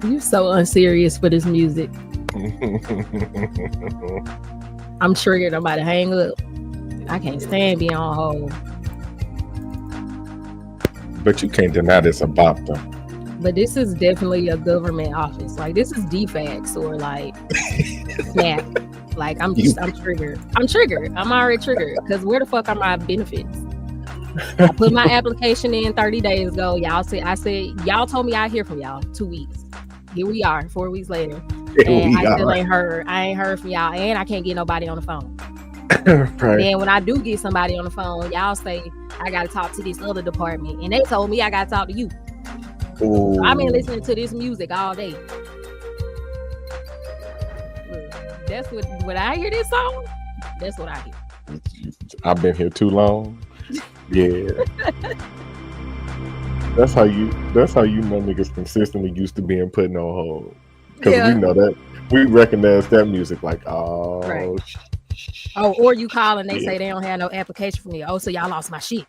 You so unserious for this music. I'm triggered. I'm about to hang up. I can't stand being on hold. But you can't deny this about them. But this is definitely a government office. Like, this is DFAX or like SNAP. Like, I'm triggered. I'm triggered. I'm already triggered. Because where the fuck are my benefits? I put my application in 30 days ago. I said, y'all told me I'd hear from y'all 2 weeks. Here we are, 4 weeks later. And I still ain't heard. I ain't heard from y'all. And I can't get nobody on the phone. Right. Then when I do get somebody on the phone, y'all say, I got to talk to this other department. And they told me I got to talk to you. So I've been listening to this music all day. That's what I hear this song. That's what I hear. I've been here too long. Yeah. That's how you know niggas consistently used to being put on hold. Because we Yeah. know that. We recognize that music like, Right. oh, Oh, or you call and they yeah. say they don't have no application for me. Oh, so y'all lost my shit.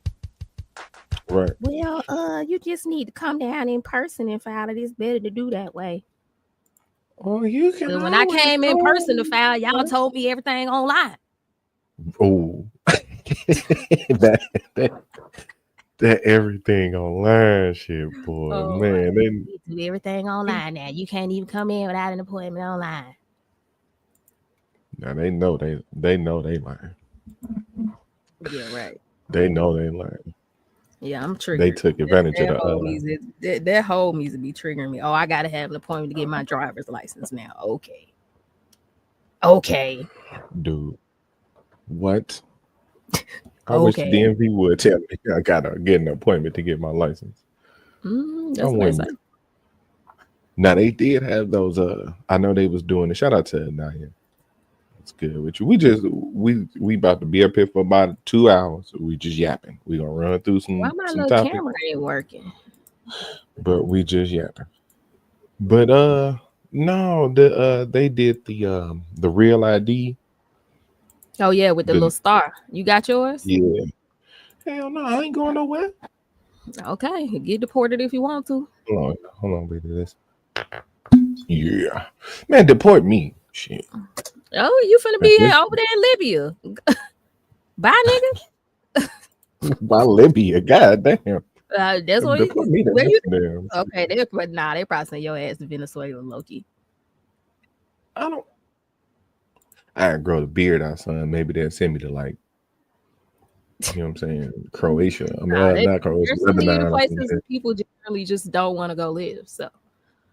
Right. Well, you just need to come down in person and file it. It's better to do that way. Well, you can Because when I always came in person to go. file, y'all told me everything online. Oh. that everything online shit, boy. Oh, Man, then we do everything online now. You can't even come in without an appointment online. now they know they lying. Yeah, right. They know they lying. Yeah, I'm They triggered. took advantage of That whole the music, that whole music be triggering me. Oh, I gotta have an appointment to get my driver's license now. Okay. dude. What? I wish the Okay. DMV would tell me I gotta get an appointment to get my license. I That's what they say. wouldn't. Now they did have those. I know they was doing it. Shout out to Naya. It's good with you. We about to be up here for about 2 hours. We just yapping. We gonna run through Why some my some little topics, camera ain't working? but we just yapping. But no, they did the real ID. Oh yeah, with the The little star. You got yours? yeah. Hell no, I ain't going nowhere. Okay, get deported if you want to. Hold on, baby. This. Yeah, man, deport me. Shit. Oh, you finna At be this over there in Libya. Bye, nigga. by Libya, god damn. That's what Deport me to where you Amsterdam. okay, they probably send your ass to Venezuela, Loki. I don't. I grow the beard out, son. Maybe they'll send me to like, you know what I'm saying, Croatia. I mean, not Croatia, There's so many Lebanon. Or places something. people generally just don't want to go live. So,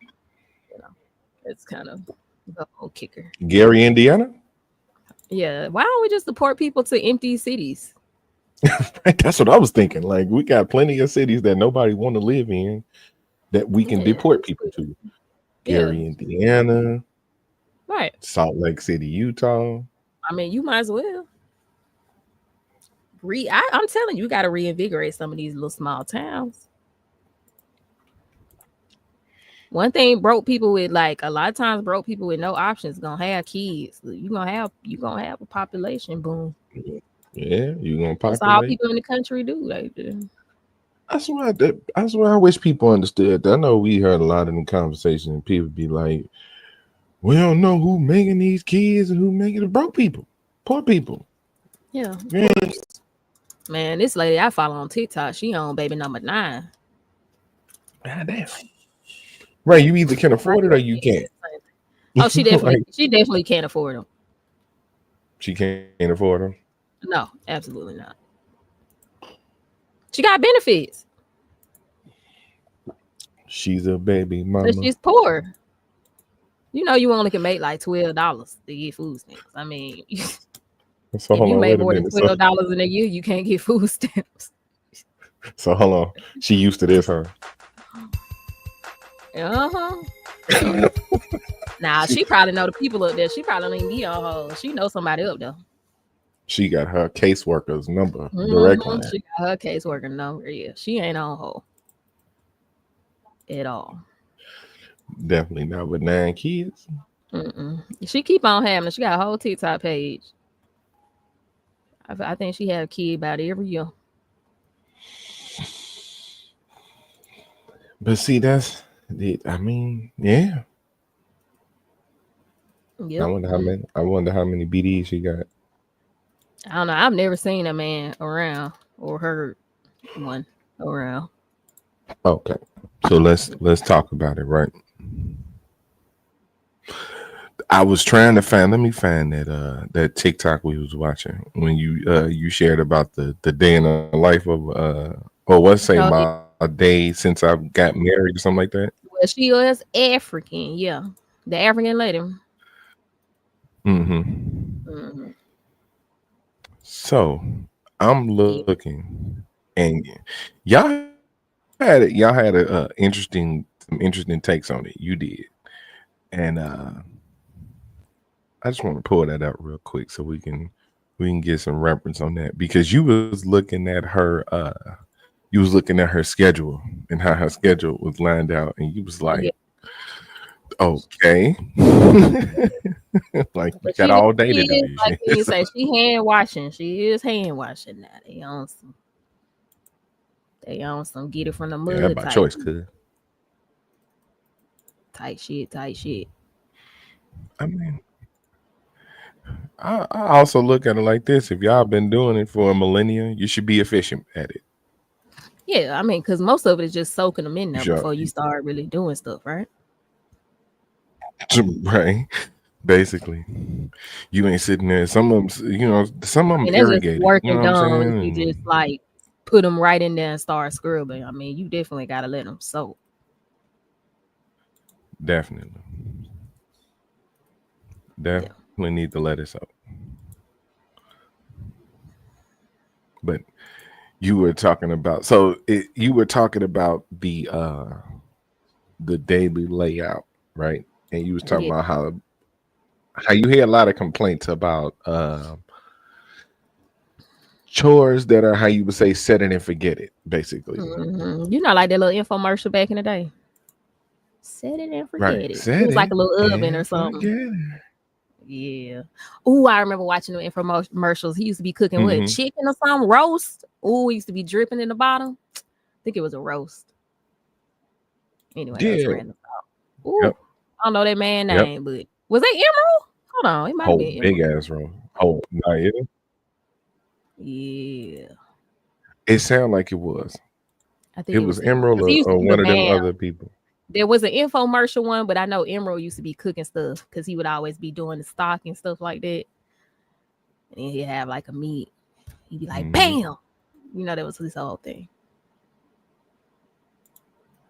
you know, it's kind of the whole kicker. Gary, Indiana. Yeah, why don't we just deport people to empty cities? That's what I was thinking. Like, we got plenty of cities that nobody want to live in that we can Yeah, deport people to. yeah, Gary, Indiana, right. Salt Lake City, Utah. I mean, you might as well. I'm telling you, you got to reinvigorate some of these little small towns. One thing broke people with like a lot of times broke people with no options gonna have kids. You gonna have a population boom. Yeah, you gonna That's all populate. people in the country do. That's why I wish people understood. I know we heard a lot of them conversations, and people be like, "We don't know who making these kids and who making the broke people, poor people." Yeah, Man, man. This lady I follow on TikTok, she on baby number 9. God damn. Right, you either can afford it or you can't. Oh, she definitely, Like, she definitely can't afford them. she can't afford them. No, absolutely not. She got benefits, She's a baby but mama. she's poor. You know, you only can make like $12 to get food stamps. I mean, So if hold you on, make wait a more than minute. $12 in a year, you can't get food stamps. So hold on. She used to this, huh? Nah, she probably know the people up there. She probably don't even be on hold. She know somebody up there. She got her caseworker's number, direct line. She got her caseworker number. Yeah, she ain't on hold at all. Definitely not with 9 kids. She keep on having. She got a whole TikTok page. I think she had a kid about every year. But see, that's it. I mean, yeah. Yep. I wonder how many BDs she got. I don't know. I've never seen a man around or heard one around. Okay. So let's talk about it, right? I was trying to find. Let me find that TikTok we was watching when you shared about the day in the life of or what's say Oh, my day since I got married or something like that. well, she was African. Yeah, the African lady. Mm-hmm. So I'm Yeah. looking, and y'all had a some interesting takes on it. You did, and I just want to pull that out real quick so we can we can get some reference on that because you was looking at her you was looking at her schedule and how her schedule was lined out, and you was Yeah, like, okay. Like you but got she all day to do is this like shit. you say, she hand washing. She is hand washing now. They on some get it from the Yeah, mud by choice, cuz. type shit, type shit. I mean, I also look at it like this: if y'all been doing it for a millennia, you should be efficient at it. Yeah, I mean, because most of it is just soaking them in You there should, before you start really doing stuff, right? right? Basically, you ain't sitting there. Some of them, some of them And that's just irrigated. work You know and what I'm done. If saying? you just And like put them right in there and start scrubbing, I mean, you definitely got to let them soak. definitely, Yeah. definitely need to let it out. But you were talking about you were talking about the daily layout, right? And you was talking Yeah. about how you hear a lot of complaints about chores that are how you would say set it and forget it, basically. You know, like that little infomercial back in the day. Set it and Right. forget it. It Set was like a it little oven or and something. forget it. Yeah. Oh, I remember watching the infomercials. He used to be cooking what, Mm-hmm. chicken or something, roast. Oh, he used to be dripping in the bottom. I think it was a roast. Anyway, that was Yeah. random. Ooh, Yep. I don't know that man Yep. name, but was it Emerald? Hold on, it might have Whole been big Emerald. ass room. Oh, no, Yeah, it sounded like it was. I think It it was was Emerald Emerald because he used to or do the one of them band. other people. There was an infomercial one, but I know Emerald used to be cooking stuff because he would always be doing the stock and stuff like that. And then he'd have like a meat. He'd be like, Mm-hmm. bam. You know, that was his whole thing.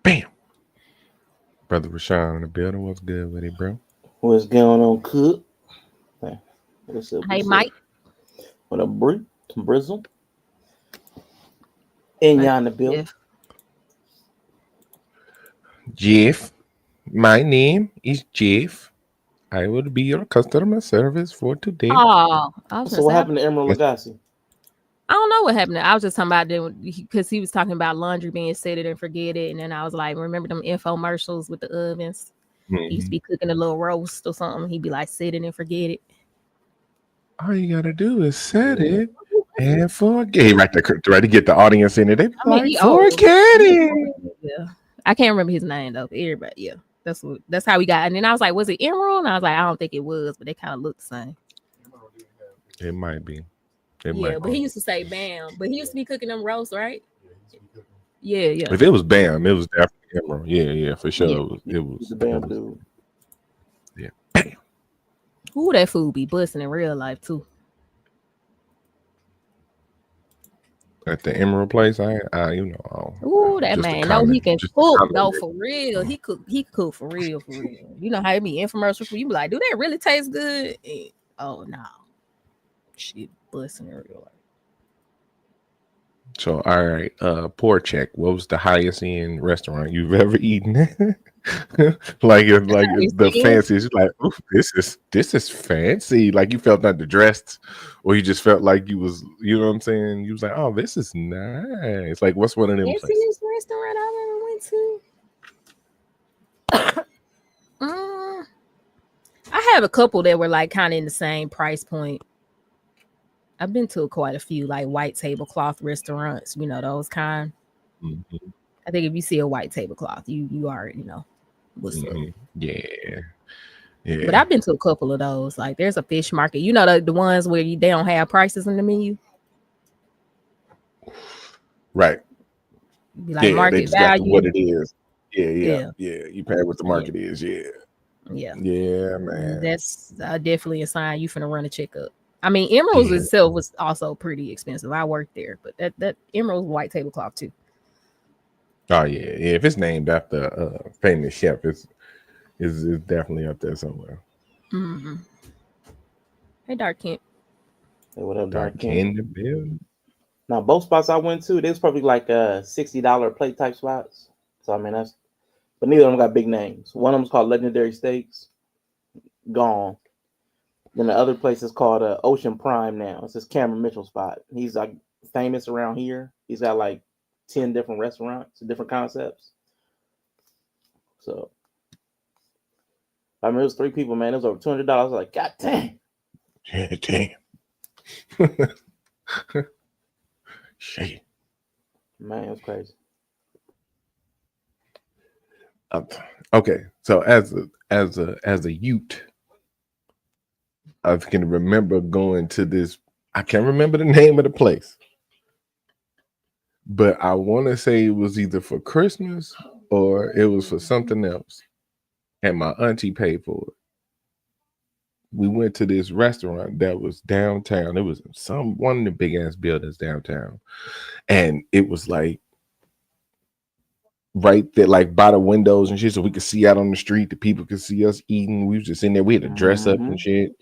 Bam. Brother Rashawn in the building. What's good with it, bro? What's going on, Cook? What's up? Hey, What's Mike. up? What up, Brizzle? And y'all in the building. Jeff. My name is Jeff. I will be your customer service for today. Oh, I was So gonna what say, happened to Emerald Lagasse? I don't know what happened. I was just talking about them because he was talking about laundry being set it and forget it, and then I was like, remember them infomercials with the ovens? He used to be cooking a little roast or something. He'd be like, set it and forget it. All you gotta do is set it and forget. Right to get the audience in it. They be I mean, like, he old. forget it. Yeah, I can't remember his name though. But everybody, yeah, that's how we got. And then I was like, was it Emerald? And I was like, I don't think it was, but they kind of look the same. It might be. Yeah, but he used to say bam. But he used to be cooking them roasts, right? Yeah, yeah. If it was Bam, it was definitely Emerald. Yeah, for sure. Yeah. It was the Bam dude. Yeah. Bam. Ooh, that food be busting in real life too. At the Emerald place, I Ooh, that just a man. No, he comment. can Just a cook. comment. No, for real. He cook for real, for real. You know how it be infomercial for you be like, do that really taste good? And, oh no. Shit busting in real life. So all right, pork check. What was the highest end restaurant you've ever eaten? like the fanciest. Like, oof, this is fancy. Like you felt underdressed, or you just felt like you was, you know what I'm saying? You was like, oh, this is nice. Like, what's one of them places? Fanciest restaurant I ever went to. I have a couple that were like kind of in the same price point. I've been to quite a few like white tablecloth restaurants, you know, those kind. Mm-hmm. I think if you see a white tablecloth, you already know what's up. Yeah. But I've been to a couple of those. Like there's a fish market, you know, the ones where they don't have prices in the menu. Right. Be like market they just value. got what it is. Yeah. You pay what the market is. Yeah, man. That's definitely a sign you finna run a checkup. I mean, Emerald's itself was also pretty expensive. I worked there, but that Emerald's white tablecloth too. Oh yeah. If it's named after a famous chef, it's definitely up there somewhere. Mm-hmm. Hey, Dark Kent. Hey, what up, Dark Kent the building. Now, both spots I went to, they was probably like $60 plate type spots. So I mean but neither of them got big names. One of them's called Legendary Steaks. Gone. Then the other place is called Ocean Prime now. It's this Cameron Mitchell spot. He's like famous around here. He's got like 10 different restaurants, different concepts. So I mean, it was 3 people, man. It was over $200. I was like, God dang. Yeah, damn. Shit. Man, it was crazy. Okay, so as a youth, I can remember going to this. I can't remember the name of the place, but I want to say it was either for Christmas or it was for something else, and my auntie paid for it. We went to this restaurant that was downtown. It was one of the big ass buildings downtown, and it was like right there, like by the windows and shit, so we could see out on the street. The people could see us eating. We was just in there. We had to dress up and shit.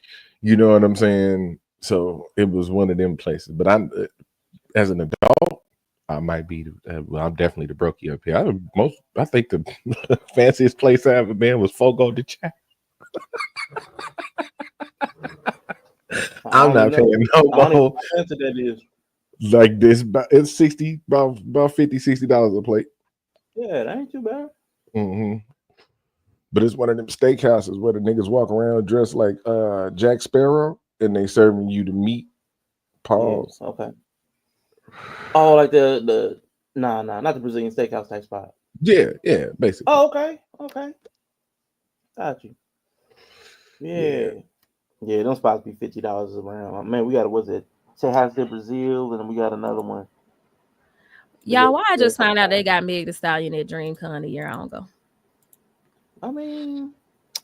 You know what I'm saying? So it was one of them places. But I'm as an adult, I might be. Well, I'm definitely the brokey up here. I think the fanciest place I ever been was Fogo de Chao. I'm not paying no more. That is. Like this, it's about $50-$60 a plate. Yeah, that ain't too bad. Mm-hmm. But it's one of them steakhouses where the niggas walk around dressed like Jack Sparrow, and they serving you the meat. Pause. Yeah, okay. Oh, like the not the Brazilian steakhouse type spot. Yeah, basically. Oh, okay. Got you. Yeah, those spots be $50 around. Man, we got Tejas de Brazil, and then we got another one. Y'all, why I just found out they got Meg Thee Stallion at DreamCon a year I don't go. I mean,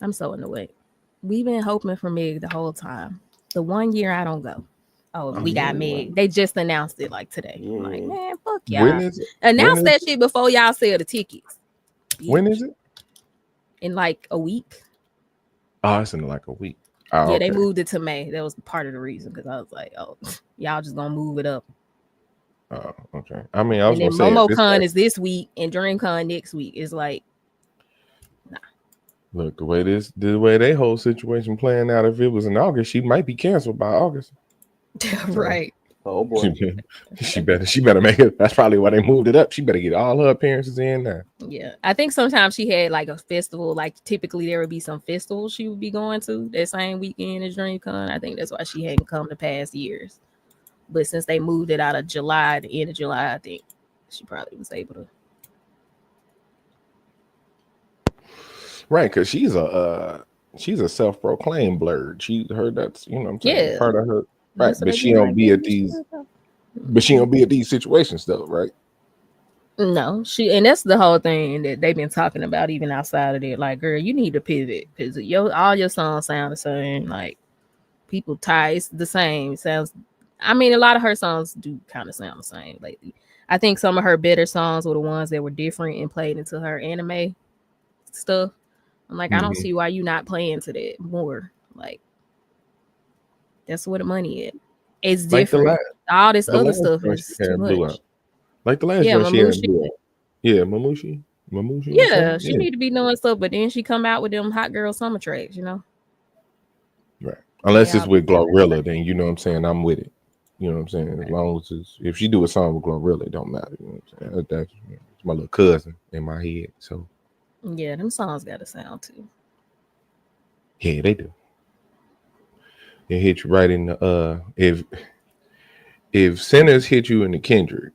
I'm so annoyed. We've been hoping for Meg the whole time. The 1 year I don't go. Oh, we got Meg. They just announced it like today. Yeah. I'm like, man, fuck y'all. When is it? Announce that shit before y'all sell the tickets. When is it? In like a week. Oh, it's in like a week. Oh, yeah, they moved it to May. That was part of the reason because I was like, oh, y'all just gonna move it up. Oh, okay. I mean, I was and then MomoCon is this week and DreamCon next week. It's like, nah. Look, the way they whole situation playing out, if it was in August, she might be canceled by August. Right. Oh boy. She better make it. That's probably why they moved it up. She better get all her appearances in now. Yeah. I think sometimes she had like a festival, like typically there would be some festival she would be going to that same weekend as DreamCon. I think that's why she hadn't come the past years. But since they moved it out of July, the end of July, I think she probably was able to. Right, because she's a self-proclaimed blurred. She heard that's I'm saying part of her. Right, but she don't be at these. But she don't be at these situations though, right? No, and that's the whole thing that they've been talking about, even outside of it. Like, girl, you need to pivot because all your songs sound the same. Like, people it's the same. It sounds. I mean, a lot of her songs do kind of sound the same lately. I think some of her better songs were the ones that were different and played into her anime stuff. I'm like, I don't see why you not playing to that more. Like, that's where the money is. It's different. All this other stuff is too much. Like the last one she had blew up. Yeah, Mamushi. Yeah, she need to be doing stuff, but then she come out with them hot girl summer tracks, Right. Unless it's with Glorilla, then you know what I'm saying, I'm with it. You know what I'm saying? As long as if she do a song with Glorilla, it don't matter. You know what I'm saying? That's my little cousin in my head. So yeah, them songs got a sound too. Yeah, they do. They hit you right in the if Sinners hit you in the Kendrick.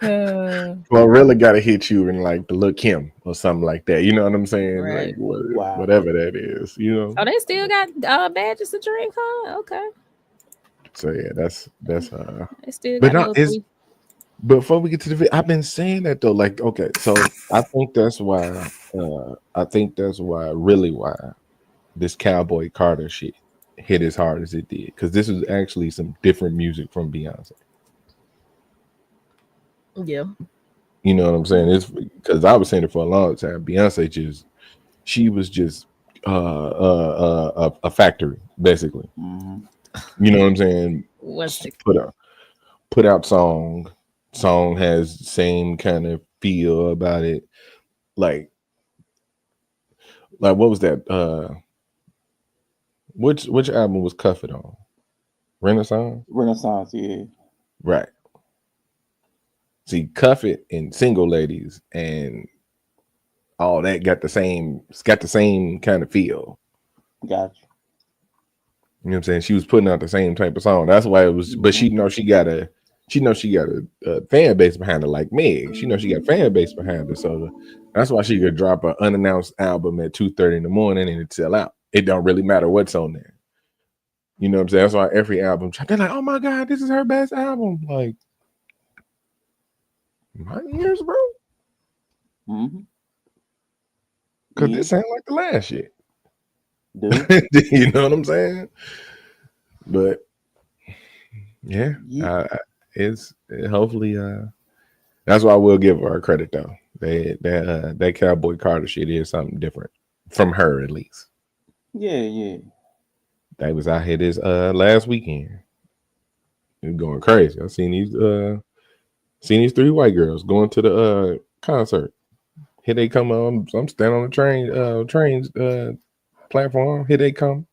Glorilla gotta hit you in like the Lil' Kim or something like that. You know what I'm saying? Right. Like whatever that is, Oh, they still got badges to drink, huh? Okay. So yeah, that's they still got but before we get to the video, I've been saying that though. Like, okay, so I think that's why this Cowboy Carter shit hit as hard as it did, because this was actually some different music from Beyonce. Yeah. You know what I'm saying? It's because I was saying it for a long time. Beyonce she was just a factory, basically. Mm-hmm. You know what I'm saying? Put out song has the same kind of feel about it. Like Like what was that? Which album was Cuff It on? Renaissance? Renaissance, yeah. Right. See, Cuff It and Single Ladies and all that got the same kind of feel. Gotcha. You know what I'm saying? She was putting out the same type of song. That's why it was, but she knows she got a fan base behind her like Meg. She knows she got a fan base behind her. So that's why she could drop an unannounced album at 2:30 in the morning and it sell out. It don't really matter what's on there. You know what I'm saying? That's why every album, they're like, oh my God, this is her best album. Like, my ears, bro. Mm-hmm. Because this sound like the last shit. Dude. You know what I'm saying? But yeah. It's hopefully that's why I will give her credit though. That Cowboy Carter shit is something different from her at least. Yeah. They was out here this last weekend. It was going crazy. I seen these three white girls going to the concert. Here they come. I'm standing on the trains platform. Here they come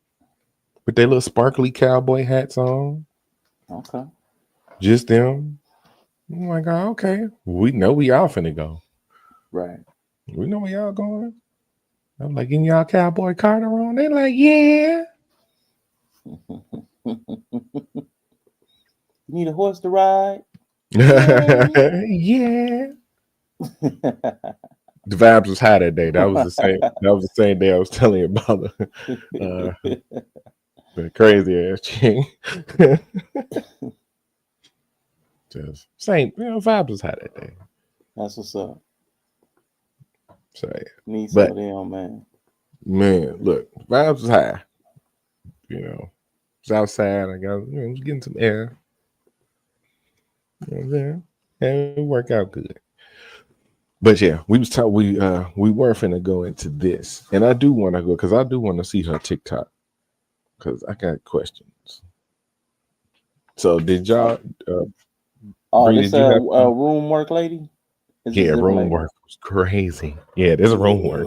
with their little sparkly cowboy hats on. Okay. Just them. I'm like, oh, okay. We know we all finna go. Right. We know where y'all going. I'm like, getting y'all Cowboy Carter on? They like, yeah. You need a horse to ride? Yeah. The vibes was high that day. That was the same day I was telling you about the crazy ass chick. Just same, vibes was high that day. That's what's up. So yeah. Need some of them, man. Man, look, vibes was high. It's outside. I got, was getting some air. You know what I'm saying? And it worked out good. But yeah, we was talking. We were finna go into this, and I do want to go because I do want to see her TikTok because I got questions. So did y'all? This room work lady. Room lady? Work was crazy. Yeah, there's a room work.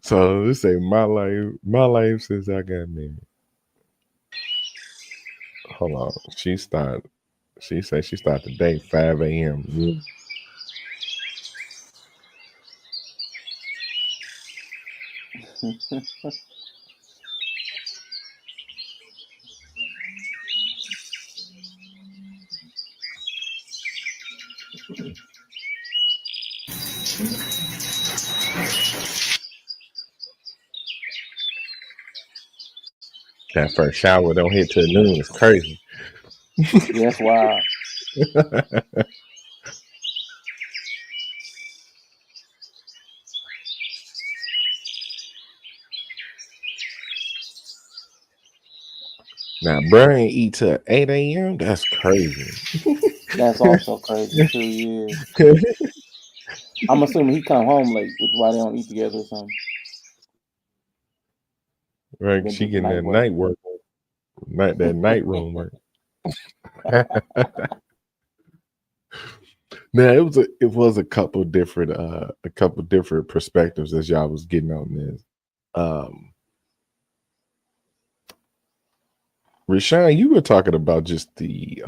So let's say my life since I got married. Hold on, she said she started the day 5 a.m. That first shower don't hit till noon. It's crazy. Yeah, that's wild. Now, Brian eat till 8 a.m. That's crazy. That's also crazy too. Yeah. I'm assuming he come home late, which is why they don't eat together or something. Right, she getting that night work, that night room work. Now it was a couple different perspectives as y'all was getting on this. Rashawn, you were talking about just the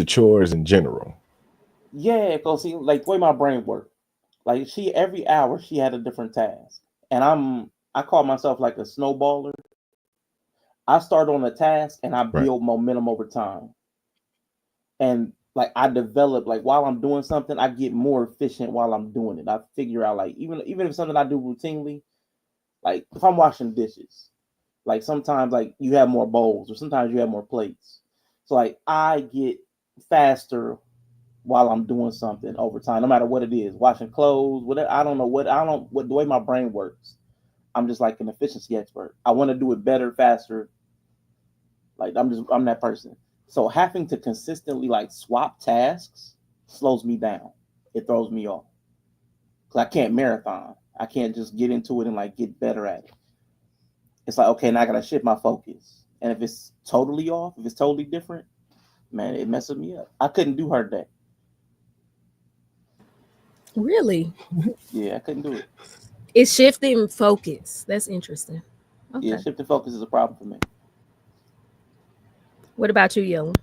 chores in general. Yeah, because see, like the way my brain worked, like every hour she had a different task, and I call myself like a snowballer. I start on a task and I build momentum over time, and like I develop, like while I'm doing something, I get more efficient while I'm doing it. I figure out like even if something I do routinely, like if I'm washing dishes, like sometimes like you have more bowls or sometimes you have more plates, so like I get faster while I'm doing something over time, no matter what it is, washing clothes, whatever. I don't know what the way my brain works. I'm just like an efficiency expert. I want to do it better, faster. Like I'm that person. So having to consistently like swap tasks slows me down. It throws me off. Cause I can't marathon. I can't just get into it and like get better at it. It's like, okay, now I gotta shift my focus. And if it's totally off, if it's totally different, man, it messes me up. I couldn't do her day. Really? Yeah, I couldn't do it. It's shifting focus. That's interesting. Yeah, Okay. shifting focus is a problem for me. What about you, Yella?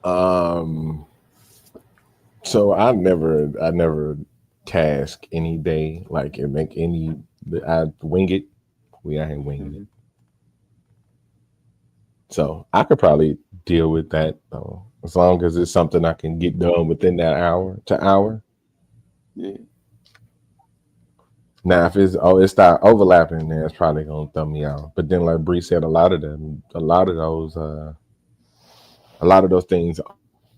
Um, so I never task any day like and make any. I wing it. I ain't winging it. Mhm. So I could probably deal with that though, as long as it's something I can get done within that hour to hour. Yeah, Now, if it start overlapping, then it's probably gonna throw me out. But then, like Bree said, a lot of those things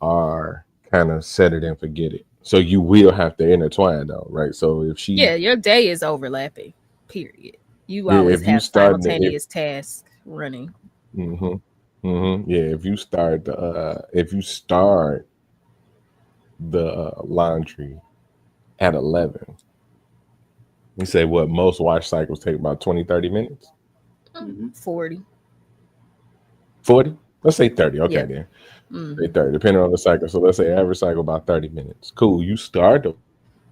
are kind of set it and forget it. So you will have to intertwine though, right? So if Yeah, she, your day is overlapping. Period. You yeah, always if you have starting to, if simultaneous tasks running. hmm yeah, if you start the laundry at 11, we say what most wash cycles take about 20, 30 minutes. hmm 40. 40. Let's say 30. Okay, Yeah. then. Say Hmm. 30, depending on the cycle. So let's say average cycle about 30 minutes. Cool. You start the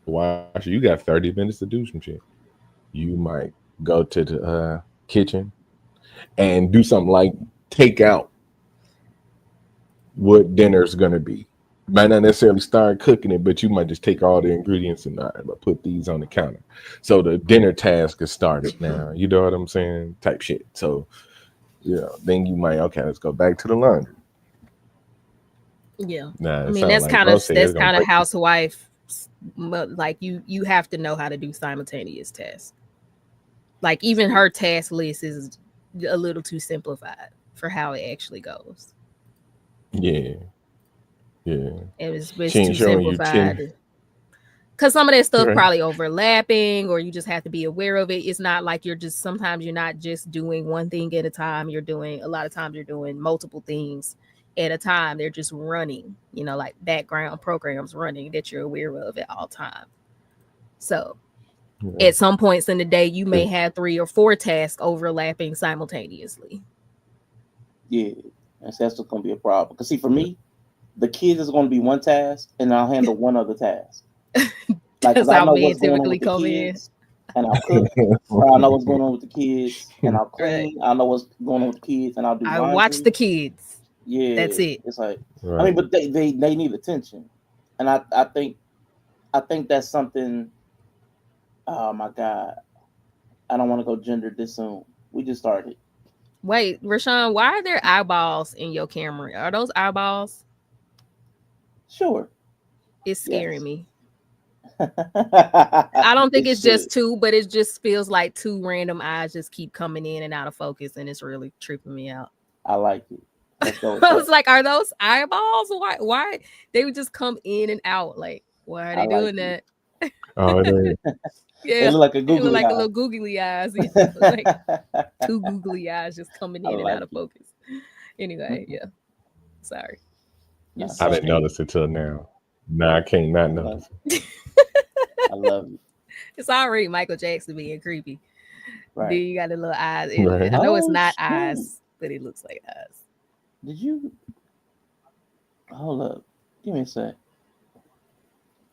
wash, you got 30 minutes to do some shit. You might go to the kitchen and do something like take out what dinner's gonna be. Might not necessarily start cooking it, but you might just take all the ingredients and put these on the counter. So the dinner task is started now. You know what I'm saying? Type shit. So then you might let's go back to the laundry. Yeah. Nah, I it mean, sounds that's like kind bro of said that's it's gonna kind of break. housewife. Like you have to know how to do simultaneous tasks. Like even her task list is a little too simplified for how it actually goes. Yeah, yeah. It's She ain't too showing you simplified. Because some of that stuff right? probably overlapping, or you just have to be aware of it. It's not like you're just sometimes you're not just doing one thing at a time. You're doing a lot of times you're doing multiple things at a time. They're just running, like background programs running that you're aware of at all time. So Yeah. at some points in the day, you may have 3 or 4 tasks overlapping simultaneously. yeah, that's what's gonna be a problem. Cause see, for me, the kids is gonna be one task, and I'll handle one other task. Like, cause That's I how know men what's going on typically with the come in. kids, and I'll cook. Or I know what's going on with the kids, and I'll Right. clean. I know what's going on with the kids, and I'll do I watch laundry. the kids. That's Yeah, it. it's like, I mean, Right. but they need attention, and I think that's something. Oh my god, I don't want to go gender this soon. We just started. Wait, Rashawn, why are there eyeballs in your camera? Are those eyeballs? Sure. It's scaring Yes. me. I don't think It it's just should. two, but it just feels like 2 random eyes just keep coming in and out of focus, and it's really tripping me out. I like it. Let's go with I was that. like, are those eyeballs? Why they would just come in and out? Like, why are I they like doing it. that? Oh, it is. They Yeah, look like a they look googly like a eye. little googly eyes. Yeah, like 2 googly eyes just coming I in and out like of it. focus. Anyway, yeah. Sorry. You're That's I so didn't funny. strange. notice it till now. Nah, I can't not I love notice. it. I love it. It's already Michael Jackson being creepy. Then Right. you got the little eyes. Right. I know it's Oh not shoot! eyes, but it looks like eyes. Did you hold up? Give me a sec.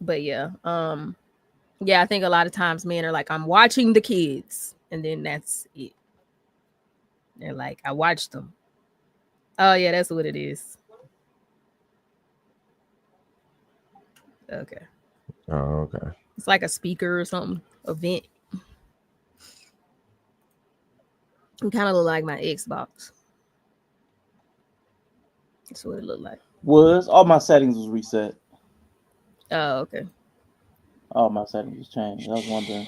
But yeah, I think a lot of times men are like, I'm watching the kids, and then that's it. They're like, I watched them. Oh yeah, that's what it is. Okay. Oh, okay. It's like a speaker or something. A vent. It kind of look like my Xbox. That's what it looked like. Was all my settings was reset? Oh, okay. All my settings was changed. I was wondering.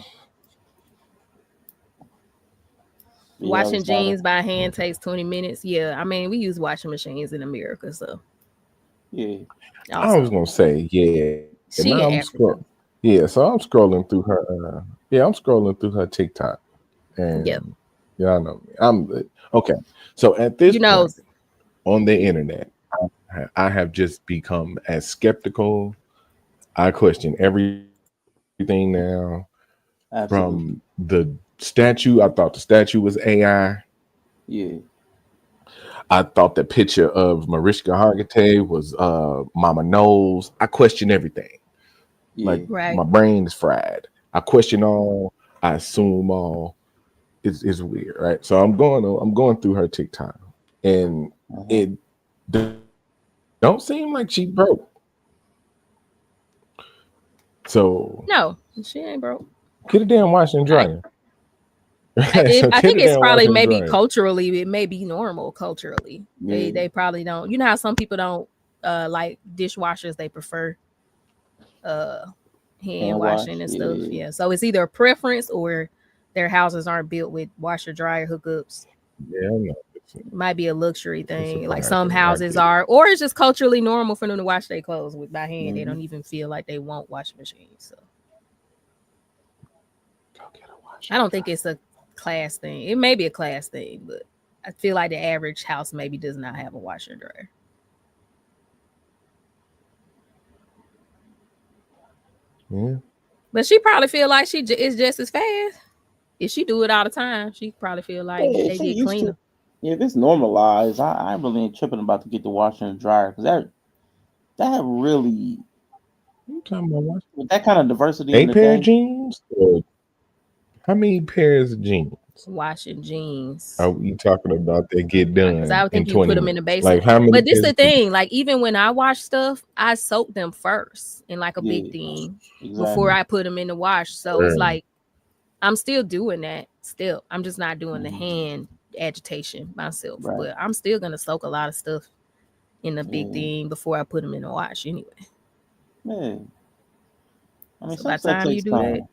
But yeah, Washing it's not a jeans by hand Okay. takes 20 minutes. Yeah, I mean, we use washing machines in America, so yeah. I was also gonna say, yeah. Now I'm she in Africa. Yeah, so I'm scrolling through her. I'm scrolling through her TikTok, Yeah, and I know me. Okay. So at this you know, point on the internet, I have just become as skeptical. I question everything now. From Absolutely. the statue, I thought the statue was AI. Yeah. I thought the picture of Mariska Hargitay was Mama Knowles. I question everything. Like Right. my brain is fried. I question all. I assume all. It's weird, right? So I'm going through her TikTok, and it don't seem like she broke. So No, she ain't broke. get a damn washer and dryer. Right? I think it's probably maybe dryer. culturally, it may be normal culturally. Yeah. They probably don't. You know how some people don't like dishwashers, they prefer hand washing and stuff. Yeah. So it's either a preference or their houses aren't built with washer dryer hookups. Yeah, I know. It might be a luxury thing. Like pride some thing. I houses get it. are, or it's just culturally normal for them to wash their clothes with by hand. They Mhm. don't even feel like they want washing machines. So Go get a washer I don't and think it's a class thing. It may be a class thing, but I feel like the average house maybe does not have a washer and dryer. dryer. Yeah. But she probably feel like she is just as fast. If she do it all the time, she probably feel like Yeah, they she get used cleaner. to. Yeah, if it's normalized, I really ain't tripping about to get the washer and dryer because that really You talking about washer? with that kind of diversity in 8 the pair of day. jeans? Or how many pairs of jeans Washing jeans. are we talking about that get done Because I would in think you 20 put them in the minutes? basin. Like how many But this is pairs the of jeans? thing. Like even when I wash stuff, I soak them first in like a big Yeah, thing exactly. before I put them in the wash. So it's like I'm still doing that. Still, I'm just not doing the hand agitation myself. Right. But I'm still gonna soak a lot of stuff in the big Yeah. thing before I put them in the wash anyway. Yeah. I mean, So by some the stuff time you takes do that, time.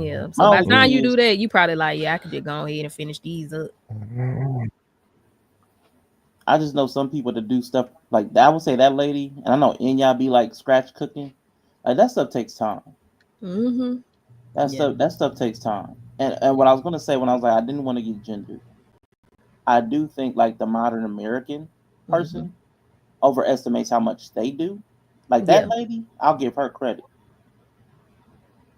yeah. My So by the only time thing you do is, that, you probably like, yeah, I could just go ahead and finish these up. I just know some people that do stuff like that. I would say that lady, and I know y'all be like scratch cooking. Like that stuff takes time. Mm-hmm. That stuff takes time. And what I was gonna say when I was like I didn't want to get gendered, I do think like the modern American person overestimates how much they do. Like that lady, I'll give her credit.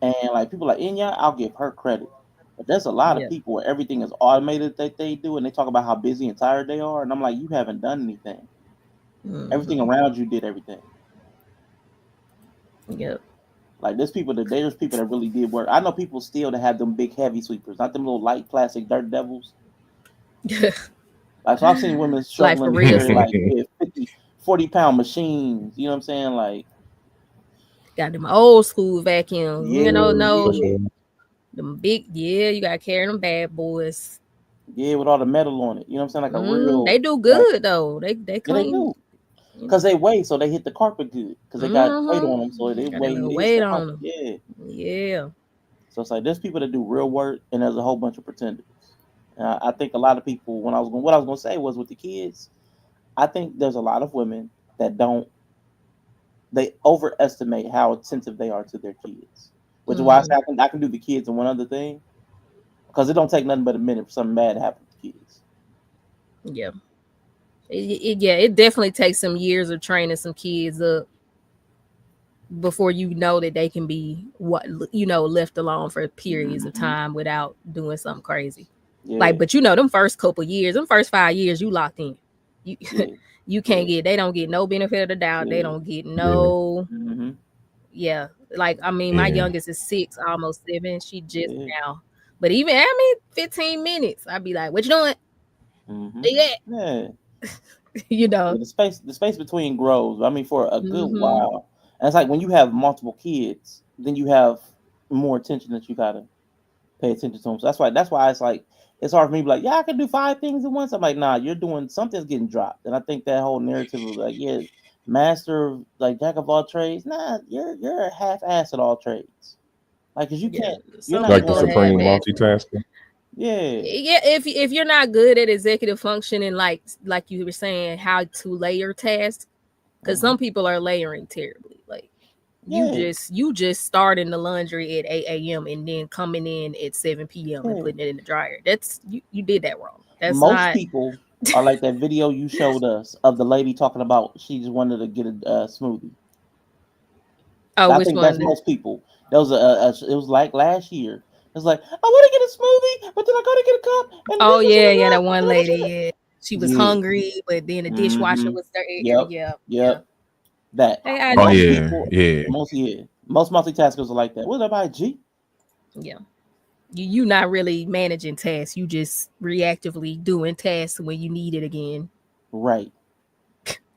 And like people like Inya, I'll give her credit. But there's a lot of people where everything is automated that they do, and they talk about how busy and tired they are, and I'm like, you haven't done anything. Everything around you did everything. Yep. Like there's people that really did work. I know people still that have them big heavy sweepers, not them little light plastic dirt devils. Like so I've seen women struggling for to real. carry like 50, 40-pound machines. You know what I'm saying? Like got them old school vacuums. Yeah, You know, yeah. them big, you gotta carry them bad boys. Yeah, with all the metal on it. You know what I'm saying? Like a real. They do good though. They Yeah, clean. they do. Because they weigh, so they hit the carpet good. Because they got weight on them, so they Got weigh. a little It hits weight the on carpet. them. Yeah. Yeah. So it's like there's people that do real work, and there's a whole bunch of pretenders. I think a lot of people. What I was going to say was with the kids. I think there's a lot of women that don't. They overestimate how attentive they are to their kids, which is why I say I can do the kids and one other thing, because it don't take nothing but a minute for something bad to happen to kids. Yeah. It definitely takes some years of training some kids up before you know that they can be left alone for periods of time without doing something crazy. Yeah. Like, but them first couple years, them first 5 years, you locked in. You can't get. They don't get no benefit of the doubt. They don't get no. Yeah, like I mean, my youngest is 6, almost 7. She just now, but even 15 minutes, I'd be like, "What you doing?" Yeah. The space between grows. I mean, for a good while. And it's like when you have multiple kids, then you have more attention that you gotta pay attention to them. So that's why it's like it's hard for me to be like, yeah, I can do 5 things at once. I'm like, nah, you're doing something's getting dropped. And I think that whole narrative of like, yeah, master like jack of all trades. Nah, you're half ass at all trades. Like, cause you can't. You're not like the supreme multitasker. Yeah. If you're not good at executive functioning, like you were saying, how to layer tasks, because some people are layering terribly. Like you just starting the laundry at 8 a.m. and then coming in at 7 p.m. and putting it in the dryer. That's you did that wrong. That's most people are like that video you showed us of the lady talking about she just wanted to get a smoothie. Oh, I think that's most people. That was it was like last year. It's like I want to get a smoothie, but then I gotta get a cup. And that one lady. Yeah, she was hungry, but then the dishwasher was dirty. Yep. That. Hey, I Oh know. yeah. Most multitaskers are like that. What about G? Yeah. You not really managing tasks. You just reactively doing tasks when you need it again. Right.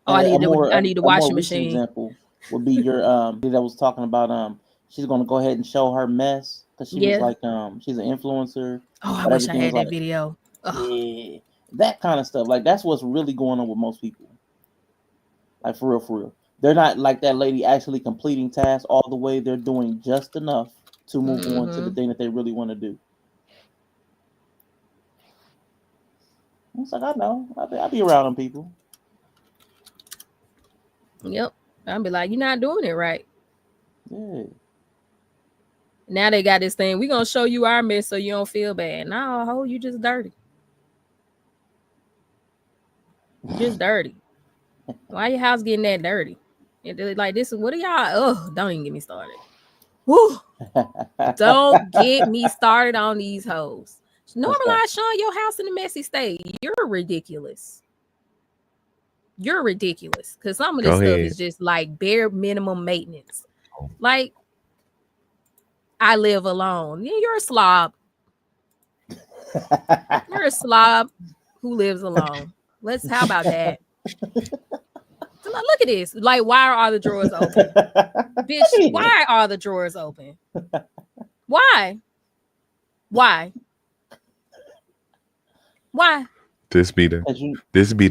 Oh, I need a washing machine. Example would be your that was talking about she's gonna go ahead and show her mess because she was like she's an influencer. Oh, I wish I had that video. Yeah, that kind of stuff. Like that's what's really going on with most people. Like for real. They're not like that lady actually completing tasks all the way. They're doing just enough to move on to the thing that they really want to do. It's like I know. I be around them people. Yep. I'll be like, you're not doing it right. Yeah. Now they got this thing. We're gonna show you our mess so you don't feel bad. No, ho, you just dirty. You just dirty. Why your house getting that dirty? Like this is what are y'all? Oh, don't even get me started. Woo. Don't get me started on these hoes. Normalize showing your house in a messy state. You're ridiculous. You're ridiculous. Because some of this stuff is just like bare minimum maintenance. Like, I live alone. You're a slob. You're a slob who lives alone. How about that? Look at this. Like, why are all the drawers open? Bitch, why are the drawers open? Why? This be the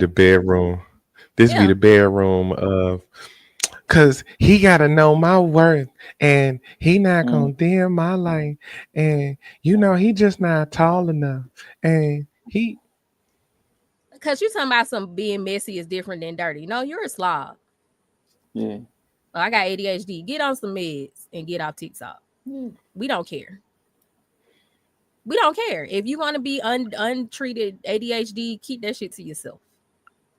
bedroom. This be the bedroom of cause he gotta know my worth and he not gonna dim my light. And you know he just not tall enough. And he because you talking about some being messy is different than dirty. No, you're a slob. Yeah. Oh, I got ADHD. Get on some meds and get off TikTok. We don't care. We don't care. If you want to be untreated ADHD, keep that shit to yourself.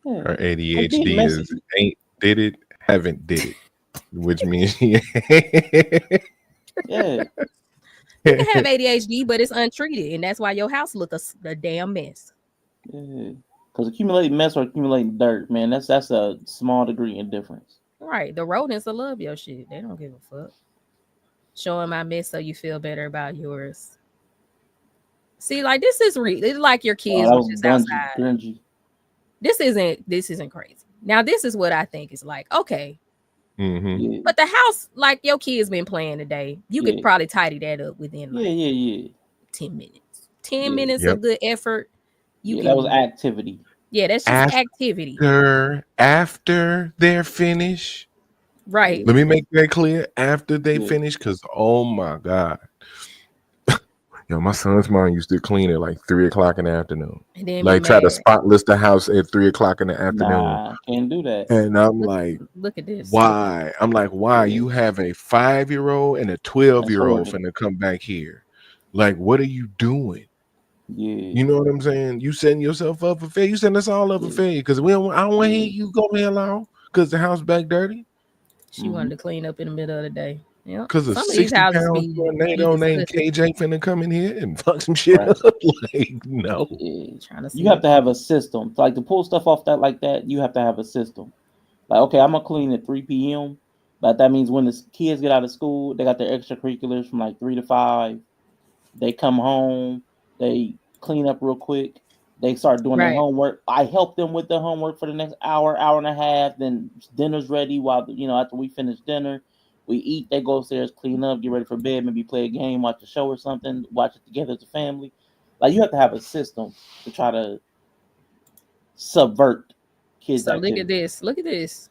Her ADHD is ain't did it, haven't did it. Which means yeah. You can have ADHD, but it's untreated, and that's why your house look a damn mess. Yeah. Because accumulating mess or accumulating dirt, man, that's a small degree in difference. Right. The rodents will love your shit. They don't give a fuck. Showing my mess so you feel better about yours. See, like this is it's like your kids was just outside. Grungy. This isn't crazy. Now, this is what I think is like, okay. Yeah. But the house, like your kids been playing today, you could probably tidy that up within 10 minutes. 10 minutes of good effort. That was activity. Yeah, that's just activity. After they're finished. Right. Let me make that clear. After they finish, because oh my God. Yo, my son's mom used to clean at like 3:00 in the afternoon. And then like try to spotless the house at 3:00 in the afternoon. Nah, can't do that. And I'm look at this. Why? I'm like, why? You have a 5-year-old and a 12-year-old finna come back here. Like, what are you doing? Yeah. You know what I'm saying? You setting yourself up for failure. You setting us all up for failure because I don't want to hear you go hell out because the house back dirty. She wanted to clean up in the middle of the day. Yeah, because of 60 pounds tornado named KJ finna come in here and fuck some shit up. Like, no. You have to have a system. Like to pull stuff off that like that, you have to have a system. Like, okay, I'm gonna clean at 3 p.m. But that means when the kids get out of school, they got their extracurriculars from like 3 to 5. They come home, they clean up real quick, they start doing their homework. I help them with their homework for the next hour and a half. Then dinner's ready while after we finish dinner. We eat, they go upstairs, clean up, get ready for bed, maybe play a game, watch a show or something, watch it together as a family. Like, you have to have a system to try to subvert kids' activity. Look at this.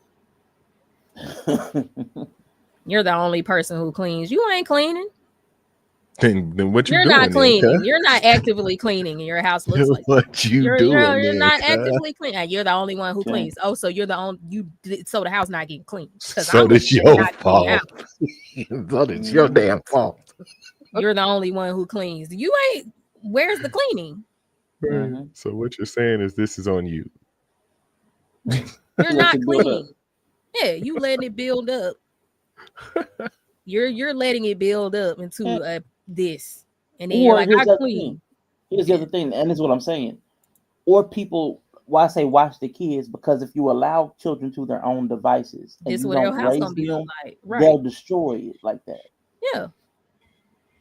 You're the only person who cleans. You ain't cleaning. Then what you're doing? Not cleaning. You're not actively cleaning, and your house looks like what you doing. You're not actively cleaning. You're the only one who cleans. Oh, so you're the only so the house not getting clean. So that's your fault. So that's your damn fault. You're the only one who cleans. You ain't. Where's the cleaning? Mm-hmm. So what you're saying is this is on you. You're not cleaning. Yeah, you letting it build up. You're letting it build up into this, and then you're like, I clean. Here's the other thing, and this is what I'm saying. Or people why I say watch the kids, because if you allow children to their own devices and This you what your don't house raise gonna be them, like, right? they'll destroy it like that. Yeah.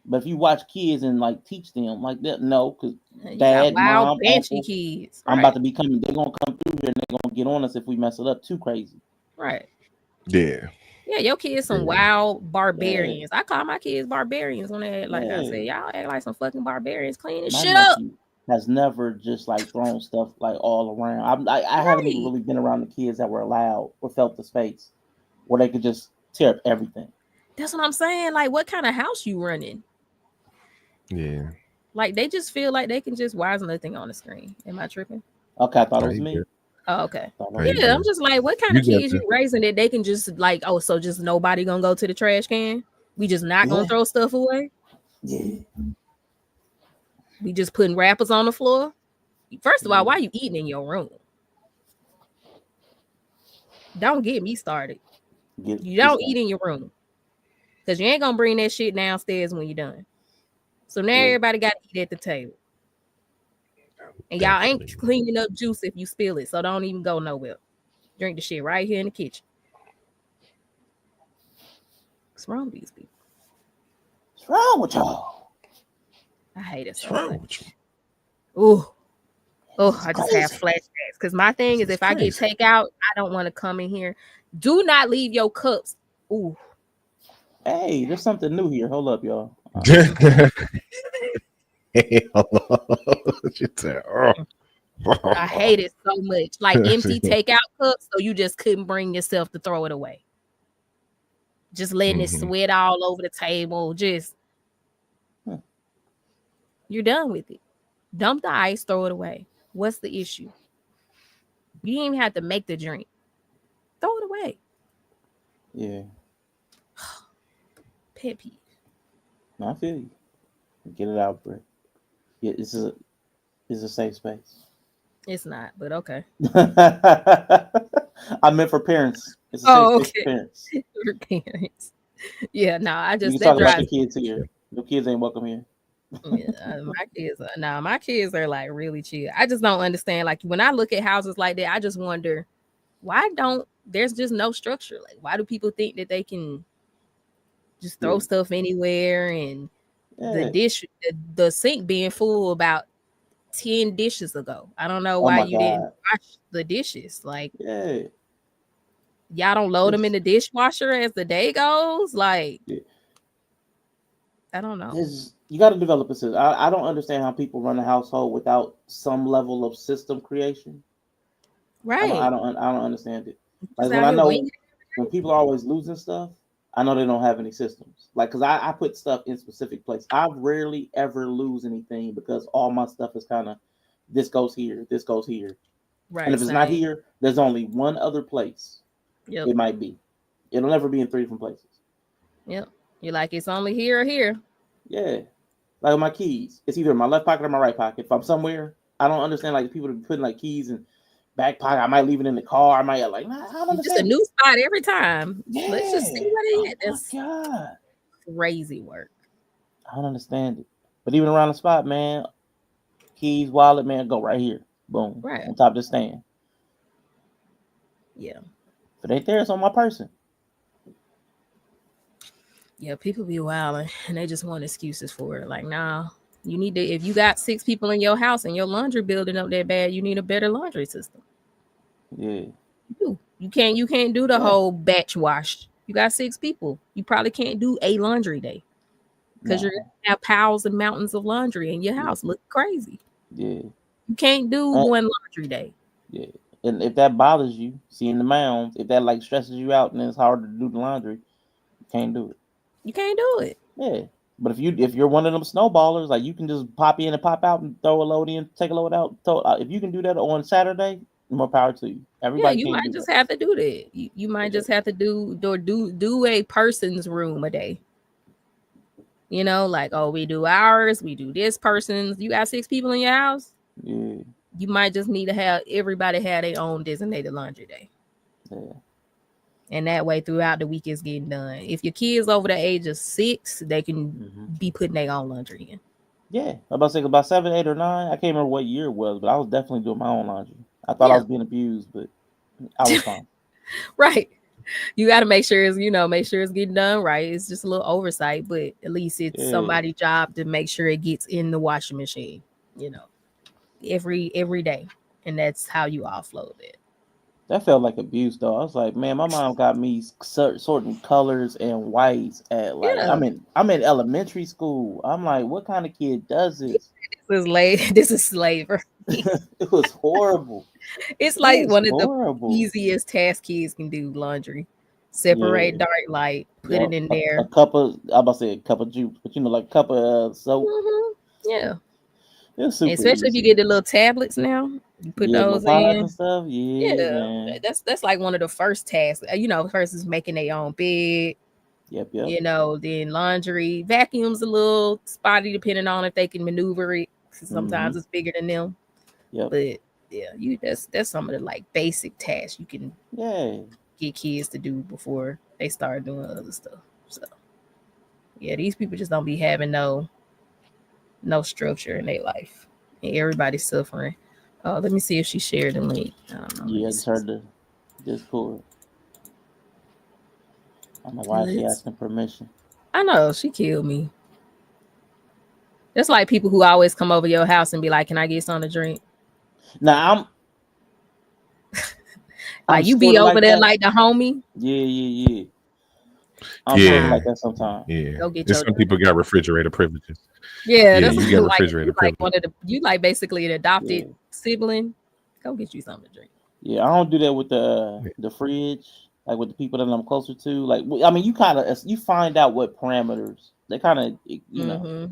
But if you watch kids and like teach them like that, no, because You got dad, wild, mom, banshee uncle, kids. I'm Right. about to be coming. They're gonna come through here and they're gonna get on us if we mess it up too crazy. Right. Yeah. Yeah, your kids some Yeah. wild barbarians. I call my kids barbarians when they like I Yeah. said, y'all act like some fucking barbarians, clean this My shit up. nephew has never just like thrown stuff like all around. I haven't even really been around the kids that were allowed or felt the space where they could just tear up everything. That's what I'm saying. Like, what kind of house you running? Yeah. Like, they just feel like they can just why is nothing on the screen? Am I tripping? Okay, I thought it No, was you me. good. Oh, okay. Thought it No, was you Yeah, good. I'm just like, what kind You of got kids the- you raising that they can just like, oh, so just nobody gonna go to the trash can? We just not gonna Yeah. throw stuff away? Yeah. We just putting wrappers on the floor? First of all, Yeah. why you eating in your room? Don't get me started. You don't eat in your room. Because you ain't gonna bring that shit downstairs when you're done. So now everybody got to eat at the table. And y'all ain't cleaning up juice if you spill it. So don't even go nowhere. Drink the shit right here in the kitchen. What's wrong with these people? What's wrong with y'all? I hate it so What's wrong much. with you? Oh, I just have flashbacks. Because my thing is if I get takeout, I don't want to come in here. Do not leave your cups. Ooh. Hey, there's something new here. Hold up, y'all. She said, oh. I hate it so much. Like empty takeout cups, so you just couldn't bring yourself to throw it away. Just letting it sweat all over the table. Just you're done with it. Dump the ice, throw it away. What's the issue? You didn't even have to make the drink. Throw it away. Yeah. Pet peeve. No, I feel you. Get it out, bro. Yeah, it's a safe space. It's not, but okay. I meant for parents. It's a safe space for parents. For parents. Yeah, no, I just you can that talk about drives the kids here. The kids ain't welcome here. Yeah, my kids are like really chill. I just don't understand. Like when I look at houses like that, I just wonder why don't there's just no structure. Like why do people think that they can just throw stuff anywhere and the sink being full about 10 dishes ago? I don't know why you didn't wash the dishes. Like y'all don't load them in the dishwasher as the day goes. Like I don't know. You got to develop a system. I don't understand how people run a household without some level of system creation. Right. I don't understand it. Like when I know when people are always losing stuff, I know they don't have any systems. Like because I put stuff in specific places. I rarely ever lose anything because all my stuff is kind of this goes here, this goes here. Right. And if it's not here, there's only one other place. It might be. It'll never be in 3 different places. Yep. You're like it's only here or here. Yeah. Like my keys, it's either in my left pocket or my right pocket. If I'm somewhere, I don't understand like people putting like keys in back pocket. I might leave it in the car. I might like, nah, I don't understand. Just a new spot every time. Yeah. Let's just see what it is. That's God. Crazy work. I don't understand it. But even around the spot, man, keys, wallet, man, go right here. Boom. Right. On top of the stand. Yeah. If it ain't there, it's on my person. Yeah, people be wilding and they just want excuses for it. Like, nah, you need to, if you got 6 people in your house and your laundry building up that bad, you need a better laundry system. Yeah. You can't do the whole batch wash. You got 6 people. You probably can't do a laundry day. Because you're gonna have piles and mountains of laundry in your house. Look crazy. Yeah. You can't do one laundry day. Yeah. And if that bothers you, seeing the mounds, if that like stresses you out and it's hard to do the laundry, you can't do it. You can't do it. Yeah. But if you're one of them snowballers, like you can just pop in and pop out and throw a load in, take a load out. If you can do that on Saturday, more power to you. Everybody you might just have to do that. You might just have to do a person's room a day. You know, like, oh, we do ours, we do this person's. You got 6 people in your house? Yeah. You might just need to have everybody have their own designated laundry day. Yeah. And that way throughout the week it's getting done. If your kids over the age of 6, they can be putting their own laundry in. Yeah. I'm about to say about 7, 8, or 9. I can't remember what year it was, but I was definitely doing my own laundry. I thought I Yeah. was being abused, but I was fine. Right. You got to make sure it's, make sure it's getting done right. It's just a little oversight, but at least it's Yeah. somebody's job to make sure it gets in the washing machine, every day. And that's how you offload it. That felt like abuse, though. I was like, man, my mom got me certain colors and whites at like Yeah. I'm in elementary school. I'm like, what kind of kid does this? This is slavery. It was horrible. It's It like was one of the horrible. easiest tasks kids can do, laundry. Yeah. Separate dark light, put Yep. it in A there. cup of I'm about to say a cup of juice, but like a cup of soap. Yeah. It was super Especially if you easy. get the little tablets now. You put Yeah, little those pies and in. stuff. Yeah, Yeah. man. That's like one of the first tasks. First is making their own bed. Yep. Then laundry. Vacuums a little spotty depending on if they can maneuver it. Sometimes it's bigger than them. Yep. But yeah, that's some of the like basic tasks you can get kids to do before they start doing other stuff. So yeah, these people just don't be having no structure in their life. And everybody's suffering. Oh, let me see if she shared the link. I don't know. Yeah, I just heard the Discord. I don't know why she asking permission. I know, she killed me. That's like people who always come over your house and be like, "Can I get something to drink?" Now like you be over there like the homie. Yeah. I'm sort of like that sometimes. Yeah. Go get some people got refrigerator privileges. Yeah, that's you got refrigerator like one of the you like basically an adopted sibling. Go get you something to drink. Yeah, I don't do that with the fridge. Like with the people that I'm closer to. Like I mean, you find out what parameters they kind of know.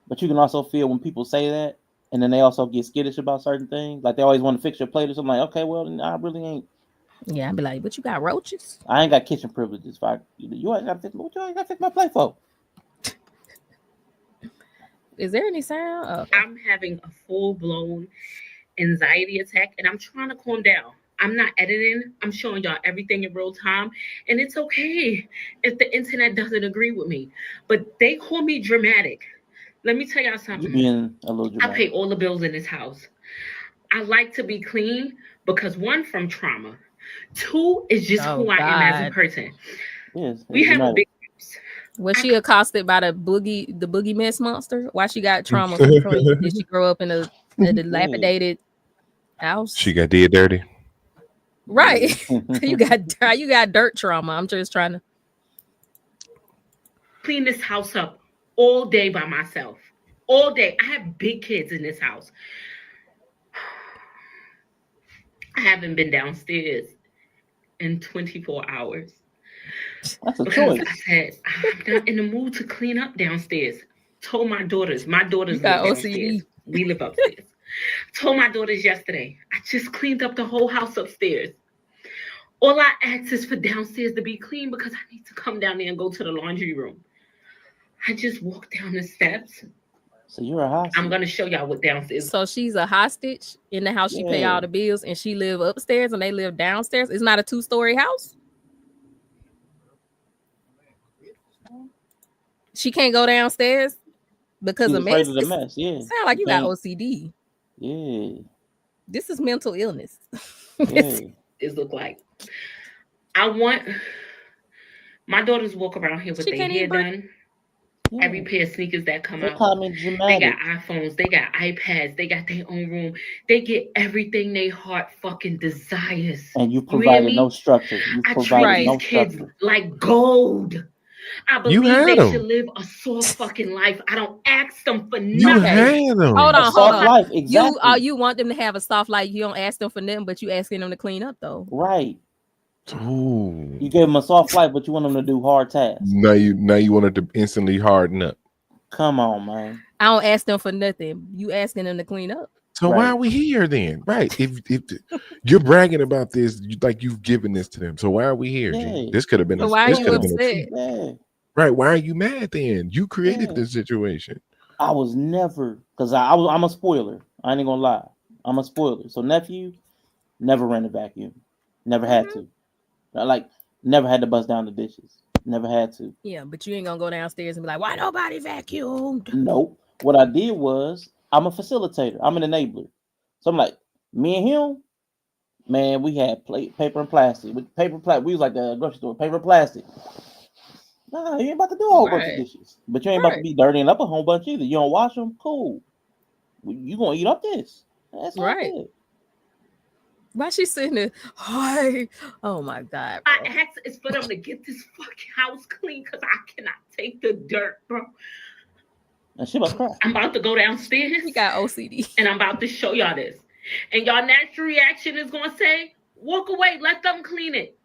But you can also feel when people say that, and then they also get skittish about certain things. Like they always want to fix your plate or something. Like, okay, well, then I really ain't. Yeah, I'd be like, but you got roaches? I ain't got kitchen privileges. You ain't got to fix my plate for. Is there any sound? Oh. I'm having a full-blown anxiety attack, and I'm trying to calm down. I'm not editing. I'm showing y'all everything in real time, and it's okay if the internet doesn't agree with me. But they call me dramatic. Let me tell y'all something. You being a little dramatic. I pay all the bills in this house. I like to be clean because one, from trauma. Two, is just who I am as a person. Yes, we have a big house. Was she accosted by the boogie mess monster? Why she got trauma from clean? Did she grow up in a dilapidated house? She got did dirty. Right. you got dirt trauma. I'm just trying to clean this house up all day by myself. All day. I have big kids in this house. I haven't been downstairs in 24 hours. That's a choice. I said, I'm not in the mood to clean up downstairs. Told my daughters live downstairs. OCD. We live upstairs. Told my daughters yesterday, I just cleaned up the whole house upstairs. All I ask is for downstairs to be clean because I need to come down there and go to the laundry room. I just walked down the steps. So you're a hostage. I'm going to show y'all what downstairs. So she's a hostage in the house. She pay all the bills and she live upstairs and they live downstairs. It's not a 2-story house. She can't go downstairs because of mess. The mess. Yeah. Sound like you got OCD. Yeah. This is mental illness. Yeah. It look like. I want my daughters walk around here with their hair done. Yeah. Every pair of sneakers that come out. They got iPhones, they got iPads, they got their own room. They get everything their heart fucking desires. And you provided no structure. I treat these kids like gold. I believe they should live a soft fucking life. I don't ask them for nothing. You had them. Hold on. Life, exactly. You want them to have a soft life. You don't ask them for nothing, but you asking them to clean up though. Right. Ooh. You gave them a soft life, but you want them to do hard tasks. Now you want it to instantly harden up. Come on, man. I don't ask them for nothing. You asking them to clean up. So why are we here then? Right. If you're bragging about this, like you've given this to them. So why are we here? Yeah. This could have been. So why are you upset? Right. Why are you mad then? You created this situation. I was never, because I'm a spoiler. I ain't gonna lie. I'm a spoiler. So nephew never ran a vacuum. Never had to. Like never had to bust down the dishes. Never had to. Yeah, but you ain't gonna go downstairs and be like, why nobody vacuumed? Nope. What I did was I'm a facilitator. I'm an enabler. So I'm like, me and him, man, we had paper and plastic. With paper plastic, we was like the grocery store, paper plastic. Nah, you ain't about to do a whole bunch of dishes, but you ain't about to be dirtying up a whole bunch either. You don't wash them, cool. You gonna eat up this? That's right. Good. Why she sitting there? Hi. Oh my God. Bro. My ex is for them to get this fucking house clean because I cannot take the dirt, bro. And she must cry. I'm about to go downstairs. He got OCD. And I'm about to show y'all this. And y'all natural reaction is gonna say, walk away, let them clean it.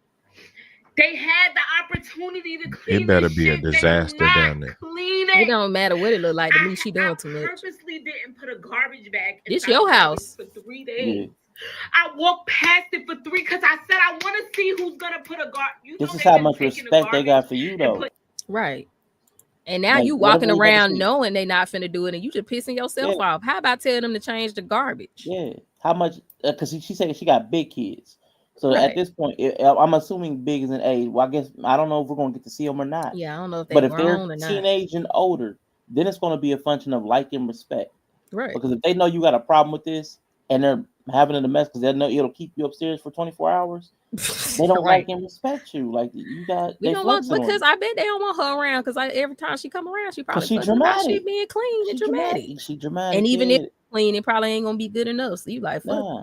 They had the opportunity to clean it. It better be a disaster down there. Clean it. It don't matter what it look like to me. She doing too much. I purposely didn't put a garbage bag. It's your house. For 3 days. Yeah. I walked past it for 3 because I said I want to see who's gonna put a garbage. This is how much respect they got for you, though. Right. And now like, you walking around knowing they not finna do it, and you just pissing yourself off. How about tell them to change the garbage? Yeah. How much? Because she said she got big kids. So at this point, I'm assuming big is an age. Well, I guess I don't know if we're gonna get to see them or not. Yeah, I don't know if they're teenage and older, then it's gonna be a function of like and respect. Right. Because if they know you got a problem with this and they're having it a mess because they know it'll keep you upstairs for 24 hours, they don't like and respect you. Like you got. You know what? Because I bet they don't want her around. Because every time she come around, she probably dramatic. She being clean and dramatic. She dramatic. And even if clean, it probably ain't gonna be good enough. So you like, fuck. Nah.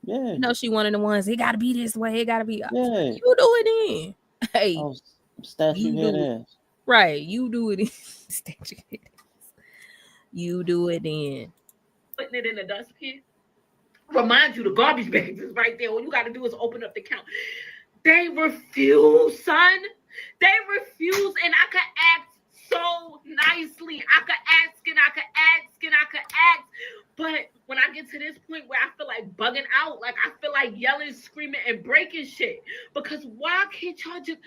Yeah, you know she one of the ones. It gotta be this way. It gotta be. Yeah, you do it in. Hey, statue head ass. Right, you do it in. Statue head ass. You do it in. Putting it in the dustbin. Remind you, the garbage bags is right there. All you got to do is open up the count. They refuse, son. They refuse, and I could act so nicely. I could ask and I could ask and I could ask. But when I get to this point where I feel like bugging out, like I feel like yelling, screaming, and breaking shit. Because why can't y'all just...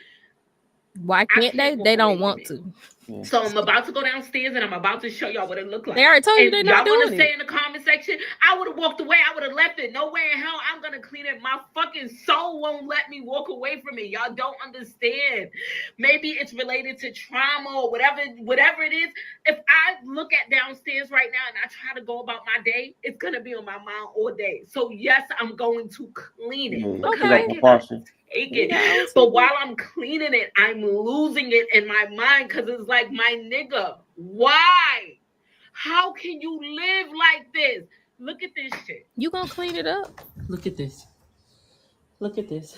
Why can't they? They don't want to. Yeah. So I'm about to go downstairs and I'm about to show y'all what it looked like. They already told you they're not doing it. Y'all want to say in the comment section, I would have walked away. I would have left it. No way in hell I'm going to clean it. My fucking soul won't let me walk away from it. Y'all don't understand. Maybe it's related to trauma or whatever it is. If I look at downstairs right now and I try to go about my day, it's going to be on my mind all day. So yes, I'm going to clean it. Okay. Take it. But while I'm cleaning it, I'm losing it in my mind because it's like, my nigga, why? How can you live like this? Look at this shit. You gonna clean it up? Look at this. Look at this.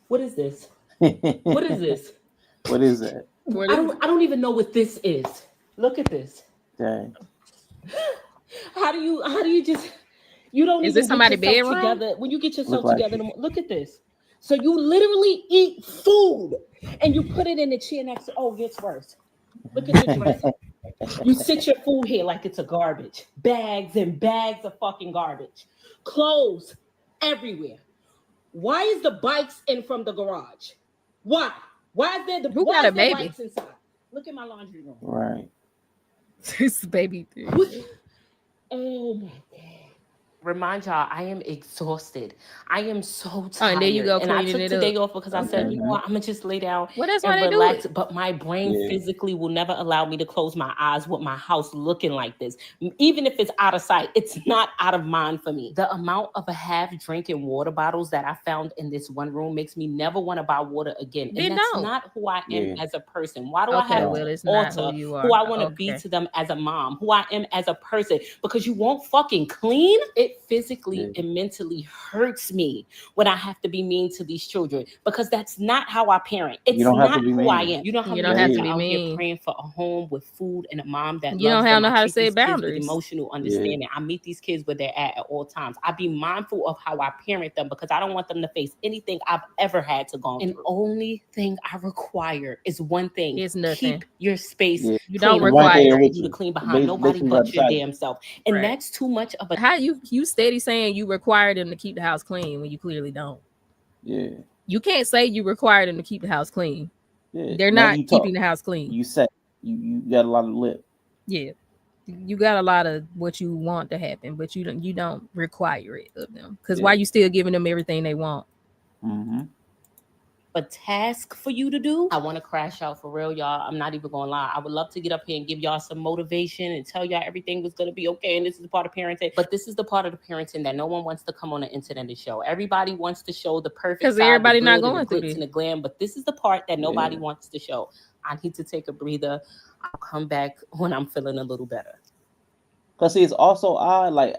What is this? What is this? What is that? I don't even know what this is. Look at this. Dang. How do you just you don't is even this somebody's bedroom? Together when you get yourself together? Look at this. So you literally eat food and you put it in the chair next to, oh, it's worse. Look at your dress. You sit your food here like it's a garbage. Bags and bags of fucking garbage. Clothes everywhere. Why is the bikes in from the garage? Why? Why is there the, Who got a baby? Bikes inside? Look at my laundry room. Right. This baby thing. Oh my God. Remind y'all, I am exhausted. I am so tired. Oh, and there you go, and I took today off because I said, you know what, I'm gonna just lay down that's and why they relax. do it. But my brain physically will never allow me to close my eyes with my house looking like this. Even if it's out of sight, it's not out of mind for me. The amount of a half drinking water bottles that I found in this one room makes me never want to buy water again. And that's not who I am as a person. Why do I have it's alter who I want to be to them as a mom, who I am as a person? Because you won't fucking clean. It physically and mentally hurts me when I have to be mean to these children because that's not how I parent. It's not who I am. You know how you don't have to be out mean. Here praying for a home with food and a mom that you loves don't know them. how to say boundaries. With emotional understanding. I meet these kids where they're at all times. I be mindful of how I parent them because I don't want them to face anything I've ever had to go through. And only thing I require is one thing. It's nothing. Keep your space. You don't require you to clean behind nobody but your damn self. And that's too much of a... How you steady saying you require them to keep the house clean when you clearly don't. Yeah. You can't say you require them to keep the house clean. Yeah. They're not keeping the house clean. You say you got a lot of lip. Yeah. You got a lot of what you want to happen, but you don't require it of them. Because why you still giving them everything they want? Mm-hmm. a task for you to do, I want to crash out for real, y'all. I'm not even gonna lie. I would love to get up here and give y'all some motivation and tell y'all everything was gonna be okay. And this is the part of parenting, but this is the part of the parenting that no one wants to come on the internet and show. Everybody wants to show the perfect side, everybody the not good, going and the glitz and the glam, but this is the part that nobody wants to show. I need to take a breather. I'll come back when I'm feeling a little better. Cause see, it's also odd, like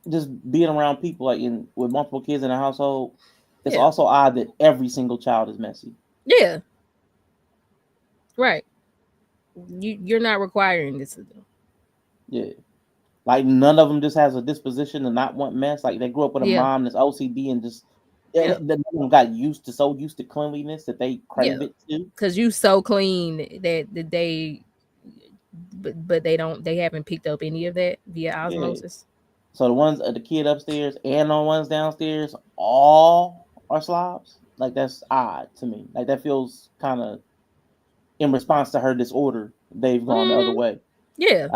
just being around people like with multiple kids in a household. It's also odd that every single child is messy. Yeah. Right. You're not requiring this of them. Yeah. Like none of them just has a disposition to not want mess. Like they grew up with a mom that's OCD and just none of them got so used to cleanliness that they crave it too. Because you so clean that they but they haven't picked up any of that via osmosis. So the kid upstairs and the ones downstairs all are slobs. Like that's odd to me. Like that feels kind of in response to her disorder. They've gone the other way. Yeah.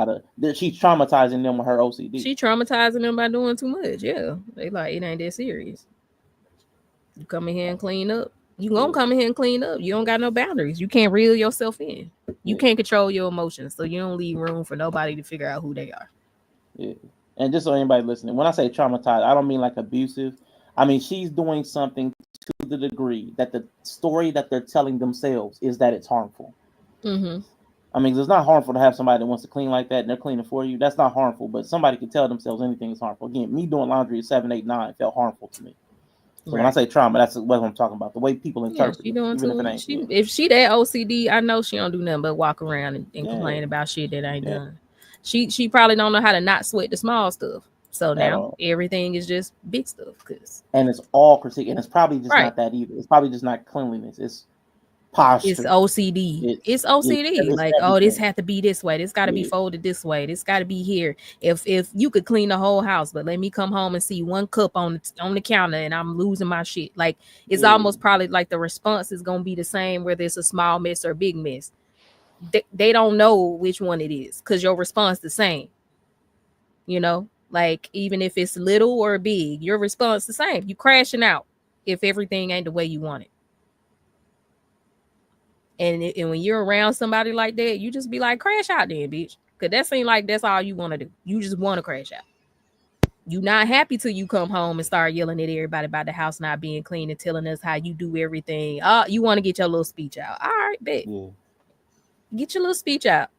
She's traumatizing them with her OCD. She traumatizing them by doing too much. Yeah. They like, it ain't that serious. You come in here and clean up. You gonna come in here and clean up. You don't got no boundaries. You can't reel yourself in. You can't control your emotions. So you don't leave room for nobody to figure out who they are. Yeah. And just so anybody listening, when I say traumatized, I don't mean like abusive. I mean, she's doing something to the degree that the story that they're telling themselves is that it's harmful. Mm-hmm. I mean, it's not harmful to have somebody that wants to clean like that and they're cleaning for you. That's not harmful, but somebody can tell themselves anything is harmful. Again, me doing laundry at 7, 8, 9 felt harmful to me. So when I say trauma, that's what I'm talking about. The way people interpret it, even if it ain't. If she that OCD, I know she don't do nothing but walk around and complain about shit that ain't done. She probably don't know how to not sweat the small stuff. So now everything is just big stuff. And it's all critique, and it's probably just not that either. It's probably just not cleanliness. It's posture. It's OCD. It's OCD. Like, oh, this had to be this way. This got to be folded this way. This got to be here. If you could clean the whole house, but let me come home and see one cup on the counter and I'm losing my shit. Like, it's almost probably like the response is gonna be the same whether it's a small mess or a big mess. They don't know which one it is because your response the same. You know, like even if it's little or big, your response the same. You crashing out if everything ain't the way you want it. And when you're around somebody like that, you just be like, crash out then, bitch. Because that seems like that's all you want to do. You just want to crash out. You not happy till you come home and start yelling at everybody about the house not being clean and telling us how you do everything. You want to get your little speech out. All right, bet. Yeah. Get your little speech out.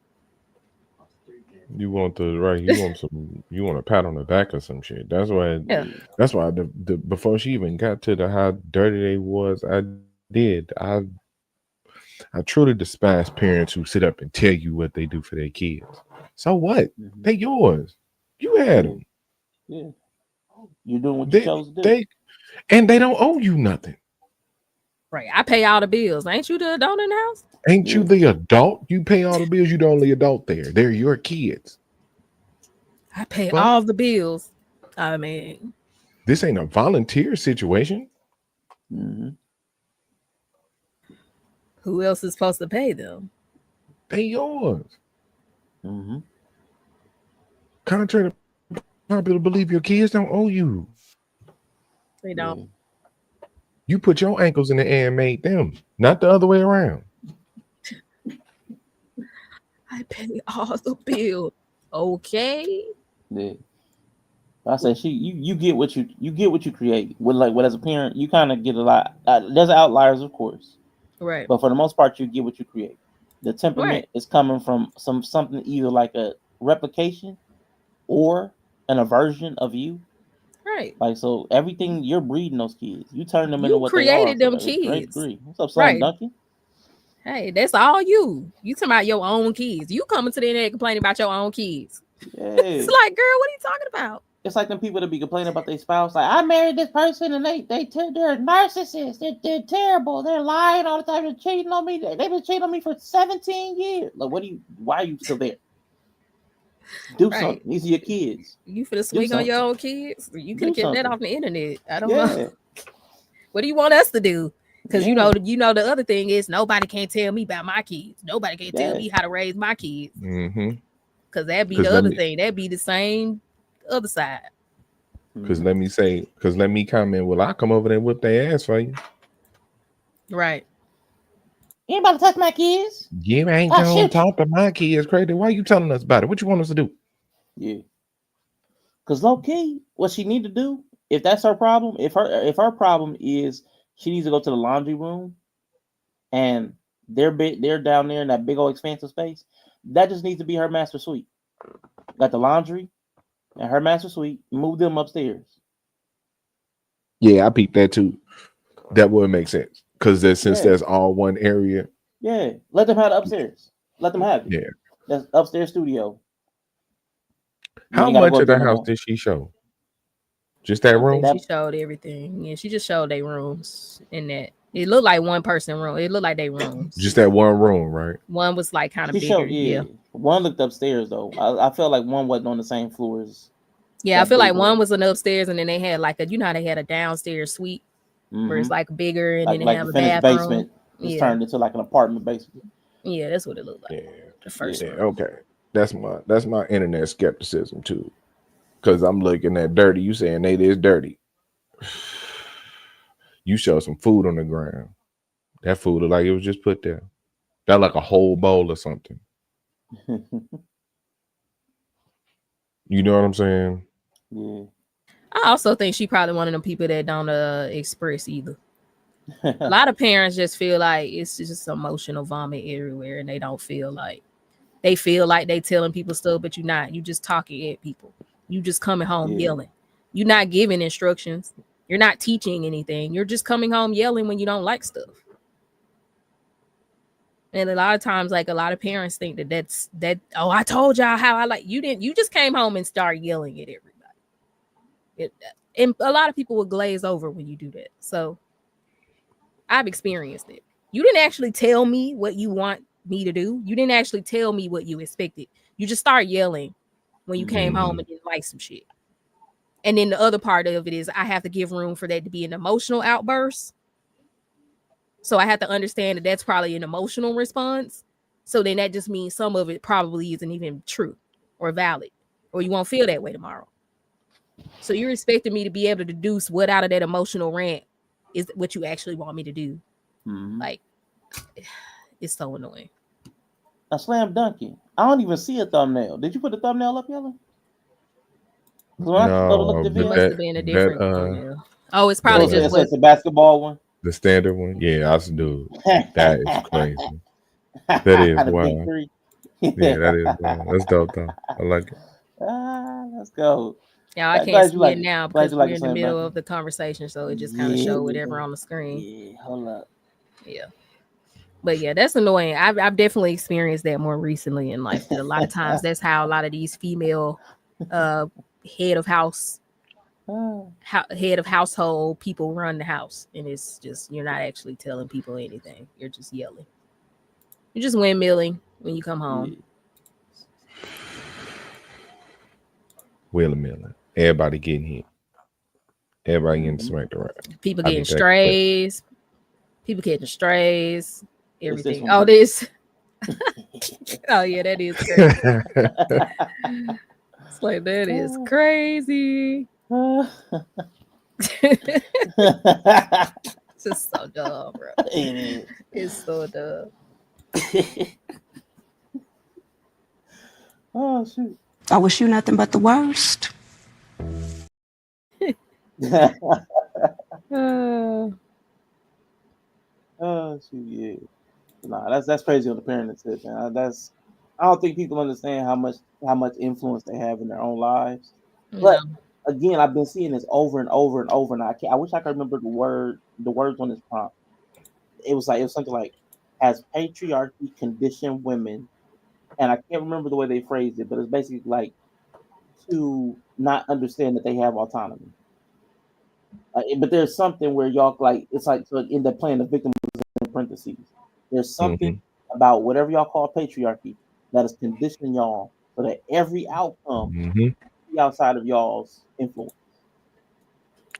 You want you want a pat on the back or some shit. That's why the before she even got to how dirty they was, I truly despise parents who sit up and tell you what they do for their kids. So what? Mm-hmm. They yours. You had them. Yeah. You're doing what you chose to do. And they don't owe you nothing. Right. I pay all the bills. Ain't you the adult in the house? Ain't you the adult? You pay all the bills. You the only adult there. They're your kids. I pay all the bills. I mean, this ain't a volunteer situation. Mm-hmm. Who else is supposed to pay them? They yours. Mm-hmm. Contrary to popular belief, your kids don't owe you. They don't. You put your ankles in the air and made them, not the other way around. I pay all the bills. Okay. Yeah. I say you get what you create. With as a parent, you kind of get a lot. There's outliers, of course. Right. But for the most part, you get what you create. The temperament is coming from something either like a replication or an aversion of you. Right. Like, so everything you're breeding those kids, you turn them into what they are. You created them kids. What's up, son, Duncan? Hey, that's all you. You talking about your own kids. You coming to the internet complaining about your own kids. Yeah. It's like, girl, what are you talking about? It's like them people that be complaining about their spouse. Like, I married this person and they're narcissists. They're terrible. They're lying all the time. They're cheating on me. They've been cheating on me for 17 years. Like, why are you still there? Do something. These are your kids. You finna swing on your own kids? You could have kept that off the internet. I don't know. What do you want us to do? Because you know the other thing is nobody can tell me about my kids. Nobody can tell me how to raise my kids. Mm-hmm. Because that'd be the other thing. That'd be the same other side. Because let me comment. Well, I come over there and whip their ass for you. Right. You ain't about to touch my kids. You ain't gonna talk to my kids, crazy. Why you telling us about it? What you want us to do? Yeah. Because low key, what she need to do, if that's her problem, if her problem is she needs to go to the laundry room, and they're down there in that big old expansive space, that just needs to be her master suite. Got the laundry and her master suite. Move them upstairs. Yeah, I peeped that too. That would make sense because since there's all one area. Yeah, let them have it upstairs. Let them have it. Yeah, that's upstairs studio. How much of the house did she show? Just that room? She showed everything. Yeah, she just showed their rooms in that. It looked like one person room. It looked like their rooms. Just that one room, right? One was like kind of bigger. Showed, yeah. One looked upstairs though. I felt like one wasn't on the same floor as. Yeah, I feel like one was an upstairs, and then they had like how they had a downstairs suite where it's like bigger, and then they have a bathroom. Basement. It's turned into like an apartment basement. Yeah, that's what it looked like. Yeah, the first one. Okay, that's my internet skepticism too, because I'm looking at dirty. You saying it is dirty? You show some food on the ground. That food looked like it was just put there. That like a whole bowl or something. You know what I'm saying? Yeah. I also think she probably one of them people that don't express either. A lot of parents just feel like it's just emotional vomit everywhere, and they don't feel like they telling people stuff, but you're not. You just talking at people. You just coming home yelling. You're not giving instructions. You're not teaching anything. You're just coming home yelling when you don't like stuff. And a lot of times, like a lot of parents think that's oh, I told y'all how I like you didn't. You just came home and start yelling at everybody. And a lot of people will glaze over when you do that. So I've experienced it. You didn't actually tell me what you want me to do. You didn't actually tell me what you expected. You just start yelling when you came home and didn't like some shit. And then the other part of it is I have to give room for that to be an emotional outburst. So I have to understand that that's probably an emotional response. So then that just means some of it probably isn't even true or valid, or you won't feel that way tomorrow. So you're expecting me to be able to deduce what out of that emotional rant is what you actually want me to do. Like, it's so annoying. A slam dunking. I don't even see a thumbnail. Did you put the thumbnail up, Yella? No, it must have been a different thumbnail. Oh, it's probably just it's a basketball one. The standard one. Yeah, I do. That is crazy. That is wild. Yeah, that is wild. That's dope though. I like it. Let's go. Yeah, I can't see it now because we're in the middle of the conversation, so it just kind of show whatever on the screen. Yeah, hold up. Yeah. But yeah, that's annoying. I've definitely experienced that more recently in life. That a lot of times that's how a lot of these female head of household people run the house, and it's just you're not actually telling people anything. You're just yelling. You're just windmilling when you come home. Windmilling. Everybody getting hit. Everybody getting smacked around. People getting strays. People catching strays. Everything. Oh, this. Oh yeah, that is crazy. It's like that is crazy. It's just so dumb, bro. It's so dumb. Oh shoot. I wish you nothing but the worst. Oh shoot, yeah. Nah, that's crazy on the parent tip, man. I don't think people understand how much influence they have in their own lives. But again, I've been seeing this over and over and over, and I wish I could remember the words on this prompt. It was something like, "Has patriarchy conditioned women?" And I can't remember the way they phrased it, but it's basically like to not understand that they have autonomy. But there's something where y'all like it's like to end up playing the victim in parentheses. There's something about whatever y'all call patriarchy that is conditioning y'all so that every outcome be outside of y'all's influence.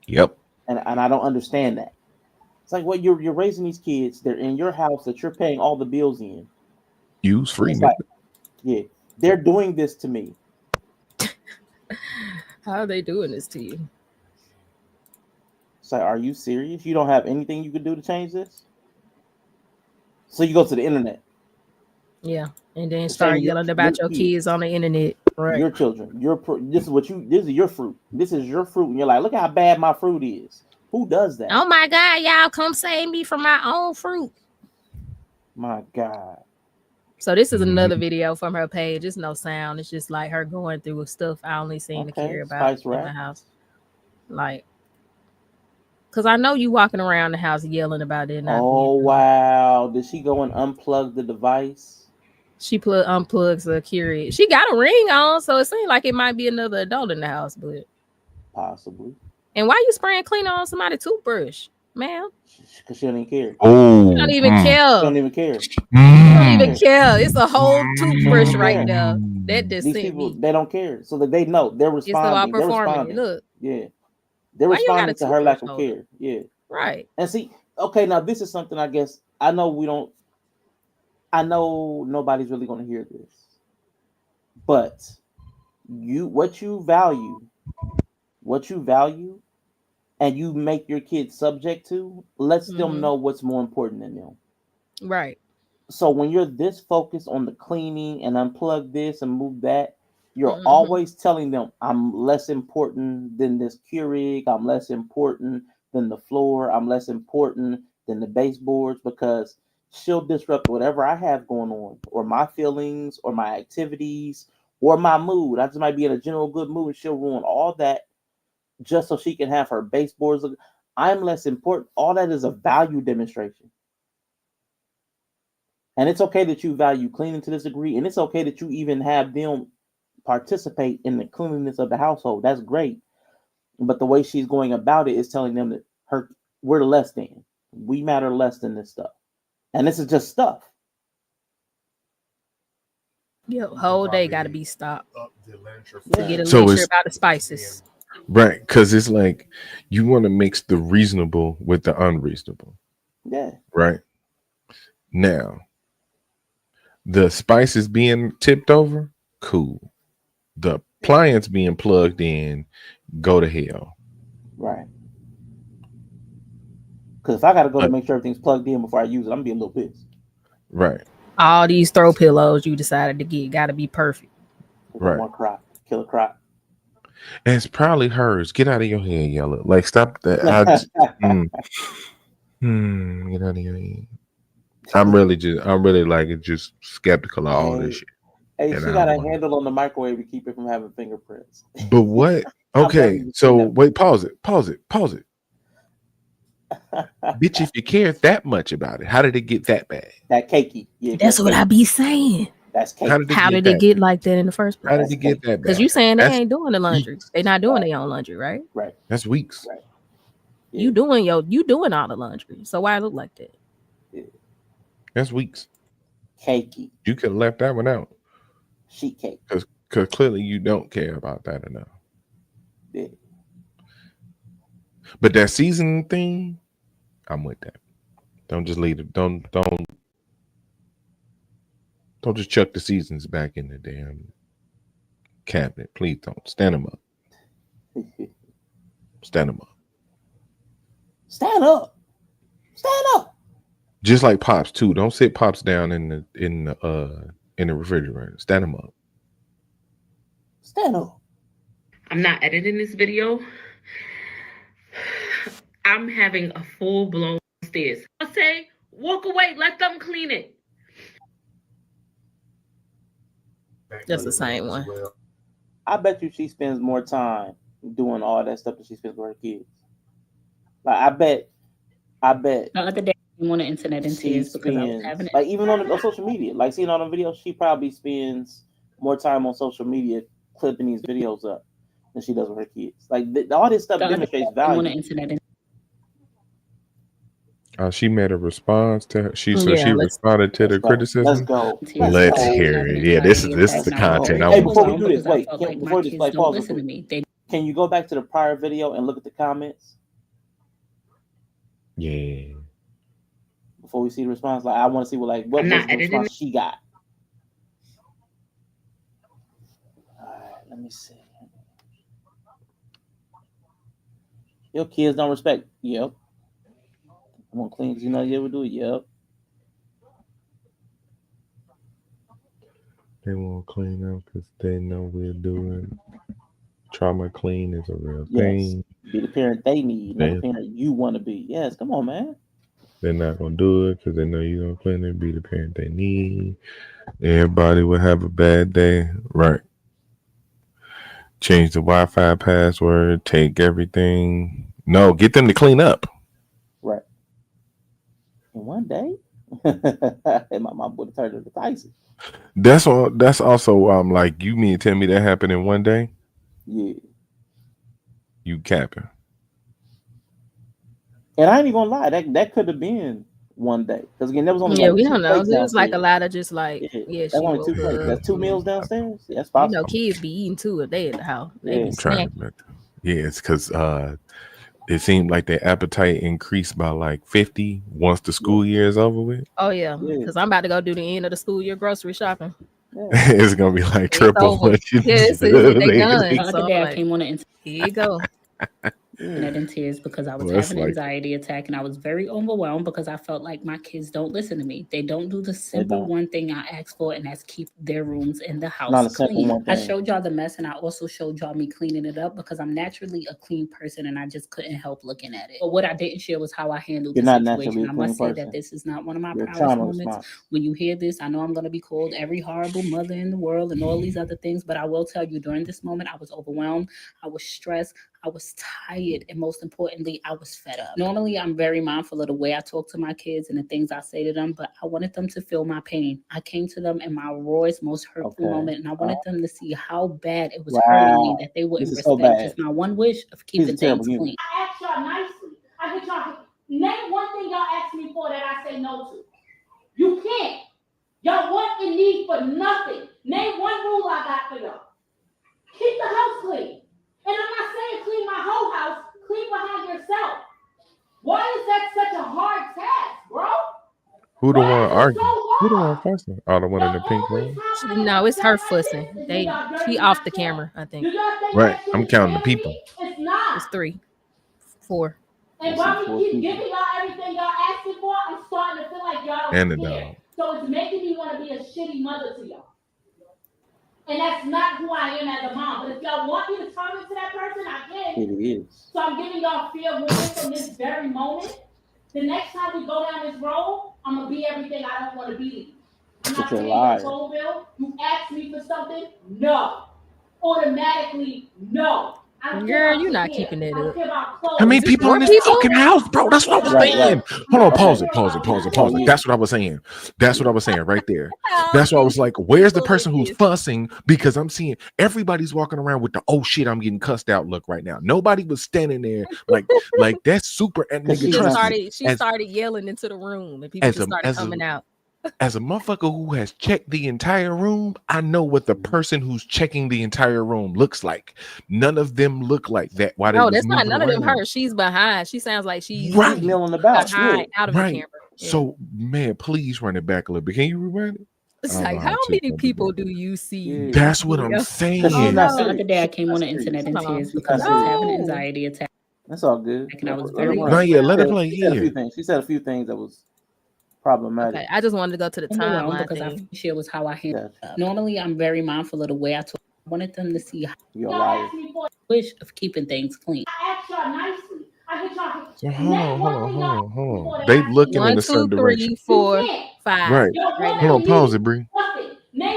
Yep. And I don't understand that. It's like, well, you're raising these kids. They're in your house that you're paying all the bills in. Use free. Like, yeah, they're doing this to me. How are they doing this to you? It's like, are you serious? You don't have anything you can do to change this? So you go to the internet. Yeah, and then start yelling about your kids on the internet. Right. Your children. This is your fruit. This is your fruit, and you're like, look how bad my fruit is. Who does that? Oh my God, y'all come save me from my own fruit. My God. So this is another video from her page. It's no sound. It's just like her going through stuff I only seem to care about in the house. Like, because I know you walking around the house yelling about it. Oh, wow. Did she go and unplug the device? She unplugs the Keurig. She got a ring on, so it seems like it might be another adult in the house, but possibly. And why you spraying cleaner on somebody's toothbrush, ma'am? Because she don't even care. Oh, she don't even care. She don't even care. She don't even care. It's a whole toothbrush right there. That just These people, they don't care, so that they know they're responding. They're responding. Look, yeah, they're responding to her lack of care. Yeah, right. And see, okay, now this is something I guess I know we don't. I know nobody's really going to hear this, but what you value, and you make your kids subject to, lets them know what's more important than them. Right. So when you're this focused on the cleaning and unplug this and move that, you're always telling them, I'm less important than this Keurig. I'm less important than the floor. I'm less important than the baseboards, because she'll disrupt whatever I have going on, or my feelings, or my activities, or my mood. I just might be in a general good mood, and she'll ruin all that just so she can have her baseboards. I'm less important. All that is a value demonstration. And it's okay that you value cleaning to this degree, and it's okay that you even have them participate in the cleanliness of the household. That's great. But the way she's going about it is telling them that we're less than. We matter less than this stuff. And this is just stuff. Your whole day got to be stopped to get a so lecture about the spices. Right, because it's like you want to mix the reasonable with the unreasonable. Yeah. Right. Now, the spices being tipped over, cool. The appliance being plugged in, go to hell. Right. Because if I got to go to make sure everything's plugged in before I use it, I'm going to be a little pissed. Right. All these throw pillows you decided to get got to be perfect. Right. One crop, kill a crop. And it's probably hers. Get out of your head, Yella. Like, stop that. Get out of your head. I'm really like just skeptical of all this shit. Hey, she got a handle on the microwave to keep it from having fingerprints. But what? Okay, so wait, pause it. Bitch, if you care that much about it, how did it get that bad? That cakey. Yeah, that's what I be saying. That's cakey. How did it get like that in the first place? How did it get that bad? Because you saying they ain't doing the laundry. They're not doing their own laundry, right? Right. That's weeks. Right. Yeah. You doing all the laundry. So why it look like that? Yeah. That's weeks. Cakey. You could have left that one out. Sheet cake. Because clearly you don't care about that enough. Yeah. But that seasoning thing, I'm with that. Don't just leave it. Don't just chuck the seasons back in the damn cabinet. Please don't. Stand them up. Stand them up. Stand up. Stand up. Just like pops too. Don't sit pops down in the refrigerator. Stand them up. Stand up. I'm not editing this video. I'm having a full-blown stairs. I say, walk away, let them clean it. That's the same one. I bet you she spends more time doing all that stuff than she spends with her kids. Like I bet. The other day I went on the internet in tears because I was having it. Like even on social media, like seeing all the videos, she probably spends more time on social media clipping these videos up than she does with her kids. Like all this stuff demonstrates value. On the internet. She made a response to her. She responded to the criticism. Let's go. Let's hear it. Yeah, this is the content. Hey, before we do this, wait. Before this, like, pause. Can you go back to the prior video and look at the comments? Yeah. Before we see the response, like I want to see what was the response she got. All right, let me see. Your kids don't respect. Yep. I'm gonna clean because you know you ever do it. Yep. They won't clean up because they know we'll do it. Trauma clean is a real thing. Be the parent they need, not the parent you want to be. Yes, come on, man. They're not gonna do it because they know you're gonna clean it. Be the parent they need. Everybody will have a bad day, right? Change the Wi-Fi password. Take everything. No, get them to clean up. Right. And one day, my mom would have turned into Tyson. That's all. That's also like you mean tell me that happened in one day? Yeah. You capping. And I ain't even gonna lie, that could have been one day. Because again, there was only we don't know. It was like a lot of just like that's only 2 plates. That's 2 meals downstairs. Yeah, that's possible. Kids be eating 2 a day at the house. They be snacking. It's because it seemed like their appetite increased by like 50 once the school year is over with. Oh yeah, because I'm about to go do the end of the school year grocery shopping. It's gonna be like triple what you they done. The other day I came on the internet. Here you go. In tears because I was having an anxiety attack and I was very overwhelmed because I felt like my kids don't listen to me. They don't do the simple one thing I asked for, and that's keep their rooms in the house clean. I showed y'all the mess and I also showed y'all me cleaning it up because I'm naturally a clean person and I just couldn't help looking at it. But what I didn't share was how I handled the situation. I must say that this is not one of my proudest moments. When you hear this, I know I'm going to be called every horrible mother in the world and all these other things, but I will tell you during this moment, I was overwhelmed. I was stressed. I was tired, and most importantly, I was fed up. Normally, I'm very mindful of the way I talk to my kids and the things I say to them, but I wanted them to feel my pain. I came to them in my rawest, most hurtful moment, and I wanted them to see how bad it was hurting me that they wouldn't respect just my one wish of keeping things clean. I asked y'all nicely. I get y'all, name one thing y'all asked me for that I say no to. You can't. Y'all want and need for nothing. Name one rule I got for y'all. Keep the house clean. And I'm not saying clean my whole house, clean behind yourself. Why is that such a hard task, bro? Who the one arguing? Who the one fussing? Oh, the one in the pink room? No, it's her fussing. She off the camera, I think. Right. I'm counting the people. It's not. It's 3, 4. And while we keep giving y'all everything y'all asking for, I'm starting to feel like y'all don't care. So it's making me want to be a shitty mother to y'all. And that's not who I am as a mom. But if y'all want me to turn into that person, I can. It is. So I'm giving y'all fair warning from this very moment. The next time we go down this road, I'm going to be everything I don't want to be. I'm not saying your phone bill. You ask me for something? No. Automatically, no. Girl, you're not keeping that up. How many people in this fucking house, bro? That's what I was saying. Hold on, pause it. That's what I was saying. That's what I was saying right there. That's what I was like, where's the person who's fussing? Because I'm seeing everybody's walking around with the oh shit, I'm getting cussed out look right now. Nobody was standing there like that's super. And she started yelling into the room and people started coming out. As a motherfucker who has checked the entire room, I know what the person who's checking the entire room looks like. None of them look like that. No, that's not none of them her. She's behind. She sounds like she's right milling about out of the camera. Yeah. So, man, please run it back a little bit. Can you rewind it? It's like, how many people do you see? That's what I'm saying. The other day I came on the internet in tears because I was having an anxiety attack. That's all good. And I was very let it play. She said a few things that was problematic. Okay, I just wanted to go to the timeline because I share was how I handle it. Normally, I'm very mindful of the way I talk. I wanted them to see how I wish of keeping things clean. I asked y'all nicely. I get y'all. So hold on. They looking in the same direction. 1, 2, 3, 4, 5. Right. Hold on. Pause it, Bree.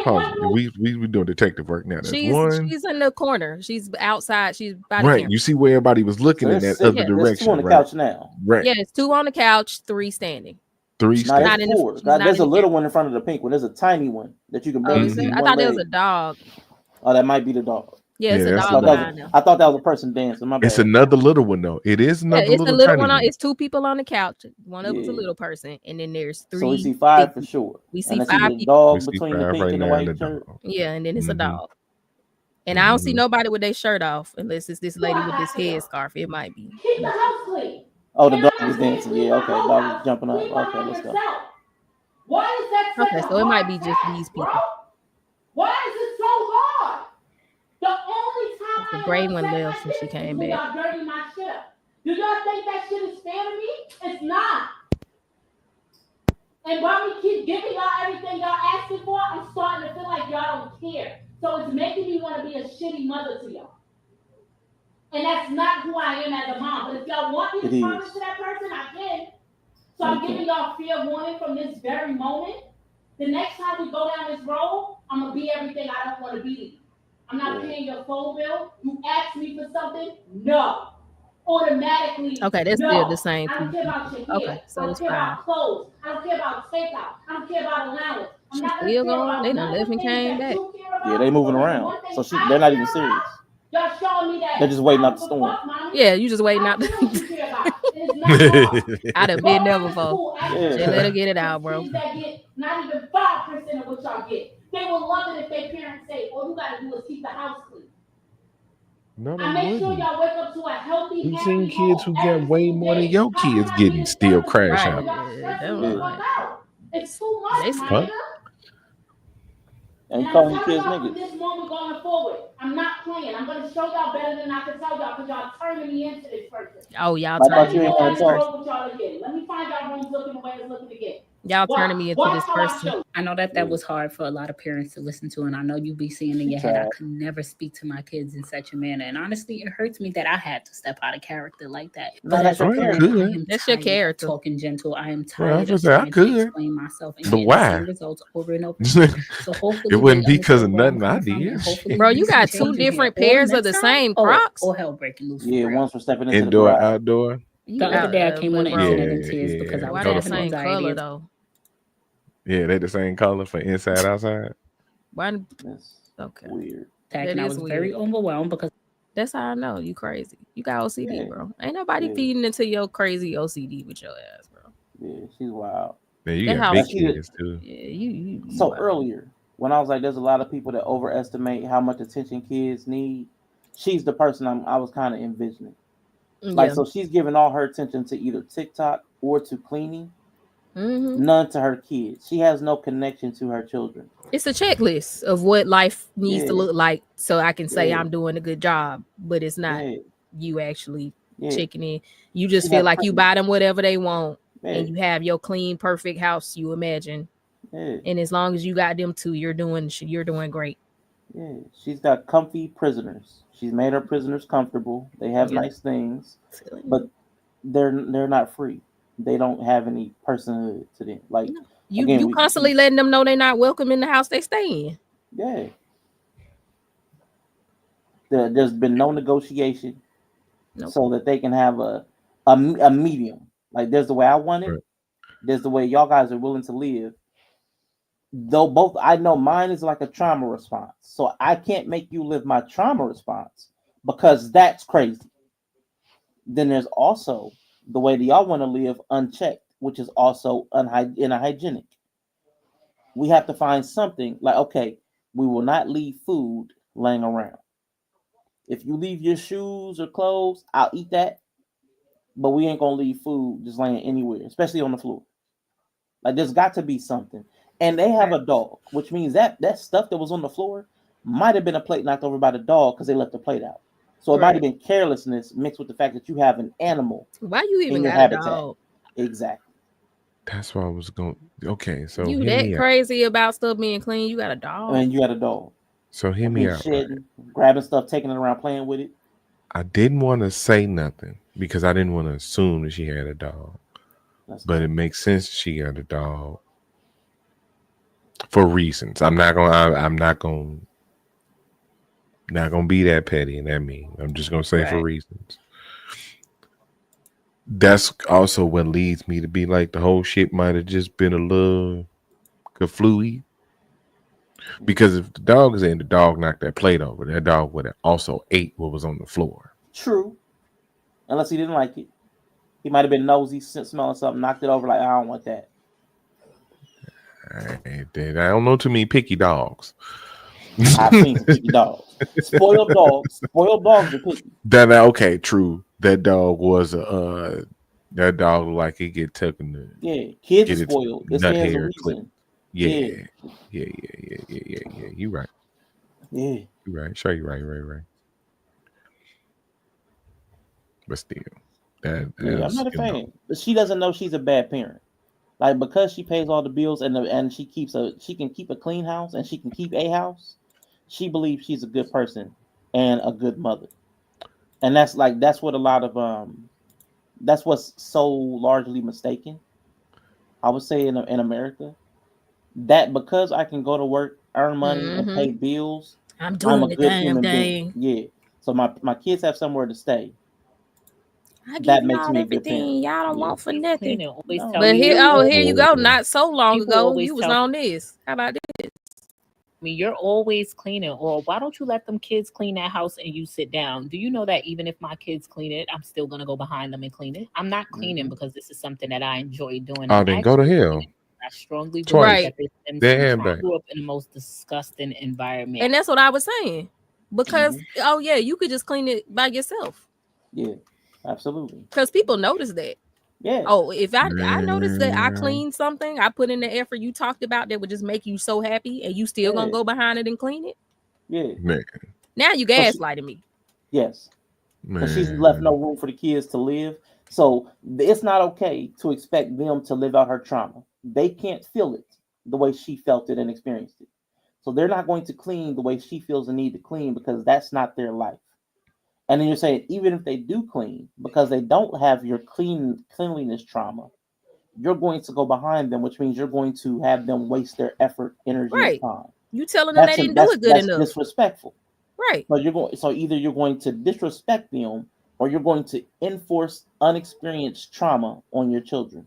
Pause it. We doing detective work now. She's in the corner. She's outside. She's by right. You see where everybody was looking in that other direction. 2 on the couch now. Right. Yeah, it's 2 on the couch, 3 standing. 3 standing. Not in 4. There's a little one in front of the pink one. There's a tiny one that you can bring. I thought there was a dog. Oh, that might be the dog. Yeah, it's a dog behind them. I thought that was a person dancing. My bad. It's another little one though. It is another it's little, a little one. It's 2 people on the couch. One of them's a little person, and then there's 3. So we see 5 for sure. We see 5 people. Dog between the pink and the white shirt. Yeah, and then it's a dog. And I don't see nobody with their shirt off unless it's this lady with this headscarf. It might be. Keep the house clean. Oh, the dog is dancing. Yeah, okay. Dog is jumping up. Okay, let's go. Why is that okay, so it might be just these people. Why is it so hard? The only time the gray one left since she came back. Y'all dirty my shit up. Do y'all think that shit is fair to me? It's not. And while we keep giving y'all everything y'all asking for, I'm starting to feel like y'all don't care. So it's making me want to be a shitty mother to y'all. And that's not who I am as a mom. But if y'all want me to promise to that person, I can. So I'm giving y'all fair warning from this very moment. The next time we go down this road, I'm going to be everything I don't want to be. I'm not paying your phone bill. You ask me for something? No. Automatically. Okay, that's still the same. I don't care about your hair. Okay, so I don't it's care fine. about clothes. I don't care about takeout. I don't care about allowance. I'm not still going. They done left and came back. Yeah, they moving around. So they're not even serious. Y'all showing me that they're just waiting out the storm. Yeah, you just waiting out. I done been there before. They let her get it out, bro. That get not even 5% of what y'all get. They will love it if their parents say, "All you gotta do is keep the house clean." No, I make sure y'all wake up to a healthy. You've seen kids who get way more than your kids getting still crash out. It's too much, huh? And you calling your kids niggas. From this moment going forward, I'm not playing. I'm gonna show y'all better than I can tell y'all because y'all turning me into this person. Oh, y'all turning me into this person. Let me find y'all rooms looking the way it's looking again. Y'all turning me into this person. I know that was hard for a lot of parents to listen to, and I know you be seeing in your head, I could never speak to my kids in such a manner. And honestly, it hurts me that I had to step out of character like that. But that's your character. That's your character. Talking gentle. I am tired of trying to explain myself and getting the same results over and over. So hopefully it wouldn't be because of nothing I did. Bro, you got two different pairs of the same Crocs. Or hell breaking loose. Yeah, one's for stepping into indoor, the outdoor. The other day I came on the internet in tears because I was having the same color though. Yeah, they the same color for inside, outside. Why? That's okay. Weird. And I was very overwhelmed because that's how I know you crazy. You got OCD, bro. Ain't nobody feeding into your crazy OCD with your ass, bro. Yeah, she's wild. Yeah, you got big kids too. Yeah, you so wild. Earlier, when I was like, there's a lot of people that overestimate how much attention kids need. She's the person I was kind of envisioning. Like, so she's giving all her attention to either TikTok or to cleaning. Mm-hmm. None to her kids. She has no connection to her children. It's a checklist of what life needs to look like, so I can say I'm doing a good job. But it's not you actually checking in. You just feel like you buy them whatever they want, and you have your clean, perfect house you imagine. And as long as you got them two, you're doing great. Yeah, she's got comfy prisoners. She's made her prisoners comfortable. They have nice things, but they're not free. They don't have any personhood to them. Like you constantly letting them know they're not welcome in the house they stay in. Yeah. There's been no negotiation so that they can have a medium. Like there's the way I want it. There's the way y'all guys are willing to live. Though both, I know mine is like a trauma response. So I can't make you live my trauma response because that's crazy. Then there's also the way that y'all want to live unchecked, which is also unhygienic. We have to find something like, okay, we will not leave food laying around. If you leave your shoes or clothes, I'll eat that. But we ain't going to leave food just laying anywhere, especially on the floor. Like there's got to be something. And they have a dog, which means that stuff that was on the floor might have been a plate knocked over by the dog because they left the plate out. So it might have been carelessness mixed with the fact that you have an animal. Why you even got a dog? Exactly. That's why I was going. Okay, so you that crazy about stuff being clean? You got a dog. And you got a dog. So hear me out. Grabbing stuff, taking it around, playing with it. I didn't want to say nothing because I didn't want to assume that she had a dog. But it makes sense she got a dog for reasons. I'm not gonna be that petty and that mean. I'm just gonna say for reasons. That's also what leads me to be like the whole shit might have just been a little fluid. Because if the dog is in, the dog knocked that plate over. That dog would have also ate what was on the floor. True. Unless he didn't like it. He might have been nosy, smelling something, knocked it over like, I don't want that. I don't know too many picky dogs. I've seen some picky dogs. Spoiled dogs are picky. Okay, true. That dog was that dog like it get taken. Kids are spoiled. It's nut hands hair a reason. Yeah. You right. Yeah. You right. Sure, you right. But still. I'm not a fan. But she doesn't know she's a bad parent. Like because she pays all the bills and she can keep a clean house and she can keep a house, she believes she's a good person and a good mother. And that's what a lot of that's what's so largely mistaken. I would say in America, that because I can go to work, earn money, and pay bills, I'm doing a good human being. Yeah. So my kids have somewhere to stay. I give y'all everything y'all don't want for nothing. But here you go. Not so long ago, you was on this. How about this? I mean, you're always cleaning. Or why don't you let them kids clean that house and you sit down? Do you know that even if my kids clean it, I'm still gonna go behind them and clean it? I'm not cleaning because this is something that I enjoy doing. Oh, then go to hell. I strongly believe that I grew up in the most disgusting environment. And that's what I was saying. Because you could just clean it by yourself. Yeah, absolutely. Because people notice that. Yeah. Oh, if I noticed that I cleaned something, I put in the effort you talked about that would just make you so happy, and you still gonna go behind it and clean it. Yeah. Man. Now you gaslighting me. Yes. Because she's left no room for the kids to live. So it's not okay to expect them to live out her trauma. They can't feel it the way she felt it and experienced it. So they're not going to clean the way she feels the need to clean because that's not their life. And then you're saying even if they do clean, because they don't have your cleanliness trauma, you're going to go behind them, which means you're going to have them waste their effort, energy, and time. You telling them they didn't do it good enough. That's disrespectful. Right. So either you're going to disrespect them or you're going to enforce unexperienced trauma on your children,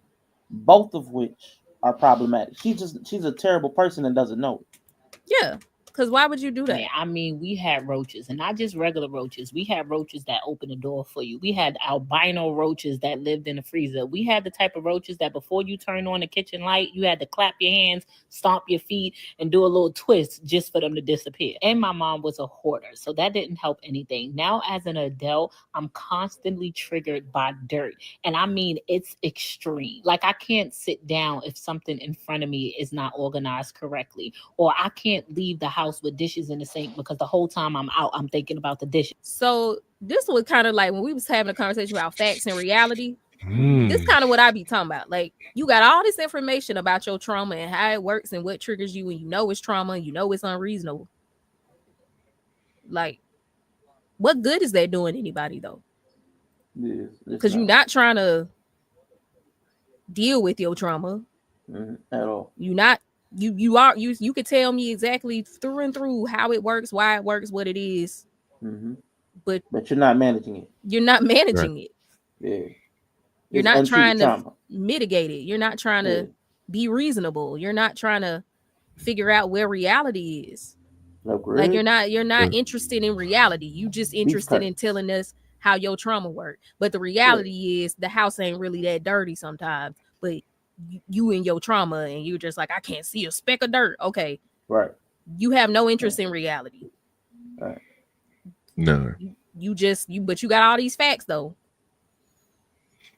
both of which are problematic. She's a terrible person and doesn't know it. Yeah. Because why would you do that? I mean, we had roaches, and not just regular roaches. We had roaches that opened the door for you. We had albino roaches that lived in the freezer. We had the type of roaches that before you turned on the kitchen light, you had to clap your hands, stomp your feet, and do a little twist just for them to disappear. And my mom was a hoarder, so that didn't help anything. Now, as an adult, I'm constantly triggered by dirt. And I mean, it's extreme. Like, I can't sit down if something in front of me is not organized correctly, or I can't leave the house with dishes in the sink because the whole time I'm out, I'm thinking about the dishes. So this was kind of like when we was having a conversation about facts and reality. This kind of what I be talking about. Like, you got all this information about your trauma and how it works and what triggers you, and you know it's trauma and you know it's unreasonable. Like, what good is that doing anybody though? Because you're not trying to deal with your trauma at all. You're not. You could tell me exactly through and through how it works, why it works, what it is. But you're not managing it. You're not managing it. Yeah. You're not trying to mitigate it. You're not trying to be reasonable. You're not trying to figure out where reality is. Like you're not interested in reality. You just interested in telling us how your trauma worked. But the reality is the house ain't really that dirty sometimes. But you in your trauma and you're just like, I can't see a speck of dirt. Okay. Right. You have no interest in reality. Right. No. But you got all these facts though.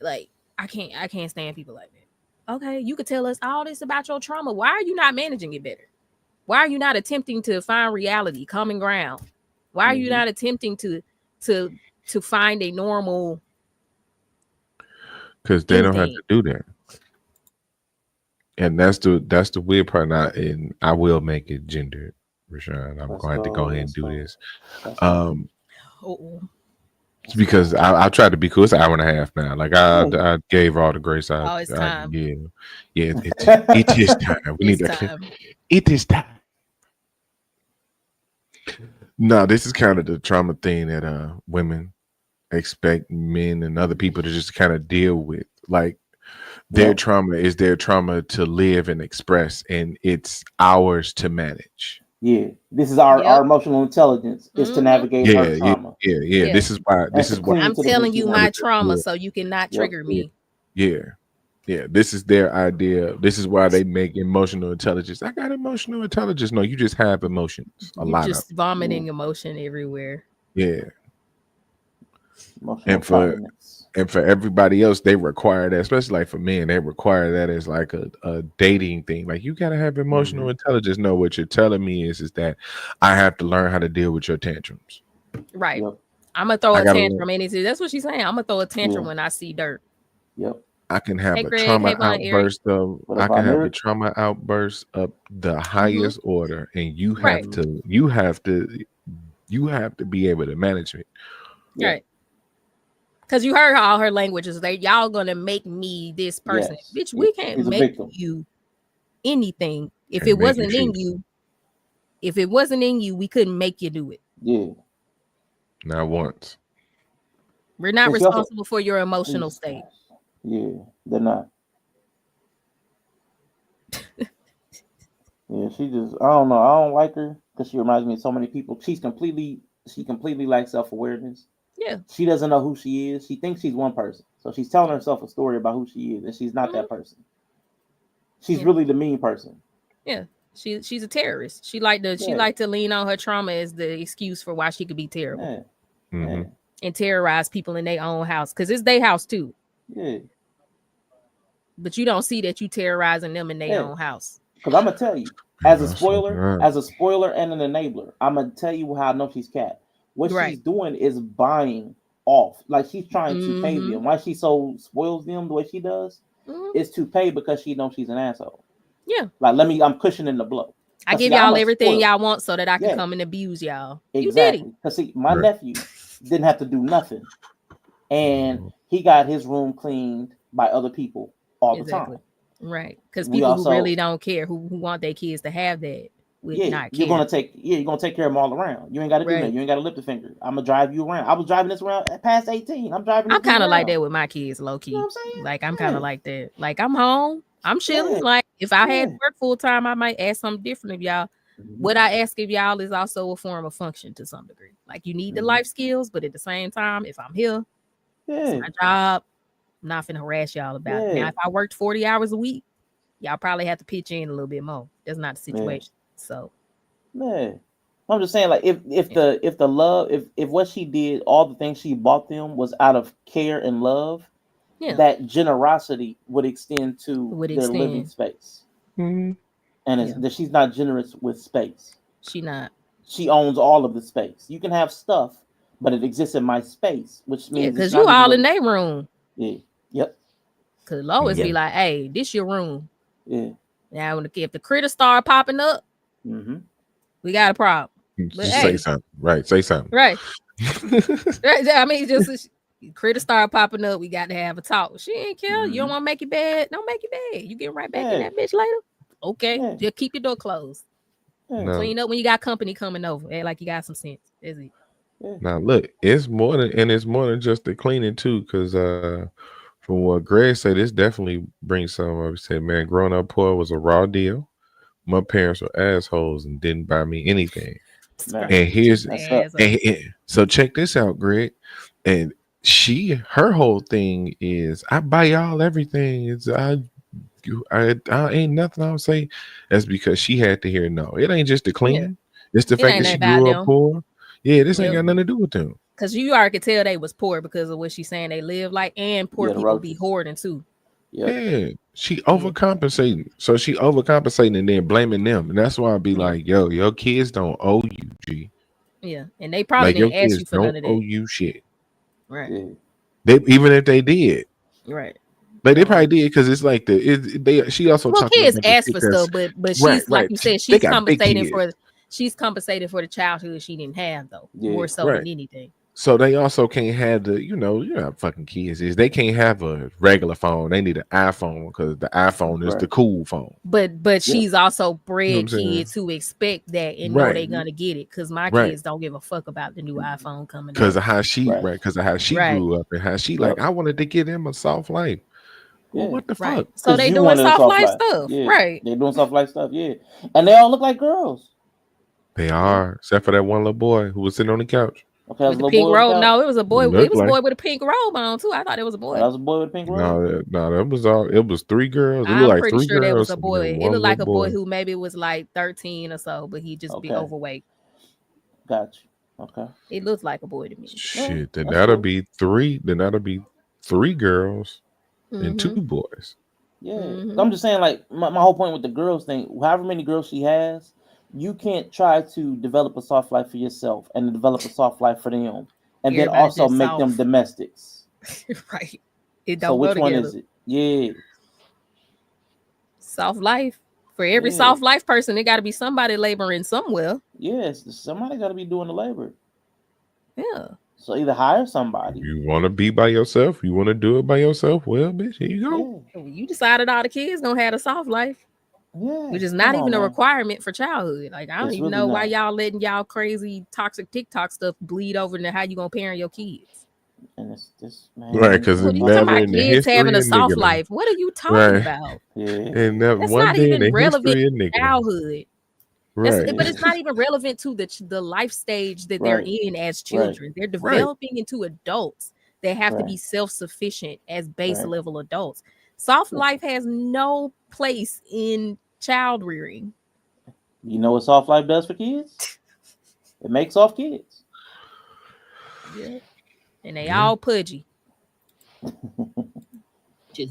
Like, I can't stand people like that. Okay, you could tell us all this about your trauma. Why are you not managing it better? Why are you not attempting to find reality, common ground? Why are you not attempting to find a normal? Because they don't have to do that. And that's the weird part. And I will make it gendered, Rashawn. I'm going to go ahead and do this. Because I tried to be cool. It's an hour and a half now. Like I gave all the grace. It's time. It is time. We need to. It is time. No, this is kind of the trauma thing that women expect men and other people to just kind of deal with. Like, their trauma is their trauma to live and express, and it's ours to manage. Yeah, this is our emotional intelligence is to navigate our trauma. Yeah. This is why I'm telling you my trauma so you cannot trigger me. Yeah. This is their idea. This is why they make emotional intelligence. I got emotional intelligence. No, you just have emotions. You're just vomiting emotion everywhere. Yeah. And for everybody else, they require that, especially like for men, they require that as like a dating thing. Like, you gotta have emotional intelligence. No, what you're telling me is that I have to learn how to deal with your tantrums. Right. I'm gonna throw a tantrum. That's what she's saying. I'm gonna throw a tantrum when I see dirt. Yep. I can have a Greg, trauma hey, Von, Eric. outburst of I can have a trauma outburst of the highest order, and you have to be able to manage it. Right. Because you heard all her languages. Y'all gonna make me this person. Bitch, we can't make you anything. If it wasn't in you, we couldn't make you do it. Yeah. Not once. We're not responsible for your emotional state. Yeah, they're not. Yeah, she just, I don't know. I don't like her because she reminds me of so many people. She completely lacks self-awareness. Yeah. She doesn't know who she is. She thinks she's one person. So she's telling herself a story about who she is, and she's not that person. She's really the mean person. Yeah. She's a terrorist. She like to lean on her trauma as the excuse for why she could be terrible. Yeah. Mm-hmm. And terrorize people in their own house. Because it's their house too. Yeah. But you don't see that you terrorizing them in their own house. Because I'm gonna tell you, as a spoiler and an enabler, I'm gonna tell you how I know she's cat. What she's doing is buying off. Like she's trying to pay them. Why she so spoils them the way she does is to pay because she knows she's an asshole. Yeah. Like I'm cushioning the blow. I give y'all everything y'all want so that I can come and abuse y'all. Exactly. Because see, my nephew didn't have to do nothing. And he got his room cleaned by other people all the time. Right. Because people who really don't care, who want their kids to have that, not care. You're gonna take care of them all around. You ain't gotta do that. You ain't gotta lift a finger. I'm gonna drive you around. I was driving this around past 18. I'm kind of like that with my kids, low key. You know what I'm saying? Like I'm kind of like that. Like I'm home. I'm chilling. Like if I had work full time, I might ask something different of y'all. What I ask of y'all is also a form of function to some degree. Like you need the life skills, but at the same time, if I'm here, it's my job. I'm not finna harass y'all about it. Now, if I worked 40 hours a week, y'all probably have to pitch in a little bit more. That's not the situation. So, I'm just saying, like, if the love, if what she did, all the things she bought them was out of care and love, that generosity would extend to their living space. Mm-hmm. And that she's not generous with space. She not. She owns all of the space. You can have stuff, but it exists in my space, which means because you all in their room. Yeah. Yep. Cause Lois be like, "Hey, this your room." Yeah. Now, if the critters start popping up, we got a problem. But, say something, right? Say something, right? I mean, just critters start popping up, we got to have a talk. She ain't care. You don't want to make it bad? Don't make it bad. You get right back in that bitch later. Okay, just keep your door closed. Clean up when you got company coming over. Act like you got some sense. Is it? Now look, it's more than just the cleaning too, because from what Greg said, this definitely brings some up. He said, man, growing up poor was a raw deal. My parents were assholes and didn't buy me anything. And so check this out, Greg. And her whole thing is, I buy y'all everything. It's I ain't nothing I'll say. That's because she had to hear no. It ain't just the cleaning. It's the fact that she grew up poor. Yeah, this ain't got nothing to do with them. Because you already could tell they was poor because of what she's saying they live like, and poor people be hoarding too. Yeah, she overcompensating. So she overcompensating and then blaming them. And that's why I be like, yo, your kids don't owe you, G. Yeah, and they probably didn't ask you for none of that. Owe you shit. Right. They even if they did. Right. Like they probably did because it's like she also kids ask for stuff, but she's like you said, she's compensating for the childhood she didn't have though, more so than anything. So they also can't have you know how fucking kids is. They can't have a regular phone. They need an iPhone because the iPhone is the cool phone. But she's also bred kids who expect that and know they're gonna get it. Because my kids don't give a fuck about the new iPhone coming. Because of how she grew up and how she like. I wanted to give them a soft life. Well, what the fuck? So they doing soft life stuff, right? They're doing soft life stuff, and they all look like girls. They are, except for that one little boy who was sitting on the couch. Okay, with the pink robe. No, it was a boy. It was a boy with a pink robe on too. I thought it was a boy. That was a boy with a pink robe. No, that was all. It was three girls. I'm pretty sure that was a boy. It looked like a boy who maybe was like 13 or so, but he just be overweight. Gotcha. Okay. It looks like a boy to me. Shit, then that'll be three. Then that'll be three girls and two boys. Yeah, I'm just saying, like my whole point with the girls thing. However many girls she has, you can't try to develop a soft life for yourself and develop a soft life for them, and then also make them domestics. Right. It don't. So which one is it? Yeah. Soft life. For every soft life person, it got to be somebody laboring somewhere. Yes, somebody got to be doing the labor. Yeah. So either hire somebody. You want to be by yourself? You want to do it by yourself? Well, bitch, here you go. Yeah. You decided all the kids gonna have a soft life. Yeah. Which is not even a requirement for childhood. Like, I don't even know why y'all letting y'all crazy toxic TikTok stuff bleed over into how you gonna parent your kids. And it's this man. Right, because it's never in the history kids having a soft nigga. life. What are you talking about? Yeah. And that that's one not day even in the relevant history to of childhood. Right. But it's not even relevant to the life stage that they're in as children. They're developing into adults. They have to be self-sufficient as base level adults. Soft life has no place in child rearing. You know what soft life does for kids? It makes soft kids. Yeah. And they all pudgy.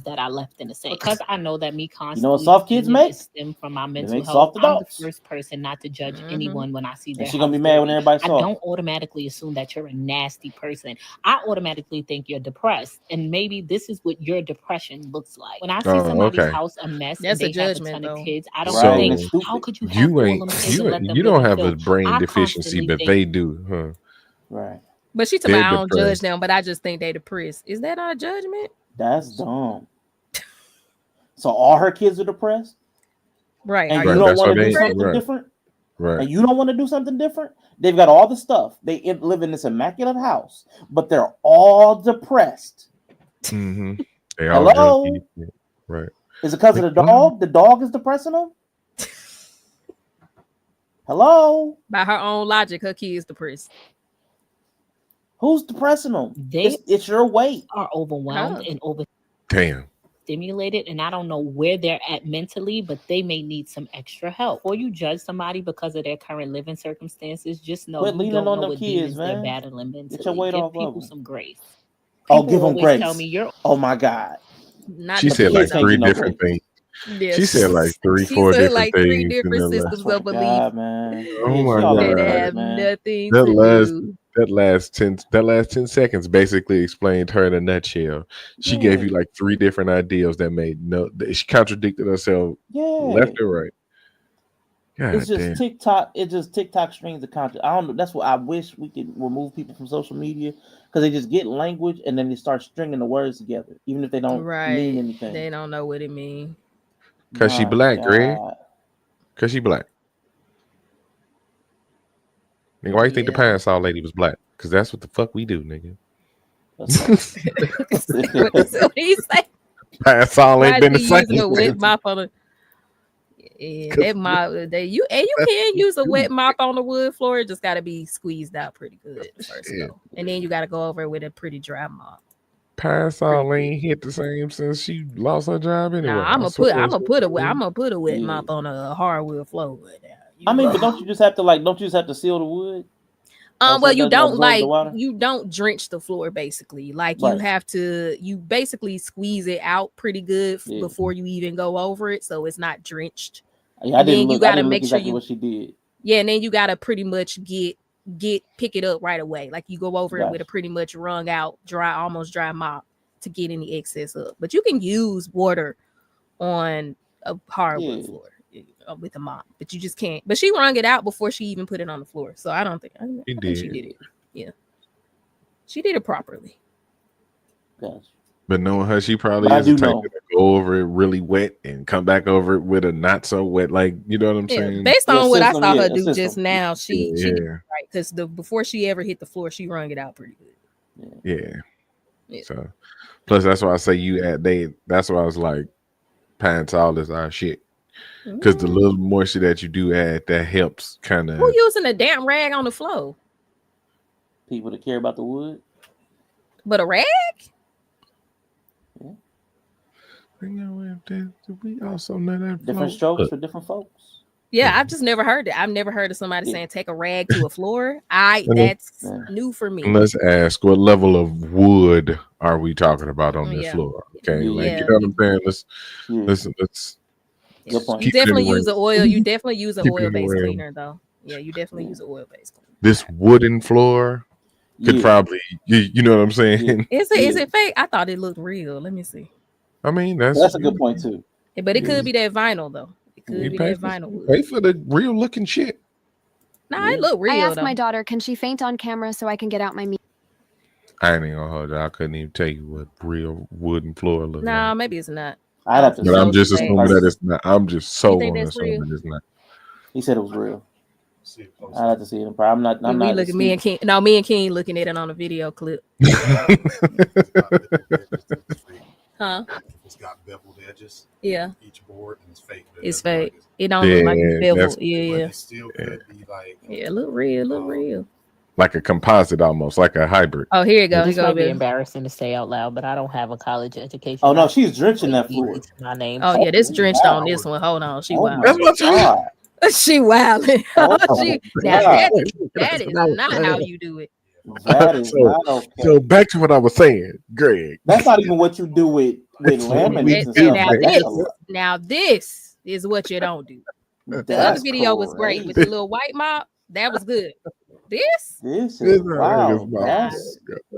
That I left in the sink because I know that me constantly, you know what soft kids make stem from my mental health. I'm the first person not to judge anyone when I see their. She's gonna be mad when everybody saw. I don't automatically assume that you're a nasty person. I automatically think you're depressed, and maybe this is what your depression looks like. When I see somebody's house a mess, that's and they a judgment. Have a ton of kids, I don't think how could you have all them kids and let them you don't have feel? a brain deficiency, but they do, huh? Right. But she told me I don't judge them, but I just think they depressed. Is that not a judgment? That's dumb. So all her kids are depressed, right? And you don't want to do something different, right? And you don't want to do something different. They've got all the stuff. They live in this immaculate house, but they're all depressed. Mm-hmm. Hello, right? Is it because of the dog? The dog is depressing them. Hello. By her own logic, her kids depressed. Who's depressing them? It's your weight. Are overwhelmed and over. Damn. Stimulated, and I don't know where they're at mentally, but they may need some extra help. Or you judge somebody because of their current living circumstances, just know Quit you don't on know them what kids, man. They're battling mentally. Get your weight give off people of some grace. People give them grace. Tell me you're. Oh my God. She said like 3 different things. Yes. She said like 3-4 different like things. 3 different systems of belief. Man. Oh my God. That have nothing to do. That last 10 seconds basically explained her in a nutshell. She gave you like 3 different ideals that made she contradicted herself left and right. God it's just TikTok. It's just TikTok streams of content. I don't know. That's what I wish we could remove people from social media because they just get language and then they start stringing the words together, even if they don't mean anything. They don't know what it means. Because she black, Greg. Because she black. Nigga, why you think the parasol lady was black? Because that's what the fuck we do, nigga. What he say? Parasol ain't been the same. A wet mop on the. Yeah, that mop. You can use a wet mop on the wood floor. It just got to be squeezed out pretty good first, though. And then you got to go over it with a pretty dry mop. Parasol ain't hit the same since she lost her job anyway. Nah, I'm gonna put a wet mop on a hardwood floor. But don't you just have to seal the wood? Well, you don't drench the floor basically. Like you basically squeeze it out pretty good before you even go over it, so it's not drenched. Yeah, I didn't look exactly what she did. Yeah, and then you gotta pretty much pick it up right away. Like you go over it with a pretty much wrung out, almost dry mop to get any excess up. But you can use water on a hardwood floor with a mop, but you just can't. But she wrung it out before she even put it on the floor. So I think she did it. Yeah, she did it properly. Gotcha. But knowing her, she probably is the type to go over it really wet and come back over it with a not so wet. Like, you know what I'm saying? Based on what I saw her do just now, she did it right because before she ever hit the floor, she wrung it out pretty good. Yeah. So plus that's why I say that's why I was like, Pantol is our shit. Because the little moisture that you do add, that helps kind of. Who using a damn rag on the floor? People that care about the wood. But a rag? We also know that different strokes for different folks. Yeah, I've just never heard it. I've never heard of somebody saying take a rag to a floor. That's new for me. Let's ask, what level of wood are we talking about on this floor? Okay, you know what I'm saying? Let's. You definitely use an oil. You definitely use an oil-based cleaner, though. Yeah, you definitely use an oil-based cleaner. This wooden floor could probably, you know what I'm saying? Is it fake? I thought it looked real. Let me see. I mean, that's a good point too. Yeah, but it could be that vinyl though. It could be that vinyl wood. Pay for the real looking shit. Nah, it look real. I asked my daughter, can she faint on camera so I can get out my meat? I ain't even gonna hold you. I couldn't even tell you what real wooden floor looks like. Maybe it's not. I'd have to. But I'm just assuming that it's not. I'm just so gonna assume that it's not. He said it was real. I have to see it. I'm not. I'm not. Look at me and King. No, me and King looking at it on a video clip. Huh? It's got beveled edges. Yeah. Each board and it's fake. It's fake. It don't look like it's beveled. Yeah. It still could be like. Yeah, look real. Look real. Like a composite, almost like a hybrid. Oh, here you go. This might be embarrassing to say out loud, but I don't have a college education. Oh no, she's drenching that floor. My name. Oh yeah, this drenched on this one. Hold on, she wild. That's what She wilding. That is not not how you do it. That is not okay. So back to what I was saying, Greg. That's not even what you do with laminates and stuff. Now this is what you don't do. The other video was great with the little white mop. That was good. This is wild.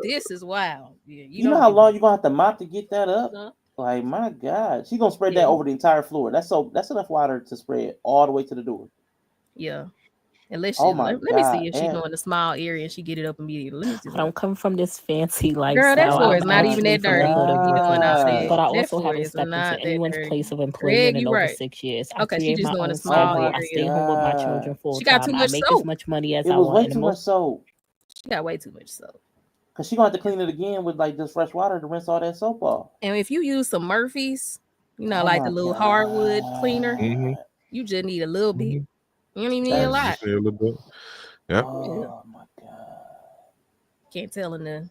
This is wild. Yeah, you know how long you're gonna have to mop to get that up? Like my God, she's gonna spread that over the entire floor. That's enough water to spread all the way to the door. Yeah. Unless she, let me see if she's doing a small area and she get it up immediately. Let me see. I don't come from this fancy lifestyle. Girl, that floor is not even that dirty. But I also haven't stepped into anyone's place of employment in over 6 years. Okay, she's just doing a small area. I stay home with my children full time. She got too much I make soap. as much money as it I was want. Way too much soap. She got way too much soap. Cause she gonna have to clean it again with like just fresh water to rinse all that soap off. And if you use some Murphy's, like the little hardwood cleaner, you just need a little bit. You don't even need a lot. A little bit. Yep. Oh my God. Can't tell her nothing.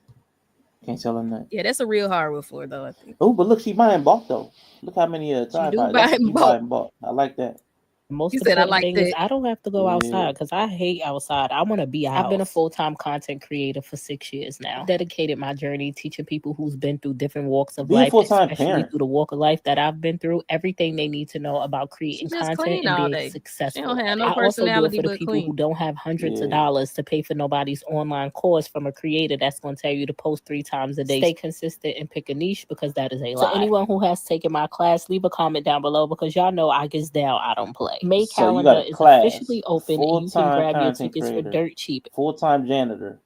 Can't tell her nothing. Yeah, that's a real hardwood floor though, I think. Oh, but look, she buying bulk though. Look how many buying bulk. I like that. Most of the thing is I don't have to go outside because I hate outside. I want to be out. I've been a full-time content creator for 6 years now. I've dedicated my journey teaching people who's been through different walks of life, especially through the walk of life that I've been through, everything they need to know about creating content and being successful. She don't have no personality, for the people who don't have hundreds of dollars to pay for nobody's online course from a creator that's going to tell you to post 3 times a day. Stay consistent and pick a niche because that is a lie. So anyone who has taken my class, leave a comment down below because y'all know I gets down, I don't play. May calendar is officially open and you can grab your tickets for dirt cheap. Full-time janitor.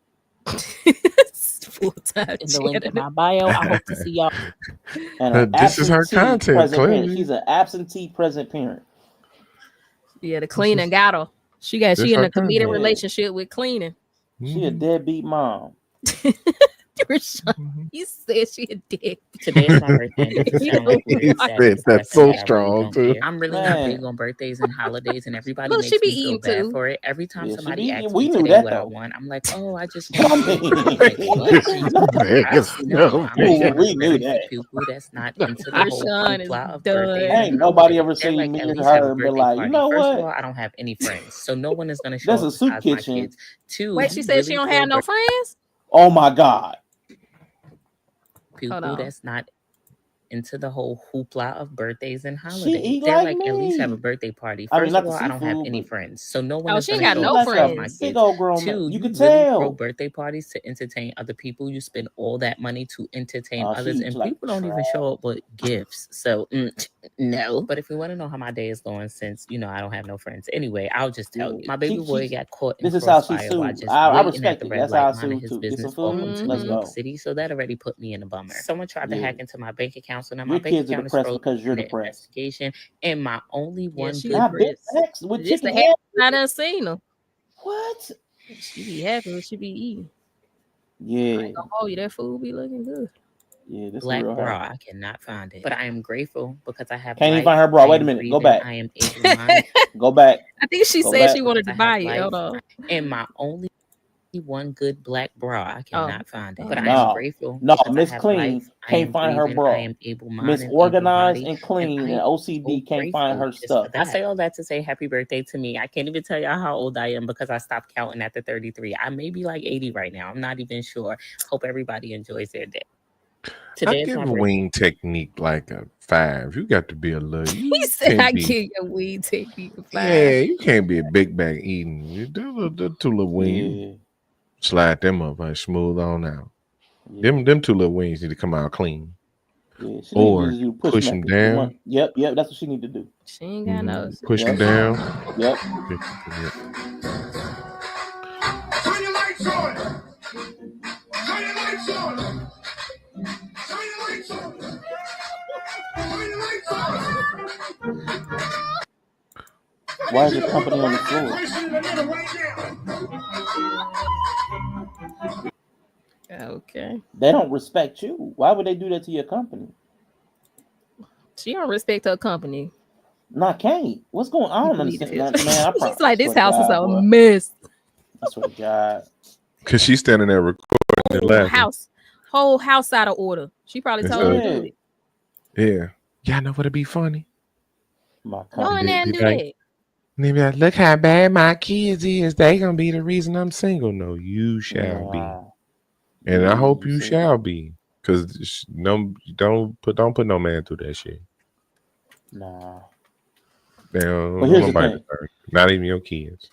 Full-time in the link in my bio. I hope to see y'all. And this is her content. She's an absentee present parent. Yeah, the cleaning got her. She in a committed relationship with cleaning. She a deadbeat mom. You said she a dick. Today's my birthday. That's so strong too. I'm really not big on birthdays and holidays, and everybody makes me feel bad for it. Every time somebody asks me today what I want, I'm like, oh, I just want we knew that. People that's not into the whole hoopla of birthdays. Ain't nobody ever seen me and her and be like, you know what? First of all, I don't have any friends, so no one is gonna show up. That's a soup kitchen. Wait, she said she don't have no friends? Oh my God. People that's not into the whole hoopla of birthdays and holidays. They're like at least have a birthday party. First of all, I don't have any friends, so no one. She ain't got no friends. My kids. Two, you can really throw birthday parties to entertain other people. You spend all that money to entertain others, and people don't even show up with gifts. So no. But if you want to know how my day is going, since I don't have no friends anyway, I'll just tell you. My baby boy got caught in crossfire while just waiting at the red light minding his business. Welcome to New York City. So that already put me in a bummer. Someone tried to hack into my bank account, so now my bank account is frozen because you're depressed. Investigation, and my only one just the hair. I done seen her. What? She be happy when she be eating. Yeah. Oh, that food be looking good. Yeah, this black bra. I cannot find it, but I am grateful because I have. Can't even find her bra. Wait a minute. Go back. I am able. Go back. I think she said she wanted to buy it. Hold on. And my only one good black bra. I cannot find it, but I am grateful. No, Miss Clean can't find her bra. I am able. Miss Organized and Clean and OCD can't find her stuff. I say all that to say happy birthday to me. I can't even tell y'all how old I am because I stopped counting at the 33. I may be like 80 right now. I'm not even sure. Hope everybody enjoys their day. I give wing technique like a 5. You got to be a little. He said I give your wing technique a 5. Yeah, you can't be a big bag eating. You do the 2 little wings. Yeah. Slide them up and smooth on out. Yeah. Them 2 little wings need to come out clean. Yeah, she or needs to push him down. Yep, that's what she need to do. She ain't got no. Push him down. Yep. Turn your lights on. Turn your lights on. Turn your lights on. Turn your lights on. Why is your company on the floor? Okay. They don't respect you. Why would they do that to your company? She don't respect her company. No, I can't. What's going on? I don't understand that, man. She's like, this house is a mess. I swear to God. Because she's standing there recording and laughing. Whole house out of order. She probably told her to do it. Yeah. Y'all know what'd be funny? My go in there and do that. And they be like, look how bad my kids is. They gonna be the reason I'm single. No, you shall be. And I hope you shall be. Because don't put no man through that shit. Nah. Damn, But here's the thing. Not even your kids.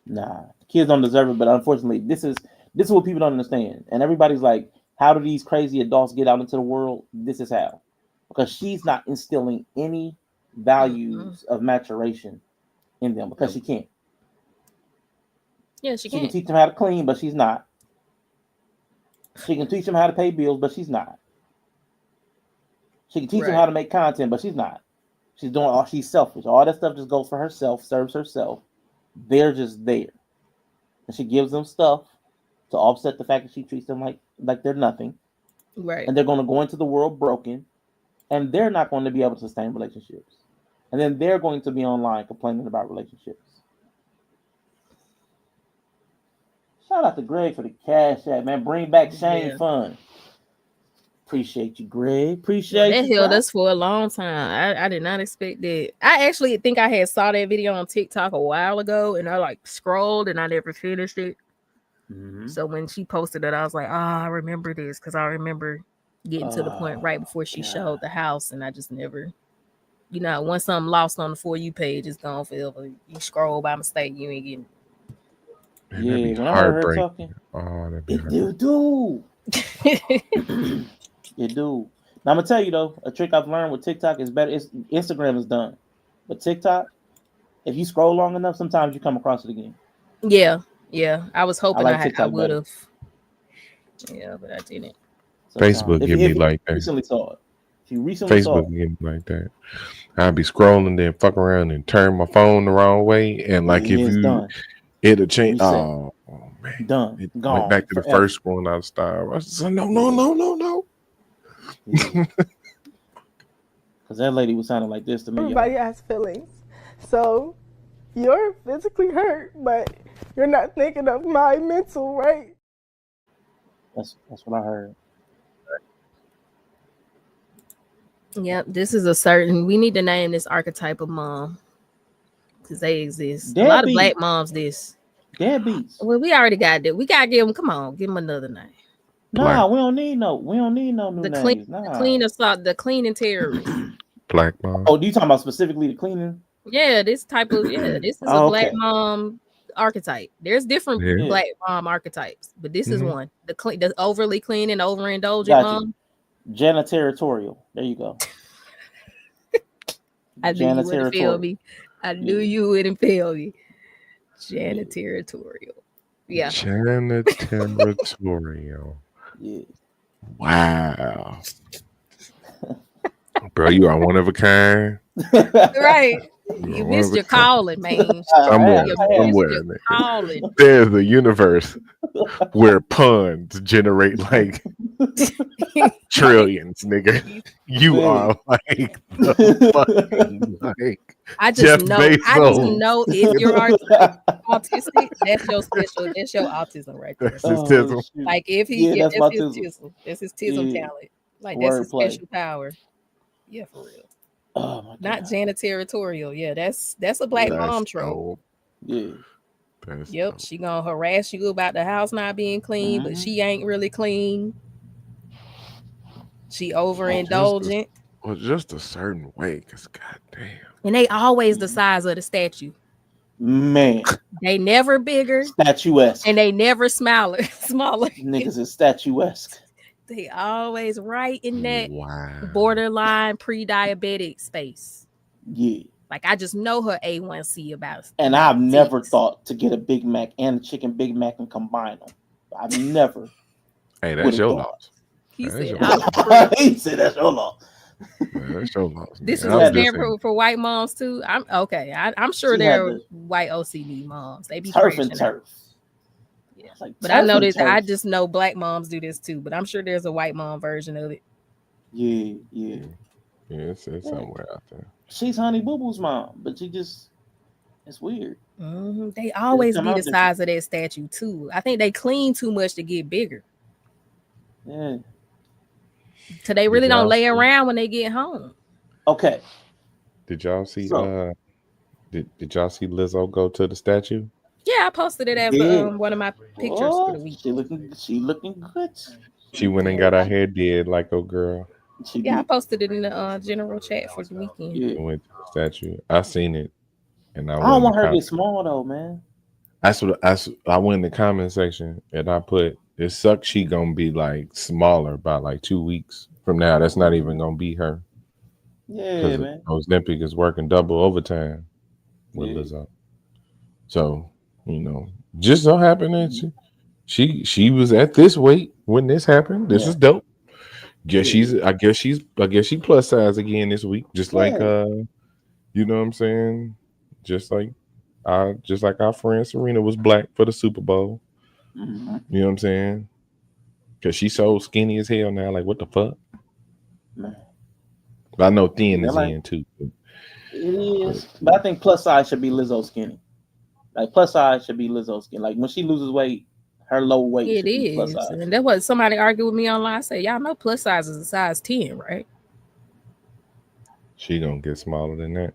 Nah. Kids don't deserve it, but unfortunately, this is what people don't understand. And everybody's like, how do these crazy adults get out into the world? This is how. Because she's not instilling any values of maturation in them because she can't. Yeah, she can teach them how to clean, but she's not. She can teach them how to pay bills, but she's not. She can teach them how to make content, but she's not. She's doing all. She's selfish. All that stuff just goes for herself, serves herself. They're just there, and she gives them stuff to offset the fact that she treats them like they're nothing. Right. And they're going to go into the world broken, and they're not going to be able to sustain relationships. And then they're going to be online complaining about relationships. Shout out to Greg for the cash app, man. Bring back Shane Fun. Appreciate you, Greg. Appreciate that you. held us for a long time. I did not expect that. I actually think I had saw that video on TikTok a while ago, and I like scrolled and I never finished it. So when she posted it, I was like, I remember this because I remember getting to the point right before she showed the house, and I just never, once something lost on the For You page, it's gone forever. You scroll by mistake, you ain't getting. Man, that'd be heartbreaking. Oh, that'd be heartbreaking. You do. Now I'm gonna tell you though, a trick I've learned with TikTok is better. Instagram is done, but TikTok, if you scroll long enough, sometimes you come across it again. Yeah. I was hoping I would have. Yeah, but I didn't. Facebook give me like that. Recently saw it. If you recently saw it, Facebook give me like that. I'd be scrolling, then fuck around and turn my phone the wrong way, and like it'll change. Oh man, done. It Gone. went back to the first one I started. I said, no. Because that lady was sounding like this to me. Everybody has feelings. So you're physically hurt, but you're not thinking of my mental, right? That's what I heard. Yep, this is we need to name this archetype of mom. Because they exist. A lot of black moms Deadbeats. Well, we already got that. We gotta give them another name. Nah, we don't need no new names. The cleaning terrorist. Black mom. Oh, do you talking about specifically the cleaning? Yeah, this is a black mom archetype. There's different black mom archetypes, but this is one. The overly cleaning, overindulgent mom. Janitorial. There you go. I knew you wouldn't feel me. I knew you wouldn't feel me. Janitorial. Yeah. Janitorial. Yeah. Wow. Bro, you are one of a kind. Right. You missed your calling, man. Somewhere. There's a universe where puns generate like trillions, nigga. You are like the fucking like I just know if you're autistic, that's your autism right there. That's his tism. Like if that's his tism talent. Like that's his special power. Yeah, for real. Oh my God. Not janitorial. Yeah, that's a black mom trope. Yeah. Yep, she gonna harass you about the house not being clean, but she ain't really clean. She overindulgent. Just a certain way, because goddamn. And they always the size of the statue. Man. They never bigger. Statuesque. And they never smaller. Niggas is statuesque. They always right in that Wow. borderline pre-diabetic space. Yeah. Like I just know her A1C about. And I've never thought to get a Big Mac and a chicken Big Mac and combine them. I've never. Hey, that's your loss. He That's said, he said that's your loss. That's your loss. This is a stand for white moms too. I'm okay. I'm sure there are white OCD moms. They be turf and turf. Yeah, like but I know this. I just know black moms do this too. But I'm sure there's a white mom version of it. Yeah. Yeah, it's somewhere out there. She's Honey Boo Boo's mom, but it's weird. Mm-hmm. They always be the size of that statue too. I think they clean too much to get bigger. Yeah. So they really don't lay around when they get home. Okay. Did y'all see? Did y'all see Lizzo go to the statue? Yeah, I posted it as one of my pictures for the week. She looking good. She went and got her hair did like a girl. I posted it in the general chat for the weekend. Yeah. Went to the statue. I seen it, and I don't want her to get small though, man. That's what I went in the comment section and I put, it sucks she gonna be like smaller by like 2 weeks from now. That's not even gonna be her. Yeah, man. Ozempic is working double overtime with Lizzo. So, just so happened that she was at this weight when this happened. This is dope. I guess she plus size again this week. Just like you know what I'm saying? Just like our friend Serena was black for the Super Bowl. Mm-hmm. You know what I'm saying? Because she's so skinny as hell now. Like, what the fuck? Man. But I know thin is in too. It is. But I think plus size should be Lizzo skinny. Like, plus size should be Lizzo skinny. Like, when she loses weight, her low weight should be plus size. And that's what somebody argued with me online. I said, y'all know plus size is a size 10, right? She gonna get smaller than that.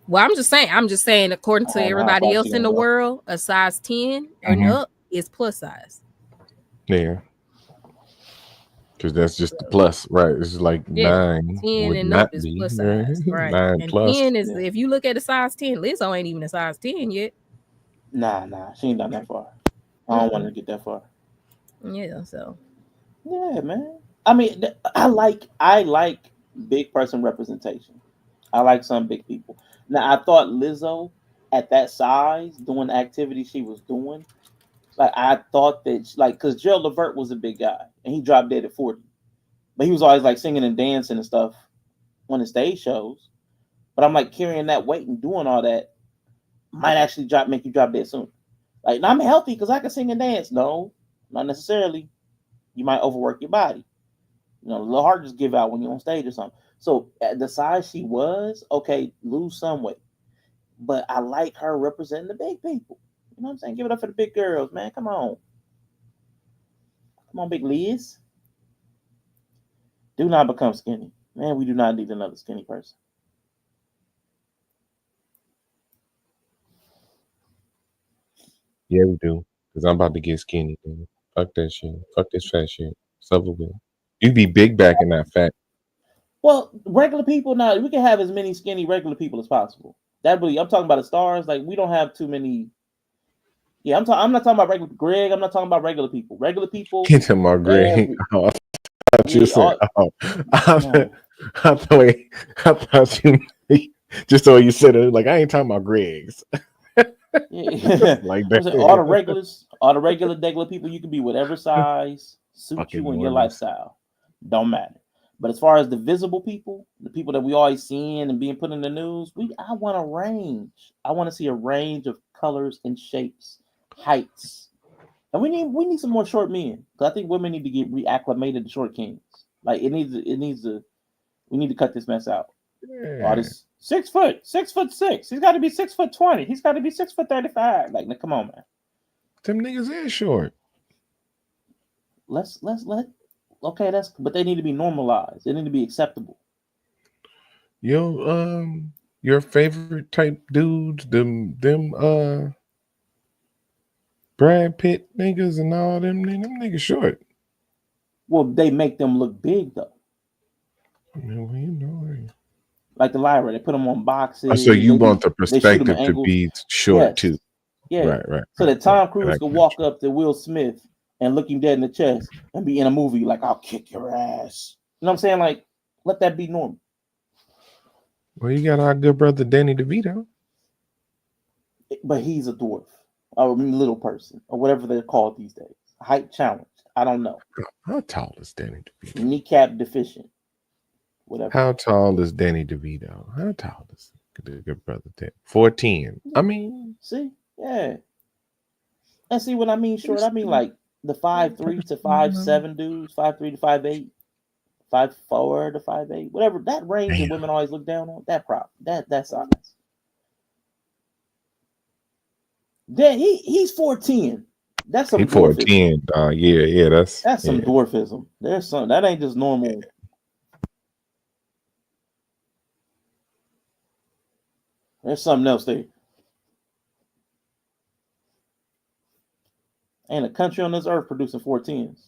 Well, I'm just saying, according to everybody else in the world, a size 10 and up is plus size. Yeah. Because that's just the plus, right? It's like 9. 10 and up is plus size, right? 9 and plus. 10 is, if you look at a size 10, Lizzo ain't even a size 10 yet. Nah, she ain't done that far. I don't want to get that far. Yeah, so. Yeah, man. I mean, I like big person representation. I like some big people. Now, I thought Lizzo at that size, doing the activity she was doing, like I thought that, because Gerald Levert was a big guy and he dropped dead at 40, but he was always like singing and dancing and stuff on the stage shows. But I'm like, carrying that weight and doing all that might actually make you drop dead soon. Like, I'm healthy because I can sing and dance. No, not necessarily. You might overwork your body. A little heart just give out when you're on stage or something. So at the size she was, okay, lose some weight. But I like her representing the big people. You know what I'm saying? Give it up for the big girls, man. Come on. Come on, big Liz. Do not become skinny. Man, we do not need another skinny person. Yeah, we do. Because I'm about to get skinny, dude. Fuck that shit. Fuck this fat shit. It's over with. You be big back and not fat. Well, regular people, now we can have as many skinny regular people as possible. I'm talking about the stars. Like, we don't have too many. Yeah, I'm not talking about regular Greg. I'm not talking about regular people. Regular people. Get to my Greg. I thought you said. I thought you just so you said it. Like, I ain't talking about Greg's. Yeah. Like that. All the regular people, you can be whatever size suits you and your lifestyle. Don't matter. But as far as the visible people, the people that we always seeing and being put in the news, I want a range. I want to see a range of colors and shapes, heights. And we need some more short men. Because I think women need to get reacclimated to short kings. Like, we need to cut this mess out. Yeah. All this 6 foot, 6'6". He's got to be 6'20". He's got to be 6'35". Like, come on, man. Them niggas is short. Okay, but they need to be normalized. They need to be acceptable. Your favorite type dudes, them Brad Pitt niggas and all them niggas short. Well, they make them look big though. Like the Lyra, they put them on boxes. Oh, so you want the perspective to be short too? Yeah, right. So that Tom Cruise could walk up to Will Smith and look him dead in the chest and be in a movie like, I'll kick your ass. You know what I'm saying? Like, let that be normal. Well, you got our good brother Danny DeVito. But he's a dwarf, or a little person, or whatever they're called these days. Height challenged. I don't know. How tall is Danny DeVito? Kneecap deficient. Whatever. How tall is Danny DeVito? How tall is the good brother Danny? 4'10". I mean, see, yeah. And see what I mean short? I mean like the 5'3" to 5'7" dudes, 5'3" to 5'8", 5'4" to 5'8", whatever. That range that women always look down on, that size. Then he's 4'10". That's some 4'10". Yeah, that's some dwarfism. There's some that ain't just normal. There's something else there. Ain't a country on this earth producing 4'10s.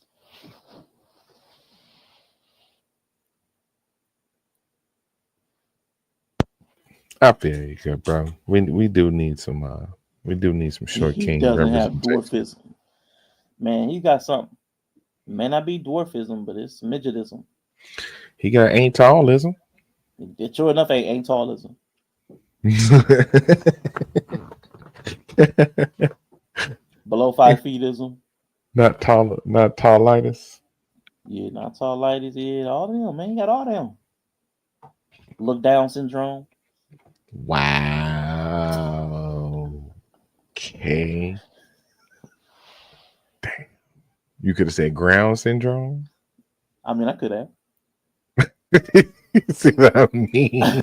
I feel you, good bro. We do need some short king. He doesn't have dwarfism. Man, he got something. It may not be dwarfism, but it's midgetism. He got ain't tallism. It sure enough ain't tallism. Below 5 feetism. Not tallitis. Yeah, not tallitis. Yeah, all them, man. You got all them. Look down syndrome. Wow. Okay. Damn. You could have said ground syndrome. I mean, I could have. See what I mean?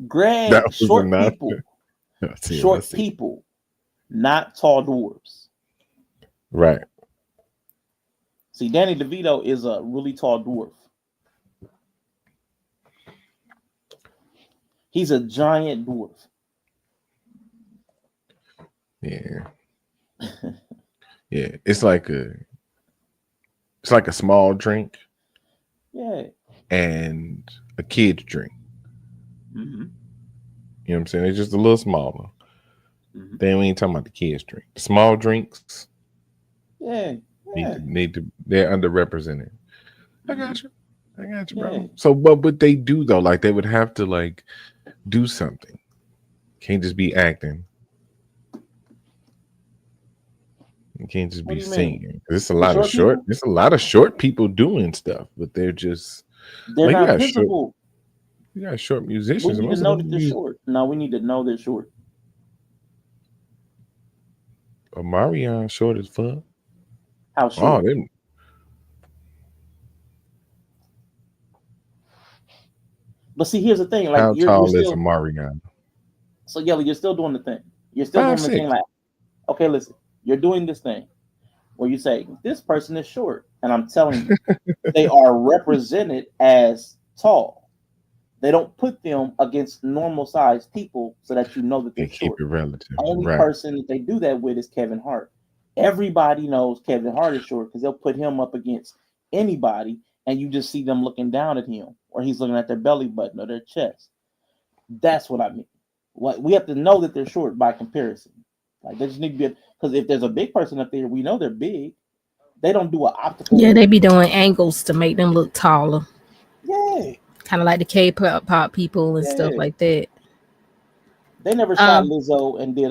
Greg, short people. Short people, not tall dwarves. Right. See, Danny DeVito is a really tall dwarf. He's a giant dwarf. Yeah. Yeah. It's like a small drink. Yeah. And a kid's drink. Mm-hmm. You know what I'm saying? It's just a little smaller. Mm-hmm. Then we ain't talking about the kids' drink. The small drinks. Yeah. Need to they're underrepresented. I got you, bro. Yeah. So what would they do though? Like they would have to like do something. Can't just be acting. You can't just be singing. There's a lot of short. There's a lot of short people doing stuff, but they're not visible. You got short musicians. We need to know that they're short. No, we need to know they're short. Omarion short as fuck. How short? Oh, them. But see, here's the thing. Like, how tall is Omarion? So, Yella, you're still doing the thing. You're still doing the thing like, okay, listen, you're doing this thing where you say, this person is short. And I'm telling you, they are represented as tall. They don't put them against normal sized people so that you know that they're short. Keep it relative. The only person that they do that with is Kevin Hart. Everybody knows Kevin Hart is short because they'll put him up against anybody and you just see them looking down at him or he's looking at their belly button or their chest. That's what I mean. What we have to know that they're short by comparison. Like they just need to be, because if there's a big person up there, we know they're big. They don't do an optical. Yeah, they be doing angles to make them look taller. Yeah. Kind of like the K-pop people and stuff like that. They never shot Lizzo and did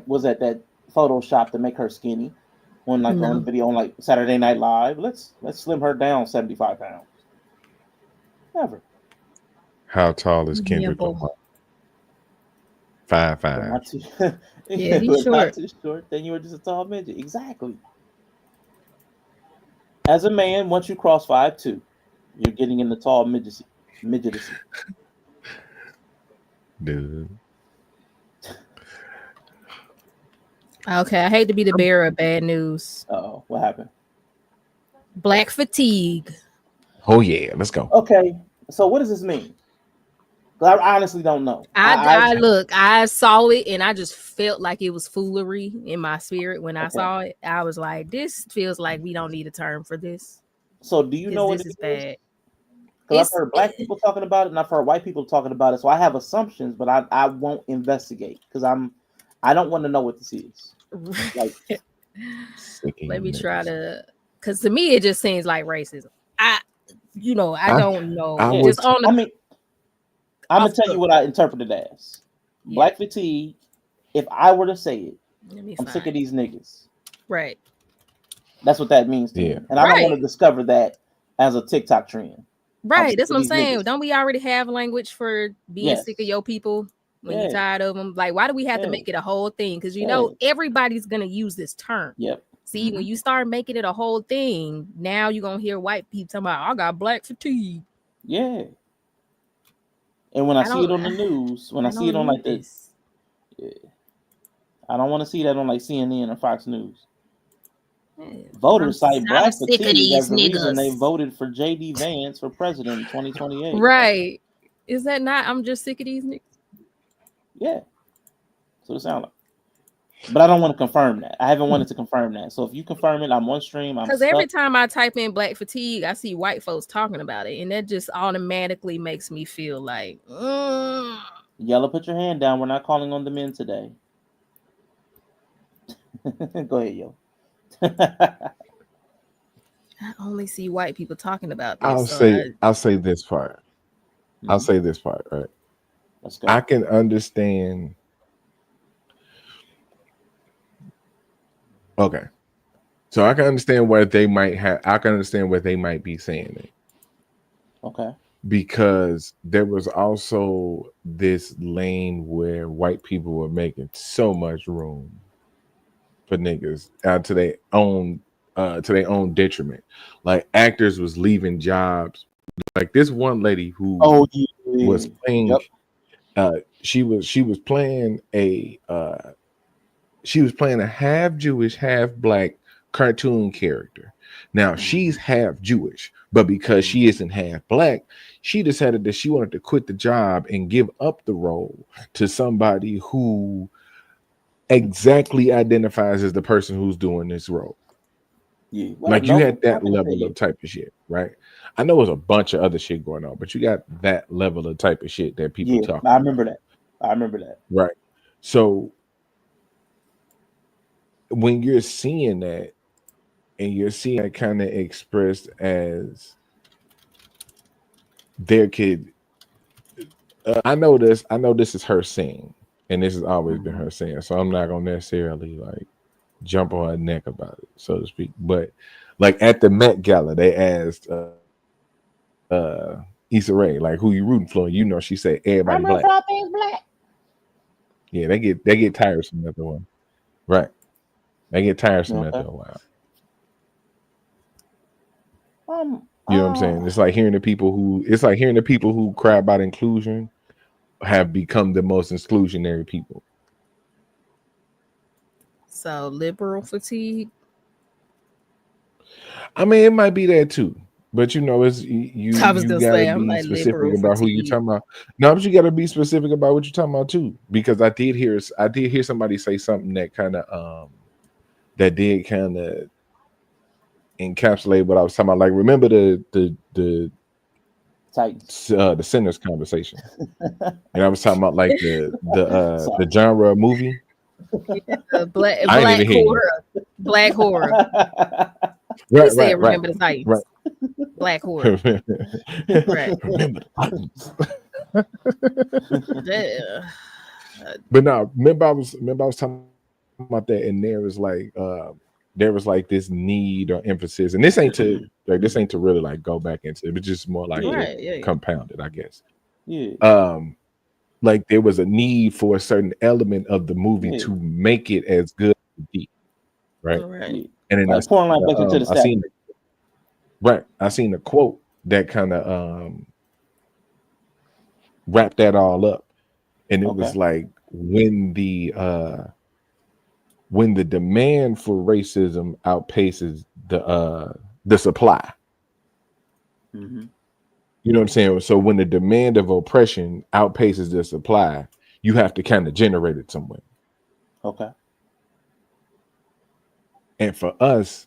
was that Photoshop to make her skinny on on video on like Saturday Night Live. Let's slim her down 75 pounds. Never. How tall is Kendrick Lamar? 5'5". Yeah, he's short. Not too short. Then you were just a tall midget. Exactly. As a man, once you cross 5'2", you're getting in the tall midgetacy. Dude. Okay, I hate to be the bearer of bad news. Oh, what happened? Black fatigue. Oh yeah, let's go. Okay, so what does this mean? I honestly don't know. I saw it and I just felt like it was foolery in my spirit when I saw it. I was like, this feels like we don't need a term for this. So do you know what this is bad? Because I've heard black people talking about it and I've heard white people talking about it. So I have assumptions, but I won't investigate because I don't want to know what this is. Like Let me try to, because to me it just seems like racism. I don't know. I'm gonna tell you what I interpreted as black fatigue. If I were to say it, I'm sick of these niggas. Right. That's what that means to me, and I don't want to discover that as a TikTok trend. Right, that's what I'm saying. Niggas. Don't we already have language for being sick of your people when you're tired of them? Like, why do we have to make it a whole thing? Because everybody's gonna use this term. Yep. See, when you start making it a whole thing, now you're gonna hear white people talking about, I got black fatigue. Yeah. And when I see it on the news, when I see it on like this, I don't want to see that on like CNN or Fox News. Voters cite black fatigue as the reason they voted for J.D. Vance for president in 2028. Right. Is that not, I'm just sick of these niggas? Yeah. That's what it sounds like. But I don't want to confirm that. I haven't wanted to confirm that. So if you confirm it, I'm on stream. Because every time I type in black fatigue, I see white folks talking about it. And that just automatically makes me feel like, Yella, put your hand down. We're not calling on the men today. Go ahead, yo. I only see white people talking about this. I'll say this part. I'll say this part, right? Let's go. I can understand. Okay. So I can understand where they might be saying it. Okay. Because there was also this lane where white people were making so much room for niggas to their own detriment. Like actors was leaving jobs. Like this one lady who was playing she was playing a half Jewish, half black cartoon character. Now she's half Jewish, but because she isn't half black, she decided that she wanted to quit the job and give up the role to somebody who exactly identifies as the person who's doing this role. Yeah, like you had that level of type of shit, right? I know there's a bunch of other shit going on, but you got that level of type of shit that people talk about. I remember that. Right. So when you're seeing that and you're seeing it kind of expressed as their kid, I know this is her saying, and this has always been her saying, so I'm not gonna necessarily like jump on her neck about it, so to speak. But like at the Met Gala, they asked Issa Rae, like, who you rooting for? You know, she said everybody black. Yeah, they get tiresome after one. Right. They get tiresome after a while. You know what I'm saying? It's like hearing the people who cry about inclusion have become the most exclusionary people. So liberal fatigue. I mean, it might be that too, but you know, it's you gotta be specific about who you're talking about. No, but you gotta be specific about what you're talking about too, because I did hear somebody say something that kind of encapsulate what I was talking about. Like, remember the Sinners conversation, and I was talking about like the genre of movie. Yeah, black horror. Right, said remember the Titans. Right. Black horror. Right. Remember the Titans. But no, remember I was talking about that, and there was like this need or emphasis, and this ain't to really like go back into it, but just more like compounded, I guess. Yeah. Like there was a need for a certain element of the movie to make it as good as it, right? Right. And then like I seen a quote that kind of wrapped that all up, and it was like when the demand for racism outpaces the supply. Mm-hmm. You know what I'm saying? So when the demand of oppression outpaces the supply, you have to kind of generate it somewhere. Okay. And for us,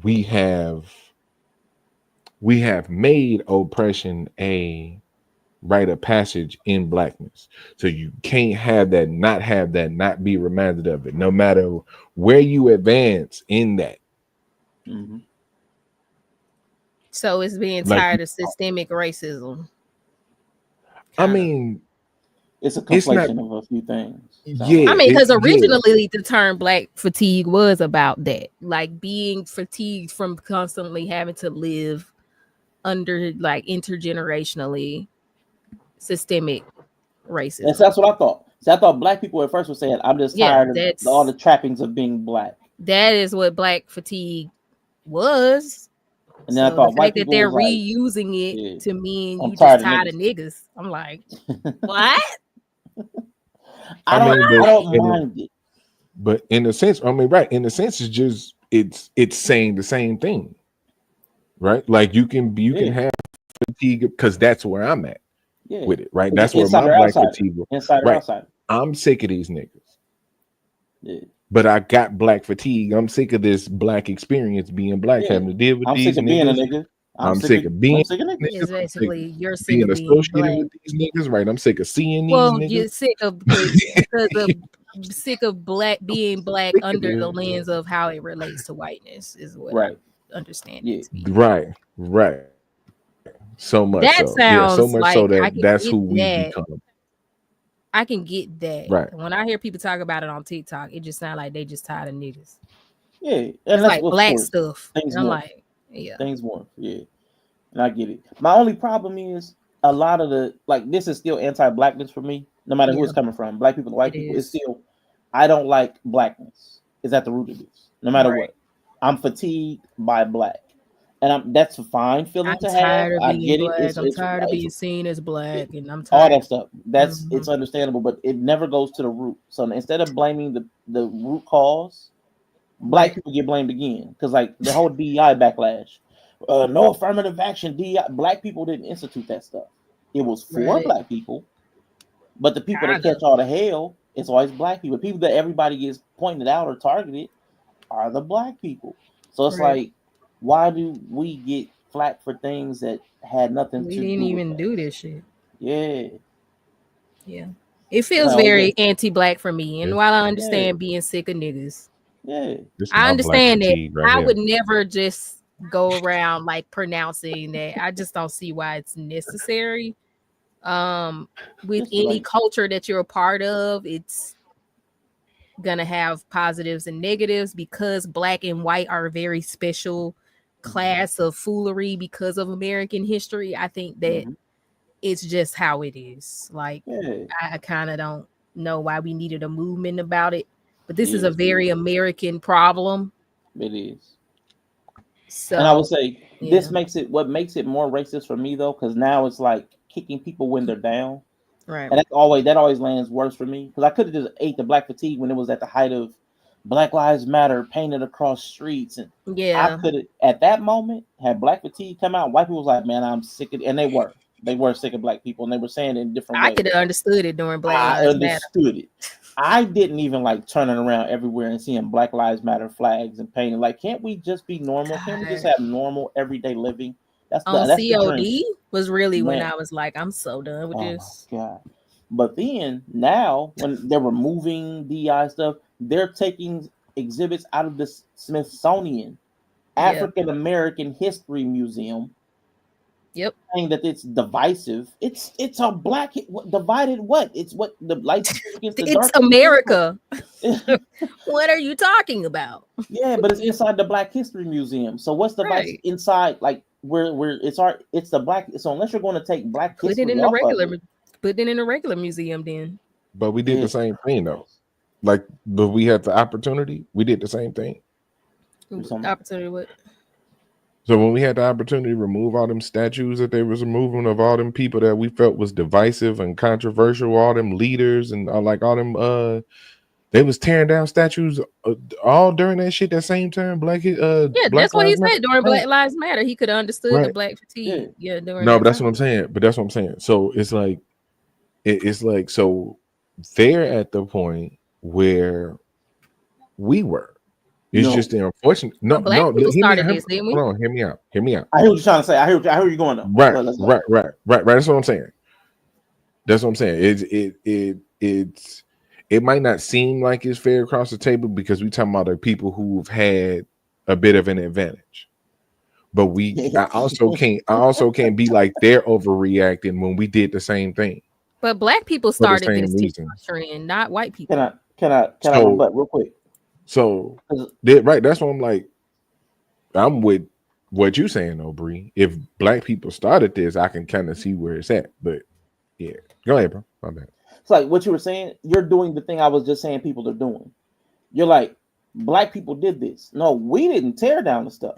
we have made oppression a rite of passage in blackness. So you can't have that, not be reminded of it, no matter where you advance in that. Mm-hmm. So it's being tired of systemic racism. I mean, it's a conflation of a few things. Yeah, I mean, because originally the term Black fatigue was about that, like being fatigued from constantly having to live under like intergenerationally systemic racism. That's what I thought. So I thought Black people at first were saying, "I'm just tired of all the trappings of being Black." That is what Black fatigue was. And then I thought the fact that they're reusing it to mean you just tired of niggas. I'm like, what? I don't mind it. But in a sense, I mean, right? In a sense, it's saying the same thing, right? Like you can have fatigue because that's where I'm at with it, right? That's where my Black fatigue was. Inside or outside. I'm sick of these niggas. Yeah. But I got Black fatigue. I'm sick of this Black experience being Black, having to deal with these niggas. Being a nigga. I'm sick of being niggas. It's basically you're sick being of being associated with these niggas, right? I'm sick of seeing these niggas. You're sick of sick of being black under the lens of how it relates to whiteness is what I understand. Right. So much that so. Sounds so much like so that that's who we become. I can get that. Right. When I hear people talk about it on TikTok, it just sounds like they just tired of niggas. Yeah. And it's like Black stuff. I'm like, things more. Yeah. And I get it. My only problem is a lot of the this is still anti-Blackness for me, no matter who it's coming from. Black people, white people, it's still I don't like Blackness. Is at the root of this. No matter what. I'm fatigued by Black. And that's a fine feeling to have. I get it. I'm tired of being seen as Black, and I'm tired all that stuff. That's it's understandable, but it never goes to the root. So instead of blaming the root cause, Black people get blamed again because the whole DEI backlash, no affirmative action. DEI, Black people didn't institute that stuff. It was for Black people, but the people that catch all the hell, it's always Black people. People that everybody gets pointed out or targeted are the Black people. So it's like, why do we get flack for things that had nothing to do? We didn't even do this shit. Yeah. It feels very anti-Black for me. And while I understand being sick of niggas, I understand that. I would never just go around pronouncing that. I just don't see why it's necessary. With any culture that you're a part of, it's gonna have positives and negatives because Black and white are a very special class of foolery because of American history. I think that it's just how it is. I kind of don't know why we needed a movement about it, but this is a very American problem. It is. So, and I would say this makes it more racist for me though, because now it's like kicking people when they're down. Right. And that always lands worse for me because I could have just ate the Black fatigue when it was at the height of Black Lives Matter painted across streets, and I could have at that moment had Black fatigue come out. White people was like, "Man, I'm sick of," and they were sick of Black people, and they were saying it in different ways. I could have understood it during Black Lives Matter. I understood it. I didn't even turning around everywhere and seeing Black Lives Matter flags and painting. Can't we just be normal? Can't we just have normal everyday living? That's COD was really when I was like, I'm so done with this. God. But then now, when they're removing DI stuff, they're taking exhibits out of the Smithsonian African American History Museum. Yep, saying that it's divisive. It's a Black divided. What? It's what the light. It's America. What are you talking about? Yeah, but it's inside the Black History Museum. So what's the inside? Where it's the Black. So unless you're going to take Black put history it in the regular. Put it in a regular museum then. But we did the same thing though. But we had the opportunity. We did the same thing. Opportunity what? So when we had the opportunity to remove all them statues that they was removing of all them people that we felt was divisive and controversial, all them leaders and all them they was tearing down statues all during that shit that same time. Black what he said during Black Lives Matter. He could have understood the Black fatigue. But that's what I'm saying. But that's what I'm saying. So it's so they're at the point where we were. It's just the unfortunate. Black people started this, didn't we? Hold on, hear me out. I hear what you're trying to say. I hear you going though. Right. That's what I'm saying. That's what I'm saying. It might not seem like it's fair across the table because we talking about the people who've had a bit of an advantage. But I also can't be like they're overreacting when we did the same thing. But black people started this trend, not white people. Can I rebut real quick? So right, that's what I'm like. I'm with what you saying though, Bree. If black people started this, I can kind of see where it's at. But yeah, go ahead, bro. My bad. It's like what you were saying. You're doing the thing I was just saying people are doing. You're like, black people did this. No, we didn't tear down the stuff.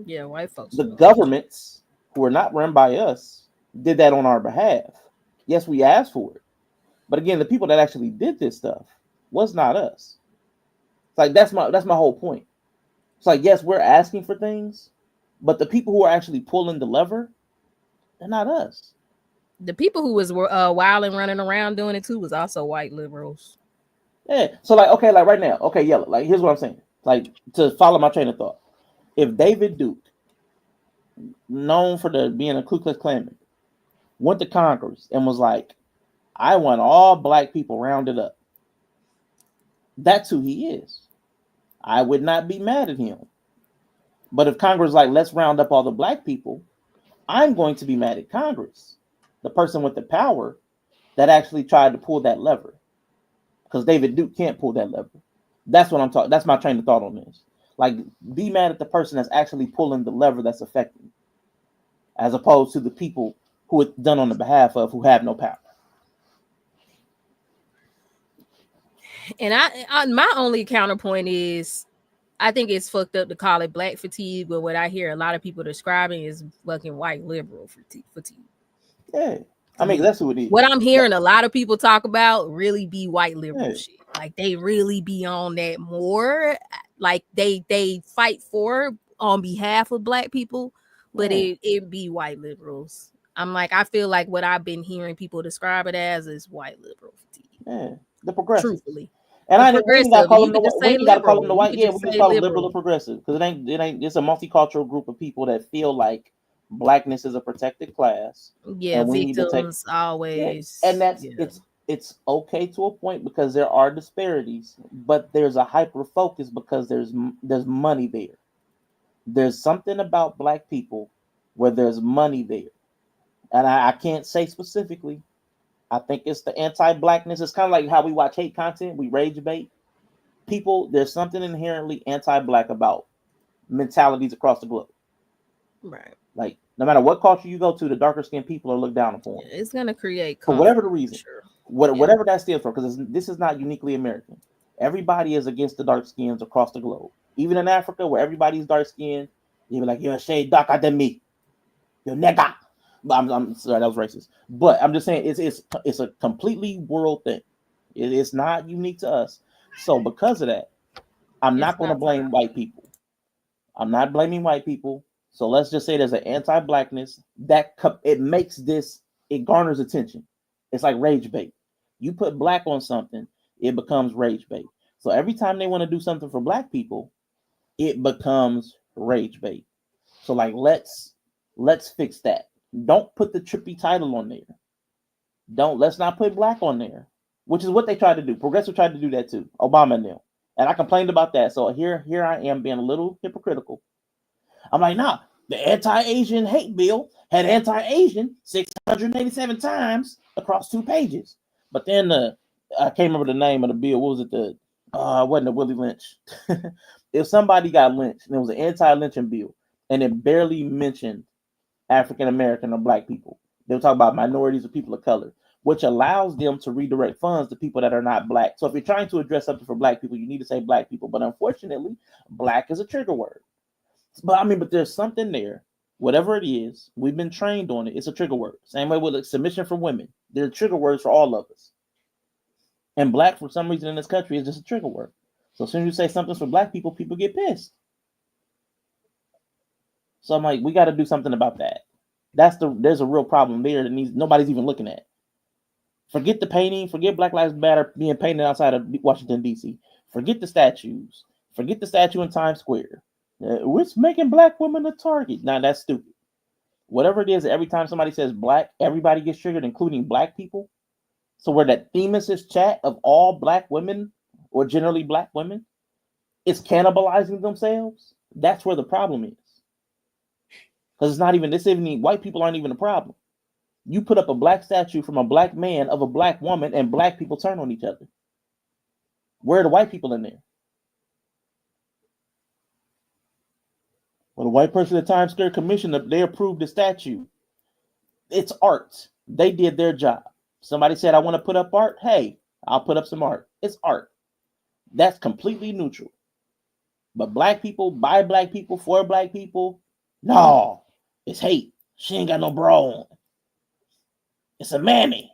Yeah, white folks. The governments who are not run by us did that on our behalf. Yes, we asked for it. But again, the people that actually did this stuff was not us. It's like that's my whole point. It's like, yes, we're asking for things, but the people who are actually pulling the lever, they're not us. The people who was wild and running around doing it too was also white liberals. Yeah. So like, okay, like right now, okay, Yella, like here's what I'm saying. Like to follow my train of thought. If David Duke, known for being a Ku Klux Klanman, went to Congress and was like, I want all black people rounded up. That's who he is. I would not be mad at him. But if Congress is like, let's round up all the black people, I'm going to be mad at Congress, the person with the power that actually tried to pull that lever. Because David Duke can't pull that lever. That's what I'm talking. That's my train of thought on this. Like, be mad at the person that's actually pulling the lever that's affecting, as opposed to the people who it's done on the behalf of who have no power. And I my only counterpoint is, I think it's fucked up to call it black fatigue, but what I hear a lot of people describing is fucking white liberal fatigue. Yeah, I mean that's what it is. What I'm hearing a lot of people talk about really be white liberal shit. Like they really be on that more. Like they fight for on behalf of black people, but it be white liberals. I'm like, I feel like what I've been hearing people describe it as is white liberal fatigue. Yeah, the progressive. Truthfully. And we ain't gotta call them the white. Yeah, we just call them liberal or progressive because it ain't. It's a multicultural group of people that feel like blackness is a protected class. Yeah, and victims always. Yeah. And it's okay to a point because there are disparities, but there's a hyper focus because there's money there. There's something about black people where there's money there, and I can't say specifically. I think it's the anti-blackness. It's kind of like how we watch hate content. We rage bait people. There's something inherently anti-black about mentalities across the globe. Right. Like no matter what culture you go to, the darker skinned people are looked down upon. Yeah, it's gonna create for whatever the reason. Sure. Whatever that stands for, because this is not uniquely American. Everybody is against the dark skins across the globe. Even in Africa, where everybody's dark skinned, you be like, you're a shade darker than me. You're nigga. I'm sorry, that was racist. But I'm just saying it's a completely world thing. It's not unique to us. So because of that, I'm not going to blame white people. I'm not blaming white people. So let's just say there's an anti-blackness that it garners attention. It's like rage bait. You put black on something, it becomes rage bait. So every time they want to do something for black people, it becomes rage bait. So like let's fix that. Don't put the trippy title on there. Let's not put black on there, which is what they tried to do. Progressive tried to do that too. Obama and them. And I complained about that. So here I am being a little hypocritical. I'm like, nah, the anti-Asian hate bill had anti-Asian 687 times across 2 pages. But then I can't remember the name of the bill. What was it? It wasn't a Willie Lynch. If somebody got lynched, and it was an anti-lynching bill, and it barely mentioned African American or black people. They were talking about minorities or people of color, which allows them to redirect funds to people that are not black. So if you're trying to address something for black people, you need to say black people. But unfortunately, black is a trigger word. But there's something there. Whatever it is, we've been trained on it. It's a trigger word. Same way with submission for women. They're trigger words for all of us. And black, for some reason in this country, is just a trigger word. So as soon as you say something for black people, people get pissed. So I'm like, we got to do something about that. There's a real problem there that nobody's even looking at. Forget the painting. Forget Black Lives Matter being painted outside of Washington, D.C. Forget the statues. Forget the statue in Times Square. It's making black women a target. Now that's stupid. Whatever it is, every time somebody says black, everybody gets triggered, including black people. So where that themis chat of all black women, or generally black women, is cannibalizing themselves, that's where the problem is. Because it's not even, white people aren't even a problem. You put up a black statue from a black man of a black woman, and black people turn on each other. Where are the white people in there? Well, the white person at the Times Square Commission, they approved the statue. It's art. They did their job. Somebody said, I want to put up art. Hey, I'll put up some art. It's art. That's completely neutral. But black people, by black people, for black people, no, it's hate. She ain't got no bra on. It's a mammy.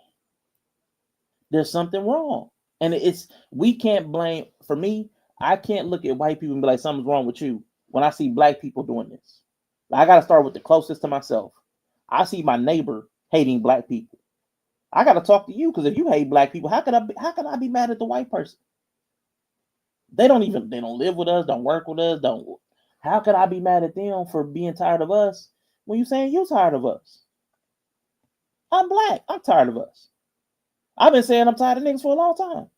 There's something wrong. And we can't blame, for me, I can't look at white people and be like, something's wrong with you when I see black people doing this. I got to start with the closest to myself. I see my neighbor hating black people. I got to talk to you, because if you hate black people, how can I be mad at the white person? They don't live with us, don't work with us, how could I be mad at them for being tired of us when you saying you're tired of us? I'm black. I'm tired of us. I've been saying I'm tired of niggas for a long time.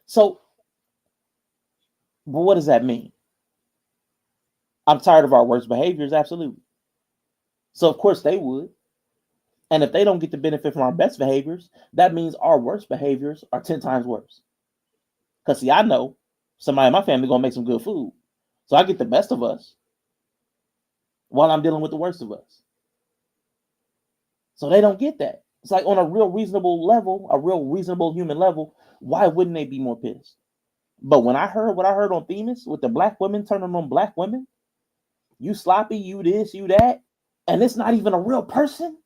So, but what does that mean? I'm tired of our worst behaviors, absolutely. So of course they would. And if they don't get the benefit from our best behaviors, that means our worst behaviors are 10 times worse. Because see, I know somebody in my family gonna make some good food. So I get the best of us while I'm dealing with the worst of us. So they don't get that. It's like on a real reasonable level, a real reasonable human level, why wouldn't they be more pissed? But when I heard what I heard on Themis with the black women turning on black women, you sloppy, you this, you that, and it's not even a real person.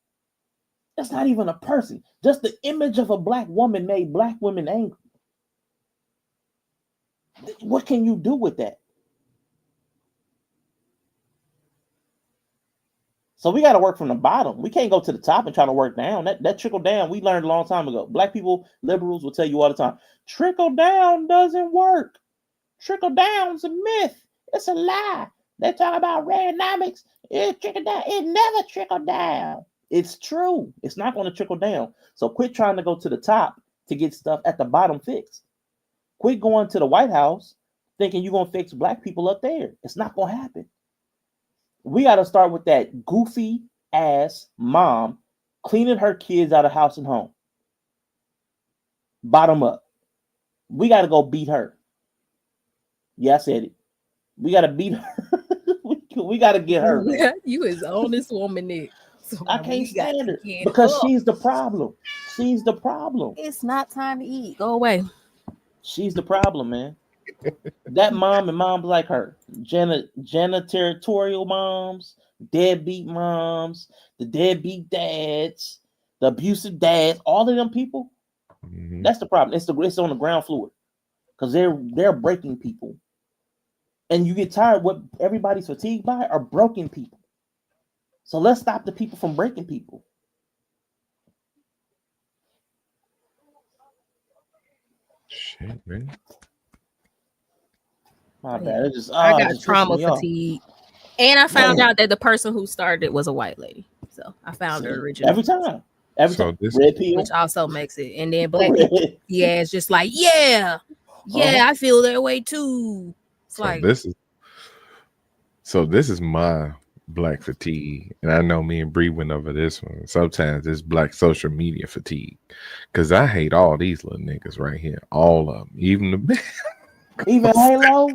It's not even a person. Just the image of a black woman made black women angry. What can you do with that? So we got to work from the bottom. We can't go to the top and try to work down. That trickle down, we learned a long time ago. Black people, liberals will tell you all the time, trickle down doesn't work. Trickle down's a myth. It's a lie. They talk about Reaganomics. It trickle down. It never trickled down. It's true. It's not going to trickle down. So quit trying to go to the top to get stuff at the bottom fixed. Quit going to the White House thinking you're going to fix black people up there. It's not going to happen. We got to start with that goofy ass mom cleaning her kids out of house and home. Bottom up. We got to go beat her. Yeah, I said it. We got to beat her. we got to get her. You is on this woman, Nick. So I can't stand her because she's the problem. She's the problem. It's not time to eat. Go away. She's the problem, man. That mom and moms like her, janitorial moms, deadbeat moms, the deadbeat dads, the abusive dads, all of them people. Mm-hmm. That's the problem. It's on the ground floor because they're breaking people, and you get tired. What everybody's fatigued by are broken people. So let's stop the people from breaking people. Shit, man. My bad. I got trauma fatigue. And I found out that the person who started it was a white lady. So I found her original. Every time. Red pill. Which also makes it. And then black people, yeah, it's just like, yeah, I feel that way too. It's like this is my black fatigue, and I know me and Bree went over this one. Sometimes it's black social media fatigue, because I hate all these little niggas right here, all of them, even the Halo.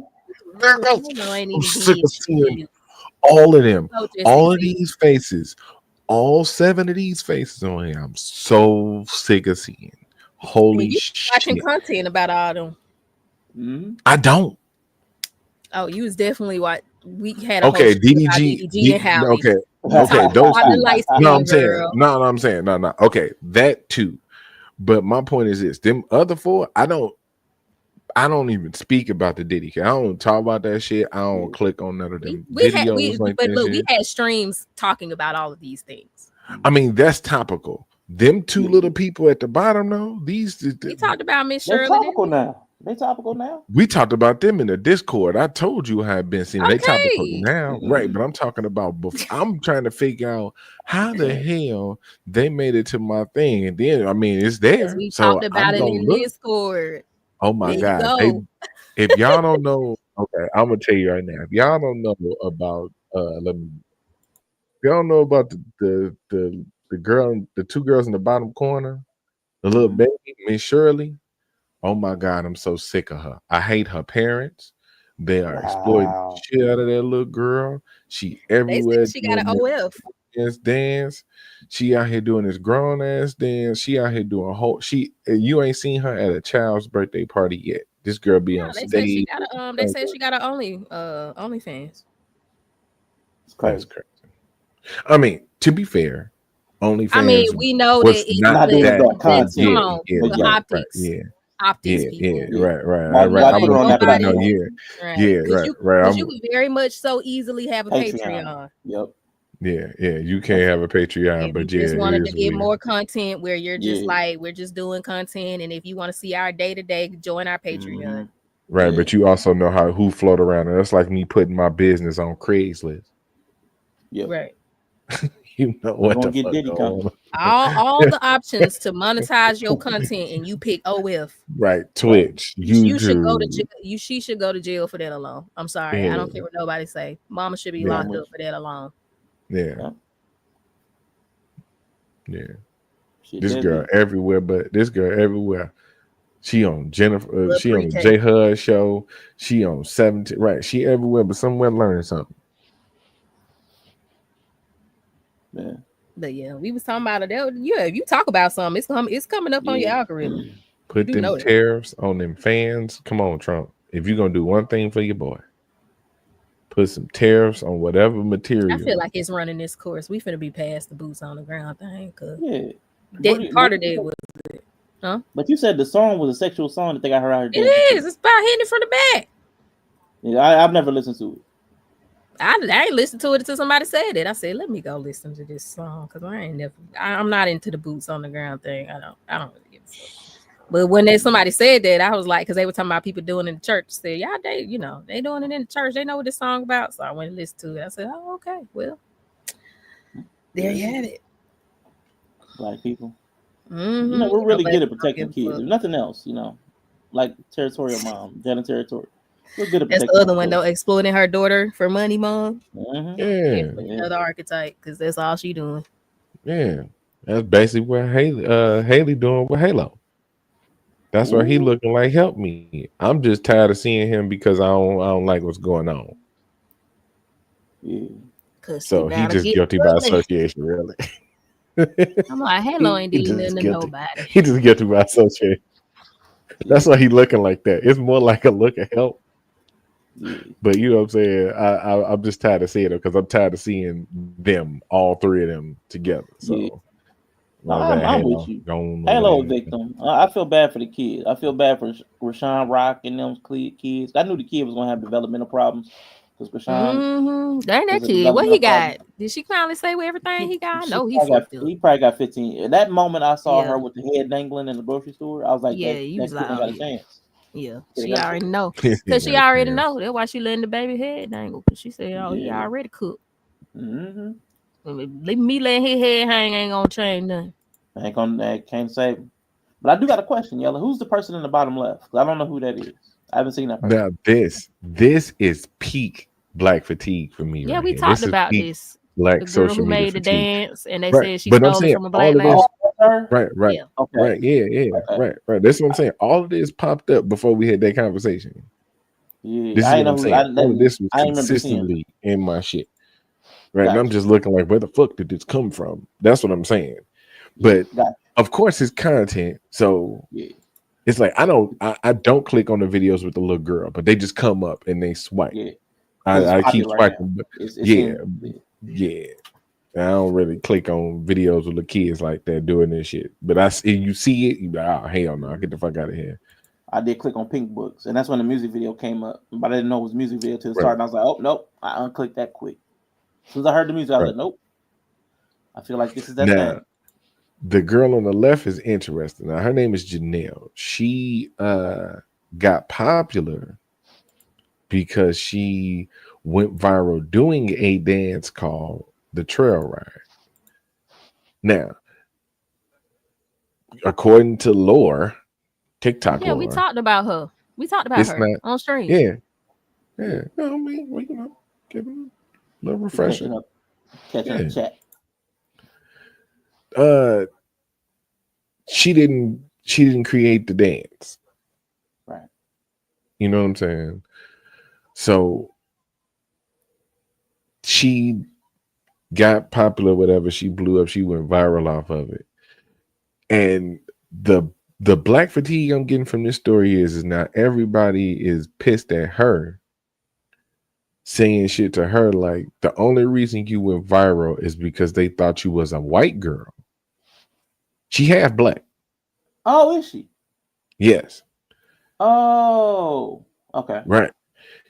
All of them, all of these faces, all 7 of these faces on here. I'm so sick of seeing. Holy shit! Watching content about all them. Mm-hmm. I don't. Oh, you was definitely what we had. Okay, DDG and Howie. Okay, those two. No, I'm saying. Okay, that too. But my point is this: them other 4, I don't even speak about the Diddy. I don't talk about that shit. I don't click on none of them videos. We had streams talking about all of these things. I mean, that's topical. Them 2 little people at the bottom, though. We talked about Miss Shirley. They're topical now. They topical now. We talked about them in the Discord. I told you I had been seeing they topical Okay. now, right? But I'm talking about. I'm trying to figure out how the hell they made it to my thing, and then I mean it's there. We So talked about it in Discord. Oh my There God! If y'all don't know, okay, I'm gonna tell you right now. If y'all don't know about, if y'all don't know about the girl, the two girls in the bottom corner, the little baby, Miss Shirley. Oh my God, I'm so sick of her. I hate her parents. They are exploiting the shit out of that little girl. She everywhere. She got an OF. Dance. She out here doing this grown ass dance. She out here doing you ain't seen her at a child's birthday party yet. This girl be on stage. They said she got a OnlyFans. That's crazy. I mean, to be fair, OnlyFans. I mean, we know that it's not doing that content. The optics. Yeah. Optics, right. I put on that platform. Because you could very much so easily have a Patreon. Yep. Yeah. You can't have a Patreon, but just wanted to get more content where you're just like we're just doing content, and if you want to see our day to day, join our Patreon. Right, but you also know who float around, and that's like me putting my business on Craigslist. Yeah, right. You know what the fuck going on. All the options to monetize your content, and you pick OF. Right, Twitch, YouTube. You should go to jail. She should go to jail for that alone. I'm sorry, I don't care what nobody say. Mama should be locked up for that alone. Yeah. This girl everywhere. She on Jennifer. She on J Hud show. She on 17. Right, she everywhere, but somewhere learning something. Yeah. But yeah, we was talking about it. If you talk about something, it's coming up on your algorithm. Put them tariffs on them fans. Come on, Trump. If you're gonna do one thing for your boy, put some tariffs on whatever material. I feel like it's running this course. We finna be past the boots on the ground thing. Part of it was it. Huh? But you said the song was a sexual song that they got her out here. It is. It's about hitting it from the back. Yeah, I've never listened to it. I ain't listened to it until somebody said it. I said, let me go listen to this song because I'm not into the boots on the ground thing. I don't really give a fuck. But when somebody said that, I was like, because they were talking about people doing it in the church. I said, yeah, they doing it in the church. They know what this song about. So I went and listened to it. I said, oh, okay, well, there you have it. Black people. Mm-hmm. We're really good at protecting kids. If nothing else, like territorial mom, Jenna territory. We're good at that's the other one though, exploiting her daughter for money, mom. Mm-hmm. Another archetype, because that's all she doing. Yeah, that's basically what Haley doing with Halo. That's why he looking like help me. I'm just tired of seeing him because I don't like what's going on. Yeah. So he just guilty by association, really. I'm like, Halo ain't doing nothing to nobody. He just guilty by association. That's why he looking like that. It's more like a look of help. But you know what I'm saying? I'm just tired of seeing it because I'm tired of seeing them, all three of them together. So I'm with you. Halo a victim. I feel bad for the kid. I feel bad for Rashawn Rock and them kids. I knew the kid was gonna have developmental problems because Rashawn. Dang that kid. What he got? Did she finally say everything he got? No, he probably got 15. At that moment, I saw her with the head dangling in the grocery store. I was like, yeah, you was like, got a chance. Yeah, she already know. Because she already know. That's why she letting the baby head dangle. Because she said, oh, he already cooked. Mm-hmm. Me letting his head hang ain't gonna change nothing. I can't save him. But I do got a question, Yella. Who's the person in the bottom left? Because I don't know who that is. I haven't seen that person. Now, this is peak Black fatigue for me. Yeah, right we here. talked about this. Black the girl social who media made the fatigue. dance, and they said she stole it from a black lady. Right. Yeah. Okay. Right. Yeah. Right. That's what I'm saying. All of this popped up before we had that conversation. Yeah, this is what I'm saying. All of this was consistently in my shit. Right. Gotcha. And I'm just looking like, where the fuck did this come from? That's what I'm saying. But of course it's content. So it's like I don't click on the videos with the little girl, but they just come up and they swipe. Yeah. I keep swiping. Yeah. I don't really click on videos with the kids like that doing this shit. But you see it, you be like, oh hell no, get the fuck out of here. I did click on Pink Books, and that's when the music video came up. But I didn't know it was a music video till it started. And I was like, oh nope, I unclicked that quick. As soon as I heard the music, I was like, nope. I feel like this is that thing. The girl on the left is interesting. Now, her name is Janelle. She got popular because she went viral doing a dance called the Trail Ride. Now, according to lore, TikTok lore, we talked about her. We talked about it's her not on stream. Yeah. No, I mean, we give them a little refresher. Catching up chat. She didn't create the dance. Right. You know what I'm saying? So she got popular, whatever. She blew up. She went viral off of it. And the black fatigue I'm getting from this story is not everybody is pissed at her, saying shit to her like the only reason you went viral is because they thought you was a white girl. She half black. Oh, is she? Yes. Oh, okay. Right.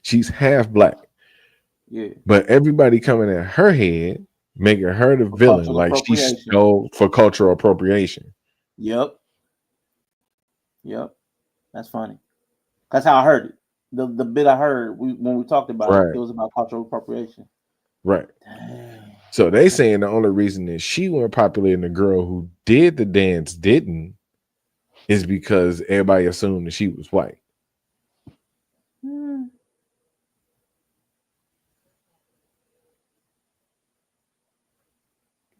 She's half black. Yeah. But everybody coming at her head, making her the villain, like she stole for cultural appropriation. Yep. That's funny. That's how I heard it. The bit I heard when we talked about it was about cultural appropriation. Right. Dang. So they saying the only reason that she went popular and the girl who did the dance didn't is because everybody assumed that she was white.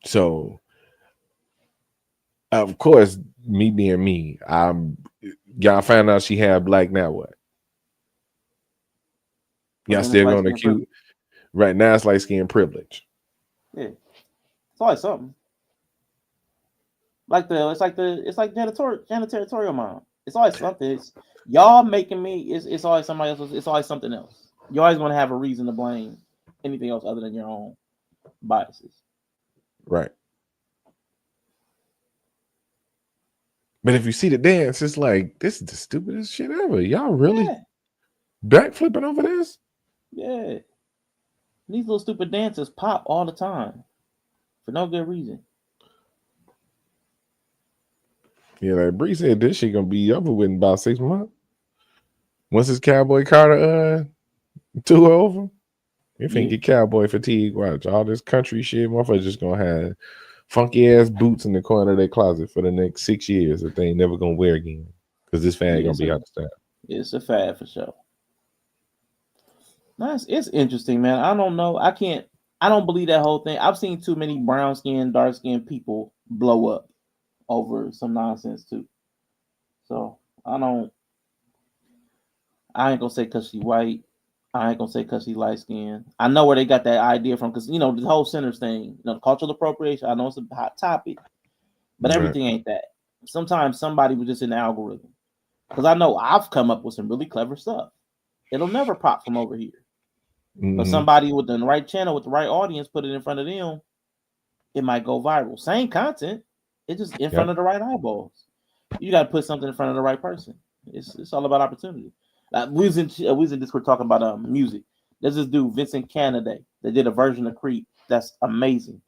So, of course, me being me, y'all found out she had black. Now what? Y'all still gonna cute? Right now, it's like skin privilege. Yeah, it's always something. It's like janitorial mom. It's always something. It's y'all making me. It's always somebody else. It's always something else. You always want to have a reason to blame anything else other than your own biases. Right. But if you see the dance, it's like, this is the stupidest shit ever. Y'all really backflipping over this? Yeah. These little stupid dances pop all the time for no good reason. Yeah, like Bree said, this shit gonna be over with in about 6 months. Once this Cowboy Carter tour over, you think get cowboy fatigue. Watch all this country shit. Motherfuckers just gonna have funky ass boots in the corner of their closet for the next 6 years that they ain't never gonna wear again. Because this fad gonna be out of style. It's a fad for sure. Nice. It's interesting, man. I don't know. I don't believe that whole thing. I've seen too many brown skinned, dark skinned people blow up over some nonsense too. So I ain't gonna say because she white. I ain't gonna say because she light skinned. I know where they got that idea from because the whole centers thing, the cultural appropriation. I know it's a hot topic, but everything ain't that. Sometimes somebody was just in the algorithm. Because I know I've come up with some really clever stuff. It'll never pop from over here. But somebody with the right channel, with the right audience, put it in front of them, it might go viral. Same content, it's just in front of the right eyeballs. You got to put something in front of the right person. It's all about opportunity. We was in Discord talking about music. There's this dude, Vincent Canada. They did a version of Creep that's amazing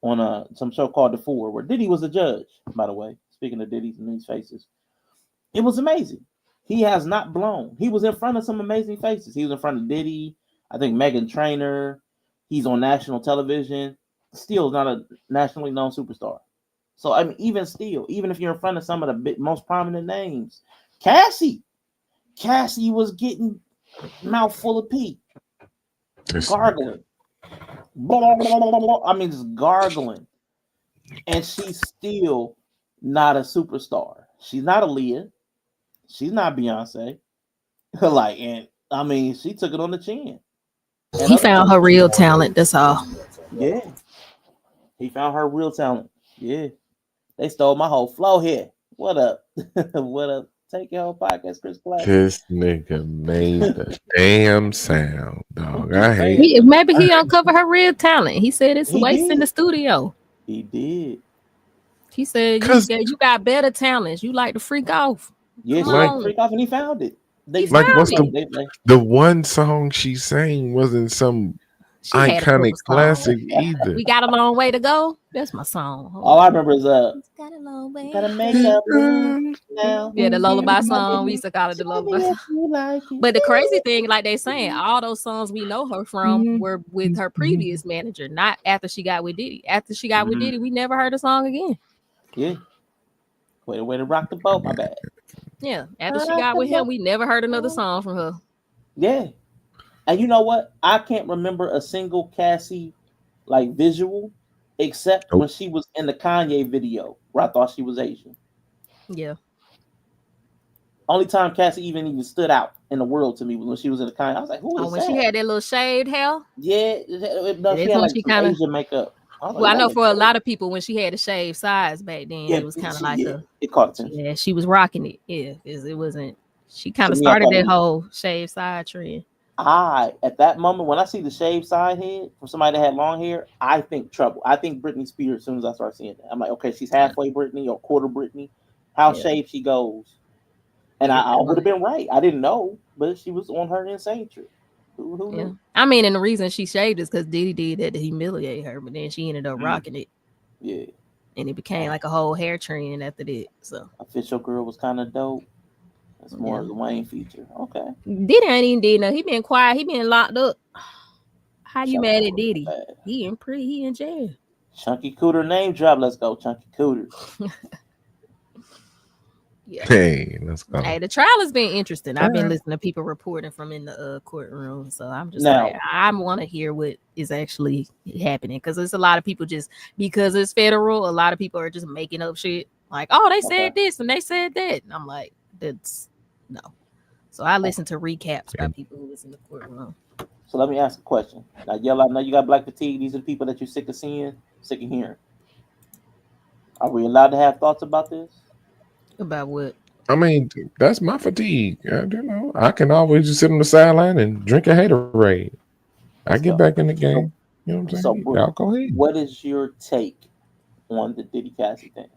on some show called The Four, where Diddy was a judge, by the way. Speaking of Diddy's and these faces. It was amazing. He has not blown. He was in front of some amazing faces. He was in front of Diddy, I think Meghan Trainor. He's on national television. Still not a nationally known superstar. So, I mean, even if you're in front of some of the most prominent names, Cassie was getting mouth full of pee. Gargling. Blah, blah, blah, blah. I mean, just gargling. And she's still not a superstar. She's not a Leah. She's not Beyonce. And I mean, she took it on the chin. He found her real talent. That's all. Yeah. He found her real talent. Yeah. They stole my whole flow here. What up? What up? Take your whole podcast, Chris Black. This nigga made the damn sound, dog. I hate maybe he uncovered her real talent. He said it's waste in the studio. He did. He said you got better talents. You like to freak off. Yeah, she like to freak off, and he found it. The one song she sang wasn't some iconic classic either. We got a long way to go. That's my song. All I remember is got a long way. Gotta make up now. Yeah, the lullaby song. We used to call it the lullaby song. Like but the crazy thing, like they saying, all those songs we know her from were with her previous manager, not after she got with Diddy. After she got with Diddy, we never heard a song again. Yeah. Way to rock the boat, my bad. Yeah, after she got with him, we never heard another song from her. Yeah. And you know what? I can't remember a single Cassie like visual except when she was in the Kanye video where I thought she was Asian. Yeah. Only time Cassie even stood out in the world to me was when she was in the Kanye. I was like, who is when that? She had that little shaved hair? Yeah. No, she had like some Asian makeup. I know for a lot of people, when she had the shaved sides back then, it was kind of like it caught attention. Yeah, she was rocking it. Yeah, because it wasn't. She kind of started that whole shaved side trend. At that moment, when I see the shaved side head from somebody that had long hair, I think trouble. I think Britney Spears as soon as I start seeing that. I'm like, okay, she's halfway Britney or quarter Britney. How shaved she goes. And I would have been right. I didn't know, but she was on her insane trip. Who knew? I mean, and the reason she shaved is because Diddy did that to humiliate her, but then she ended up rocking it. Yeah. And it became like a whole hair trend after that. So Official Girl was kind of dope. That's more of the Wayne feature. Okay. Diddy ain't even did nothing. He been quiet. He been locked up. How you mad at Diddy? He in jail. Chunky Cooter name drop. Let's go, Chunky Cooter. Yeah. Hey, let's go. Hey, the trial has been interesting. I've been listening to people reporting from in the courtroom, so I'm just I want to hear what is actually happening because there's a lot of people just because it's federal. A lot of people are just making up shit like, oh, they said this and they said that, and I'm like, that's no. So I listen to recaps by people who was in the courtroom. So let me ask a question. Now, Yella, I know you got black fatigue. These are the people that you're sick of seeing, sick of hearing. Are we allowed to have thoughts about this? About what? I mean, that's my fatigue. I don't know. I can always just sit on the sideline and drink a haterade. I get back in the game. You know what I'm saying? Y'all go ahead. What is your take on the Diddy Cassie thing?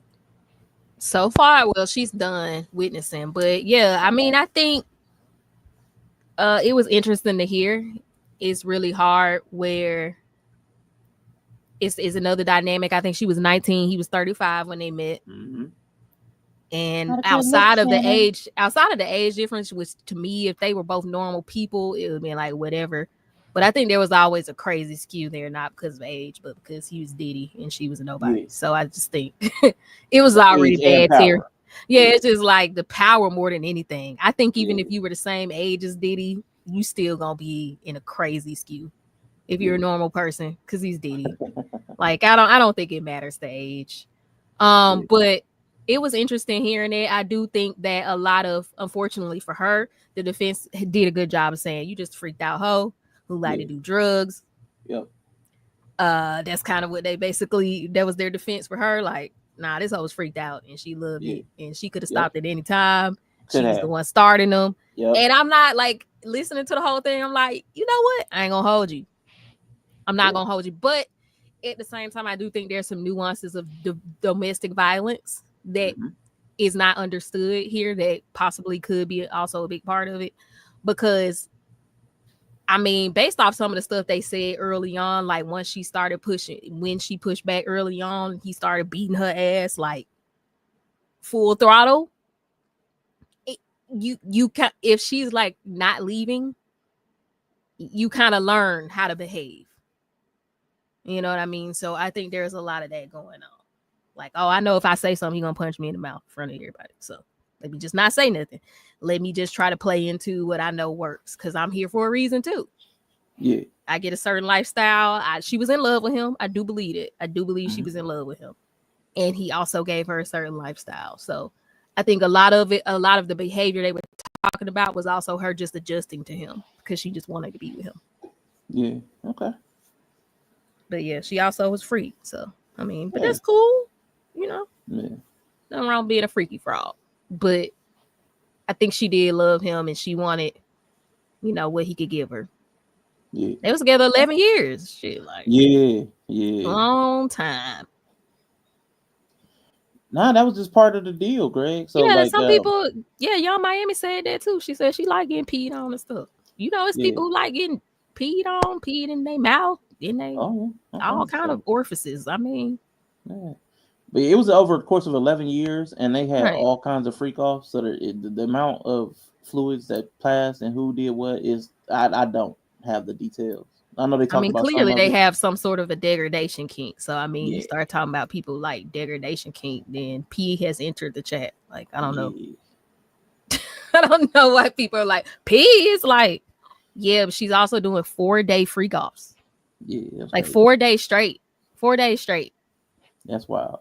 So far, well, she's done witnessing, but yeah, I mean, I think it was interesting to hear. It's really hard where it's another dynamic. I think she was 19, he was 35 when they met. Mm-hmm. And outside of the age difference, which to me, if they were both normal people, it would be like whatever. But I think there was always a crazy skew there, not because of age, but because he was Diddy and she was a nobody. Yeah. So I just think it was already bad here. Yeah, it's just like the power more than anything. I think even if you were the same age as Diddy, you still gonna be in a crazy skew if you're a normal person because he's Diddy. Like I don't think it matters the age. But it was interesting hearing it. I do think that a lot of, unfortunately for her, the defense did a good job of saying you just freaked out hoe who like to do drugs. Yep. That's kind of what they basically, that was their defense for her. Like, nah, this hoe was freaked out and she loved it and she could have stopped at any time. She was the one starting them. Yep. And I'm not like listening to the whole thing. I'm like, you know what? I ain't gonna hold you. I'm not gonna hold you. But at the same time, I do think there's some nuances of domestic violence that is not understood here that possibly could be also a big part of it. Because I mean, based off some of the stuff they said early on, like once she started pushing, when she pushed back early on, he started beating her ass like full throttle. You can, if she's like not leaving, you kind of learn how to behave. You know what I mean? So I think there's a lot of that going on. Like, oh, I know if I say something, he's gonna punch me in the mouth in front of everybody. So let me just not say nothing. Let me just try to play into what I know works because I'm here for a reason too. Yeah. I get a certain lifestyle. She was in love with him. I do believe it. I do believe she was in love with him. And he also gave her a certain lifestyle. So I think a lot of the behavior they were talking about was also her just adjusting to him because she just wanted to be with him. Yeah. Okay. But yeah, she also was free. So, I mean, but that's cool. You know, nothing wrong being a freaky frog. But I think she did love him and she wanted, you know, what he could give her. Yeah. They was together 11 years. Shit, like long time. Nah, that was just part of the deal, Greg. So yeah, like, some people, Young Miami said that too. She said she like getting peed on and stuff. You know, it's people who like getting peed in their mouth, in they all kind of orifices. I mean, yeah. But it was over the course of 11 years, and they had right. all kinds of freak offs. So the amount of fluids that passed and who did what is I don't have the details. I know they talk about. Clearly they have some sort of a degradation kink. So I mean, Yeah. you start talking about people like degradation kink, then P has entered the chat. Like I don't know. I don't know why people are like P is like, yeah, but she's also doing 4-day freak offs. Yeah, like 4 days straight. 4 days straight. That's wild.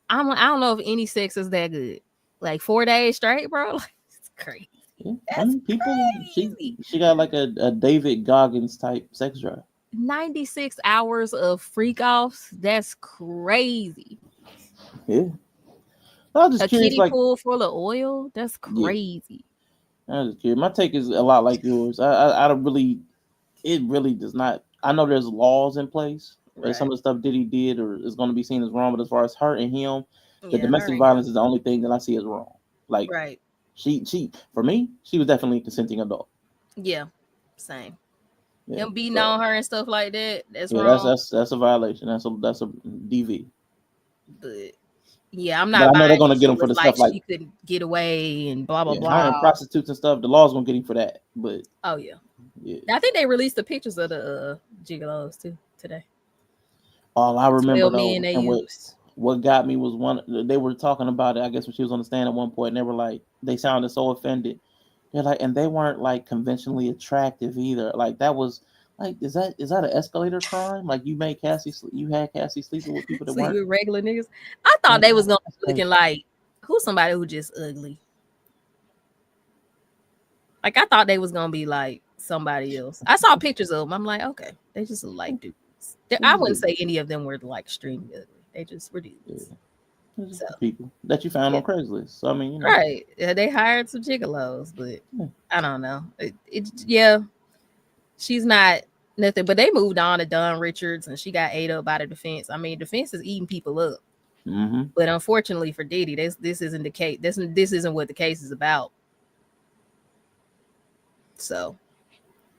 I don't know if any sex is that good. Like 4 days straight, bro. Like, it's crazy. Yeah. That's crazy. She got like a David Goggins type sex drive. 96 hours of freak offs. That's crazy. Yeah. I was just curious, kiddie pool full of oil. That's crazy. Yeah. I was just curious. My take is a lot like yours. I don't really. It really does not. I know there's laws in place. Right. Some of the stuff Diddy did or is going to be seen as wrong, but as far as her and him, the domestic violence is the only thing that I see as wrong. Like, she for me, she was definitely a consenting adult. Yeah, same. Him beating on her and stuff like that. That's wrong. That's a violation. That's a DV. But yeah, I'm not. But I know they're going to get him for the stuff like she couldn't get away and blah blah blah. Hiring prostitutes and stuff. The law's going to get him for that. But yeah. I think they released the pictures of the gigolos too today. All I remember though, and what got me was they were talking about it, I guess when she was on the stand at one point, and they were like, they sounded so offended. They're like, and they weren't like conventionally attractive either. Like that was like, is that an escalator crime? Like you had Cassie sleeping with people that weren't with regular niggas. I thought they was gonna be looking like who's somebody who just ugly. Like I thought they was gonna be like somebody else. I saw pictures of them. I'm like, okay, they just look like dudes. I wouldn't say any of them were like extremely ugly. They just were dudes. So, people that you found on Craigslist. So I mean, you know. Right? Yeah, they hired some gigolos, but I don't know. She's not nothing. But they moved on to Dawn Richards, and she got ate up by the defense. I mean, defense is eating people up. Mm-hmm. But unfortunately for Diddy, this isn't the case. This isn't what the case is about. So.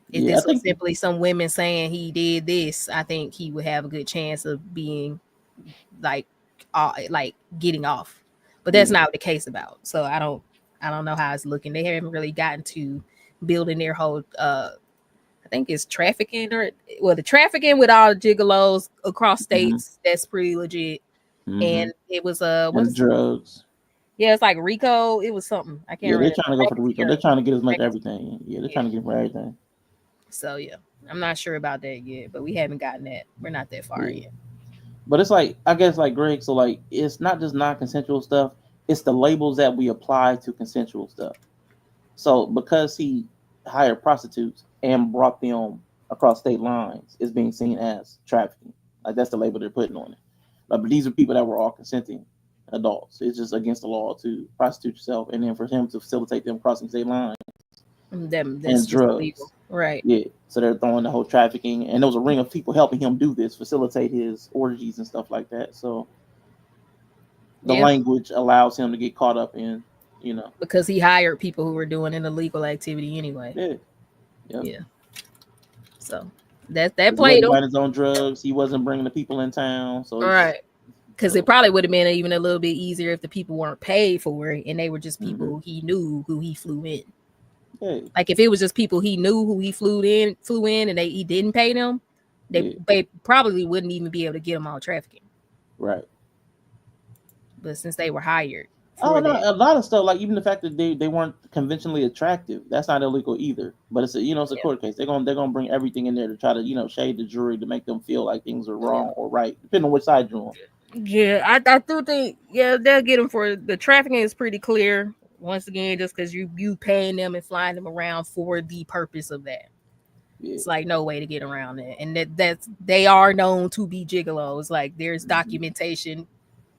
If this was simply some women saying he did this, I think he would have a good chance of being like getting off. But that's not what the case about. So I don't know how it's looking. They haven't really gotten to building their whole I think it's trafficking the trafficking with all the gigolos across states. That's pretty legit. Mm-hmm. And it was drugs. Yeah, it's like Rico. It was something. I can't remember. They're trying to go for the Rico. They're trying to get as much everything. Yeah, they're trying to get for everything. So yeah, I'm not sure about that yet, but we haven't gotten that. We're not that far yet. But it's like, I guess like Greg, so like it's not just non-consensual stuff, it's the labels that we apply to consensual stuff. So because he hired prostitutes and brought them across state lines, it's being seen as trafficking. Like that's the label they're putting on it. But these are people that were all consenting adults. It's just against the law to prostitute yourself, and then for him to facilitate them crossing state lines. And drugs. Illegal. Right. Yeah. So they're throwing the whole trafficking, and there was a ring of people helping him do this, facilitate his orgies and stuff like that. So the language allows him to get caught up in, you know, because he hired people who were doing an illegal activity anyway. Yeah. Yeah. So that played on his own drugs. He wasn't bringing the people in town. So right. Because it probably would have been even a little bit easier if the people weren't paid for it and they were just people he knew who he flew in. Yeah. Like if it was just people he knew who he flew in and he didn't pay them, they probably wouldn't even be able to get them on trafficking. Right. But since they were hired. A lot of stuff, like even the fact that they weren't conventionally attractive, that's not illegal either. But it's a court case. They're gonna bring everything in there to try to shade the jury to make them feel like things are wrong or right, depending on which side you're on. Yeah, I do think they'll get them for the trafficking is pretty clear. Once again, just because you paying them and flying them around for the purpose of that. Yeah. It's like no way to get around that. And they are known to be gigolos. Like there's documentation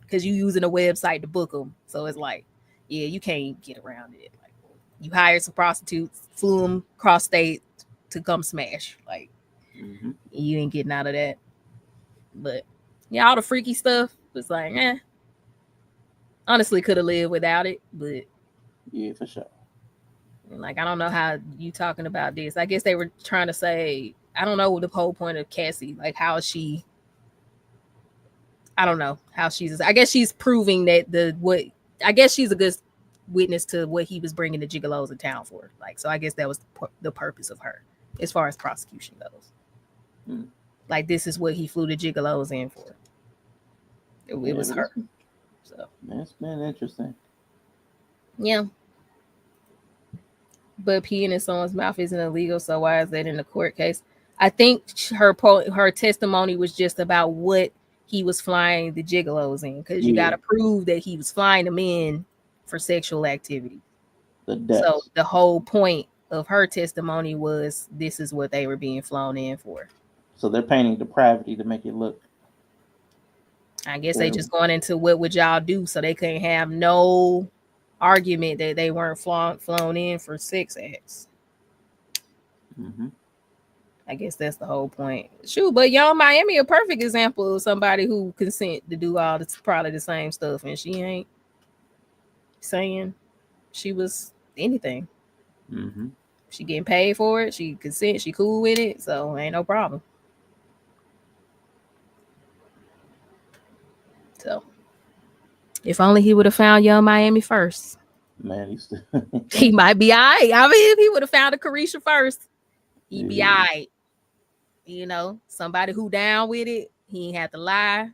because you using a website to book them. So it's like, yeah, you can't get around it. Like you hired some prostitutes, flew them across state to come smash. Like you ain't getting out of that. But yeah, all the freaky stuff was like, honestly could have lived without it, but yeah, for sure. Like, I don't know how you talking about this. I guess they were trying to say, I don't know the whole point of Cassie. Like, how is she? I don't know how she's. I guess she's proving that I guess she's a good witness to what he was bringing the gigolos in town for. Like, so I guess that was the purpose of her, as far as prosecution goes. Like, this is what he flew the gigolos in for. It was her. So that's been interesting. Yeah. But peeing in someone's mouth isn't illegal, so why is that in the court case? I think her testimony was just about what he was flying the gigolos in, because you got to prove that he was flying them in for sexual activity. So the whole point of her testimony was this is what they were being flown in for. So they're painting depravity to make it look. I guess they just going into what would y'all do, so they couldn't have no argument that they weren't flown in for sex acts. I guess that's the whole point. Shoot, but Young Miami a perfect example of somebody who consent to do all this, probably the same stuff, and she ain't saying she was anything. She getting paid for it. She consent. She cool with it, so ain't no problem. So, if only he would have found Young Miami first. Man, he might be all right. I mean, if he would have found a Carisha first, he'd be all right. You know, somebody who down with it. He ain't have to lie.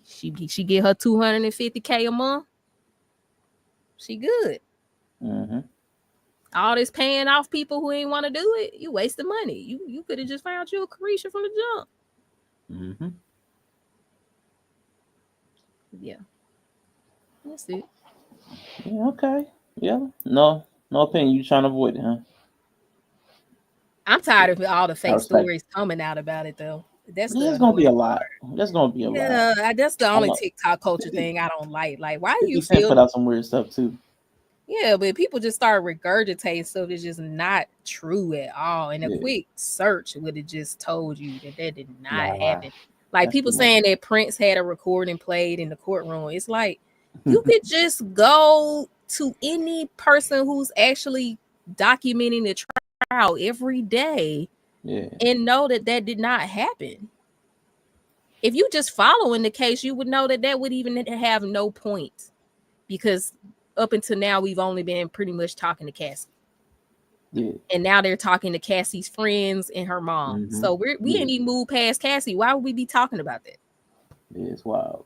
She get her $250K a month. She good. All this paying off people who ain't want to do it, you wasting money. You could have just found you a Carisha from the jump. Yeah. That's it. Yeah, okay. Yeah. No opinion. You trying to avoid it, huh? I'm tired of all the fake stories coming out about it, though. There's gonna be a lot. There's gonna be a lot. Yeah, that's the only TikTok culture thing I don't like. Like, why do you feel put out some weird stuff too? Yeah, but people just start regurgitating stuff that's just not true at all. And a quick search would have just told you that did not happen. Like, that's people saying that Prince had a recording played in the courtroom. It's like, you could just go to any person who's actually documenting the trial every day and know that did not happen. If you just following the case, you would know that would even have no point, because up until now, we've only been pretty much talking to Cassie. And now they're talking to Cassie's friends and her mom. So we ain't even moved past Cassie. Why would we be talking about that? Yeah, it's wild.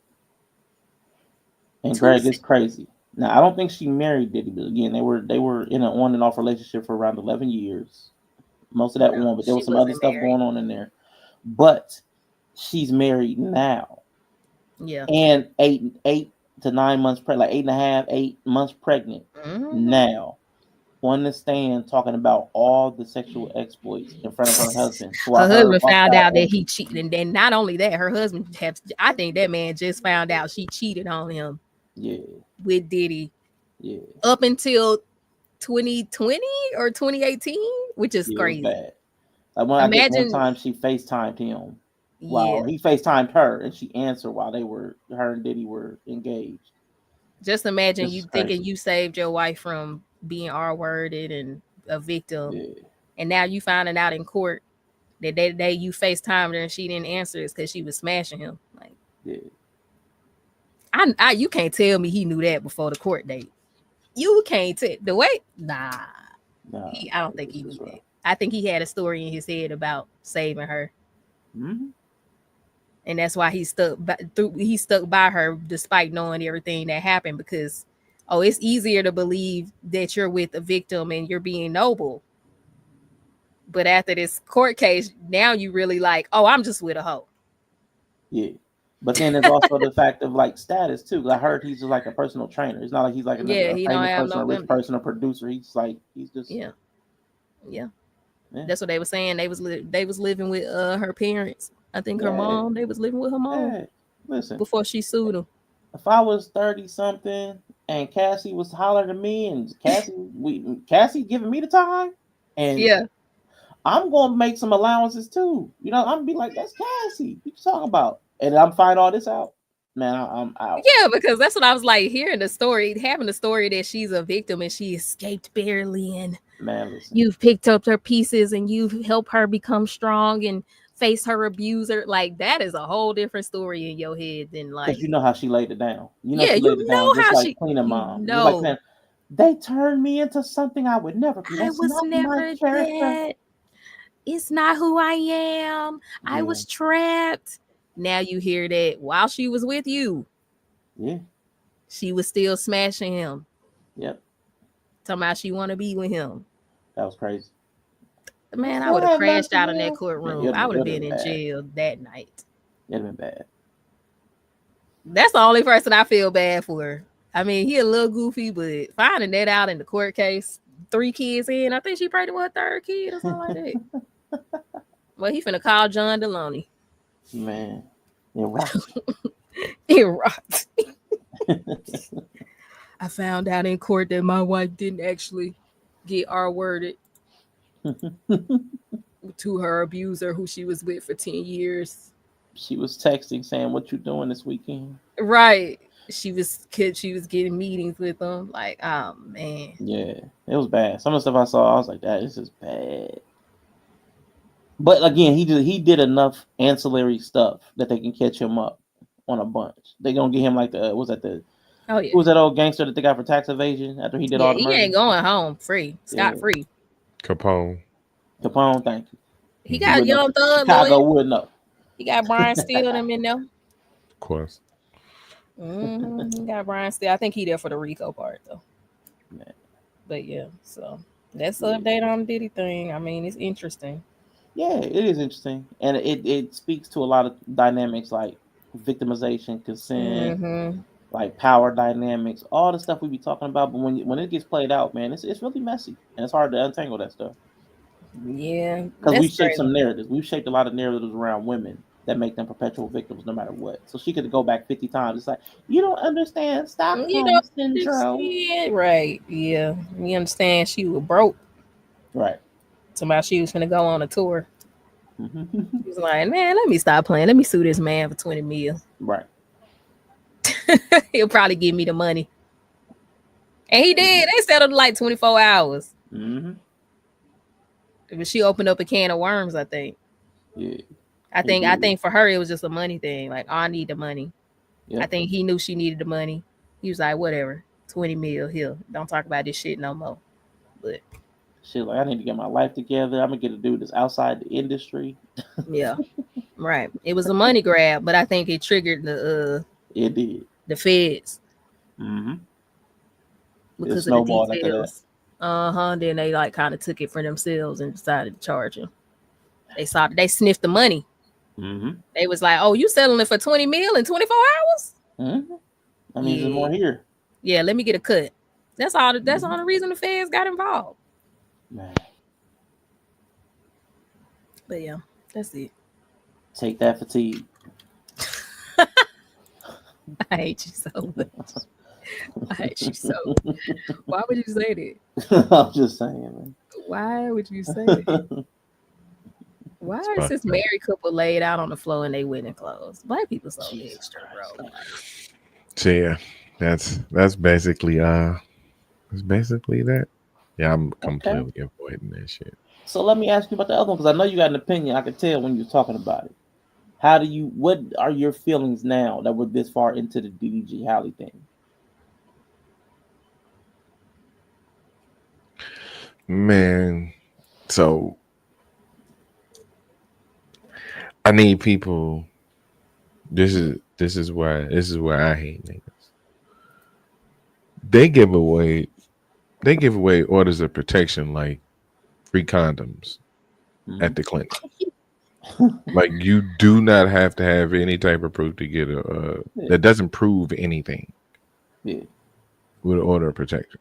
And Greg, it's crazy. Now, I don't think she married Diddy, but again, they were in an on and off relationship for around 11 years. Most of that one, but there was some other stuff going on in there. But she's married now. Yeah. And 8 to 9 months pregnant, like 8 months pregnant now, on the stand talking about all the sexual exploits in front of her husband. Her husband found out that he cheated, and then not only that, her husband I think that man just found out she cheated on him. With Diddy. Up until 2020 or 2018, which is crazy. Bad. Like, one time she FaceTimed him. Wow, he FaceTimed her and she answered while her and Diddy were engaged. Just imagine you thinking you saved your wife from being R-worded and a victim, and now you finding out in court that day you FaceTimed her and she didn't answer is because she was smashing him. Like, you can't tell me he knew that before the court date. You can't tell the way. Nah. I don't think he knew that. I think he had a story in his head about saving her. And that's why he stuck by her despite knowing everything that happened, because it's easier to believe that you're with a victim and you're being noble. But after this court case, now you really like, I'm just with a hoe. Yeah. But then there's also the fact of like status too. I heard he's just like a personal trainer. It's not like he's like a famous person, a rich person, a producer. He's just Yeah. That's what they were saying. They was living with her parents. I think her mom. They was living with her mom. Listen, before she sued him. If I was 30 something and Cassie was hollering at me and Cassie giving me the time, and I'm gonna make some allowances too. You know, I'm gonna be like, that's Cassie. What you talking about? And I'm find all this out. man, I'm out. Yeah, because that's what I was like hearing the story, having the story that she's a victim and she escaped barely, and man, listen. You've picked up her pieces and you've helped her become strong and face her abuser. Like that is a whole different story in your head than like. Because you know how she laid it down. You know yeah, she laid it down just how like she Cleaner Mom. No, Just like saying, they turned me into something I would never be. I That's was not never my character. that. It's not who I am. I was trapped. Now you hear that while she was with you. Yeah. She was still smashing him. Yep. Talking about she want to be with him. That was crazy. Man, I would have crashed out in that courtroom. I would have been in jail that night. It'd have been bad. That's the only person I feel bad for. I mean, he a little goofy, but finding that out in the court case, 3 kids in, I think she pregnant with a 3rd kid or something like that. Well, he finna call John Deloney. Man, it rocked. It rocked. I found out in court that my wife didn't actually get R-worded to her abuser who she was with for 10 years. She was texting saying, "What you doing this weekend?" Right. She was getting meetings with them. Like, oh man. Yeah, it was bad. Some of the stuff I saw, I was like, this is bad. But again, he did enough ancillary stuff that they can catch him up on a bunch. They gonna get him like who was that old gangster that they got for tax evasion after he did all the murders? He ain't going home free, scot free. Capone, thank you. He got Young Thug. Chicago would know. He got Brian Steele them in there. Of course. He got Brian Steele. I think he there for the Rico part though. Man. But yeah, so that's the update on the Diddy thing. I mean, it's interesting. Yeah, it is interesting, and it speaks to a lot of dynamics like victimization, consent, like power dynamics, all the stuff we be talking about. But when it gets played out, man, it's really messy, and it's hard to untangle that stuff. Yeah, because we shaped some narratives. We've shaped a lot of narratives around women that make them perpetual victims, no matter what. So she could go back 50 times. It's like, you don't understand Stockholm syndrome, right? Yeah, you understand. She was broke, right? Somebody she was gonna go on a tour. He was like, man, let me stop playing. Let me sue this man for 20 mil. Right. He'll probably give me the money. And he did. They settled like 24 hours. But she opened up a can of worms, I think. Yeah. I think for her it was just a money thing. Like, oh, I need the money. Yep. I think he knew she needed the money. He was like, whatever, 20 mil here. Don't talk about this shit no more. But shit, like I need to get my life together. I'm gonna get a dude that's outside the industry. Yeah, right. It was a money grab, but I think it triggered the it did the feds. Because of the details. Then they like kind of took it for themselves and decided to charge him. They sniffed the money. They was like, "Oh, you selling it for 20 mil in 24 hours?" That means there's more here. Yeah, let me get a cut. That's all. That's the only reason the feds got involved. Man. But yeah, that's it. Take that fatigue. I hate you so much. I hate you so much. Why would you say that? I'm just saying, man. Why would you say that? Why is this married couple laid out on the floor in their wedding clothes? Black people so extra, bro. So yeah, that's basically that. Yeah, I'm completely avoiding that shit. So let me ask you about the other one, because I know you got an opinion. I could tell when you're talking about it. What are your feelings now that we're this far into the DDG Halle thing? Man, so I need people. This is why I hate niggas. They give away orders of protection like free condoms at the clinic. Like you do not have to have any type of proof to get that doesn't prove anything. Yeah. With an order of protection.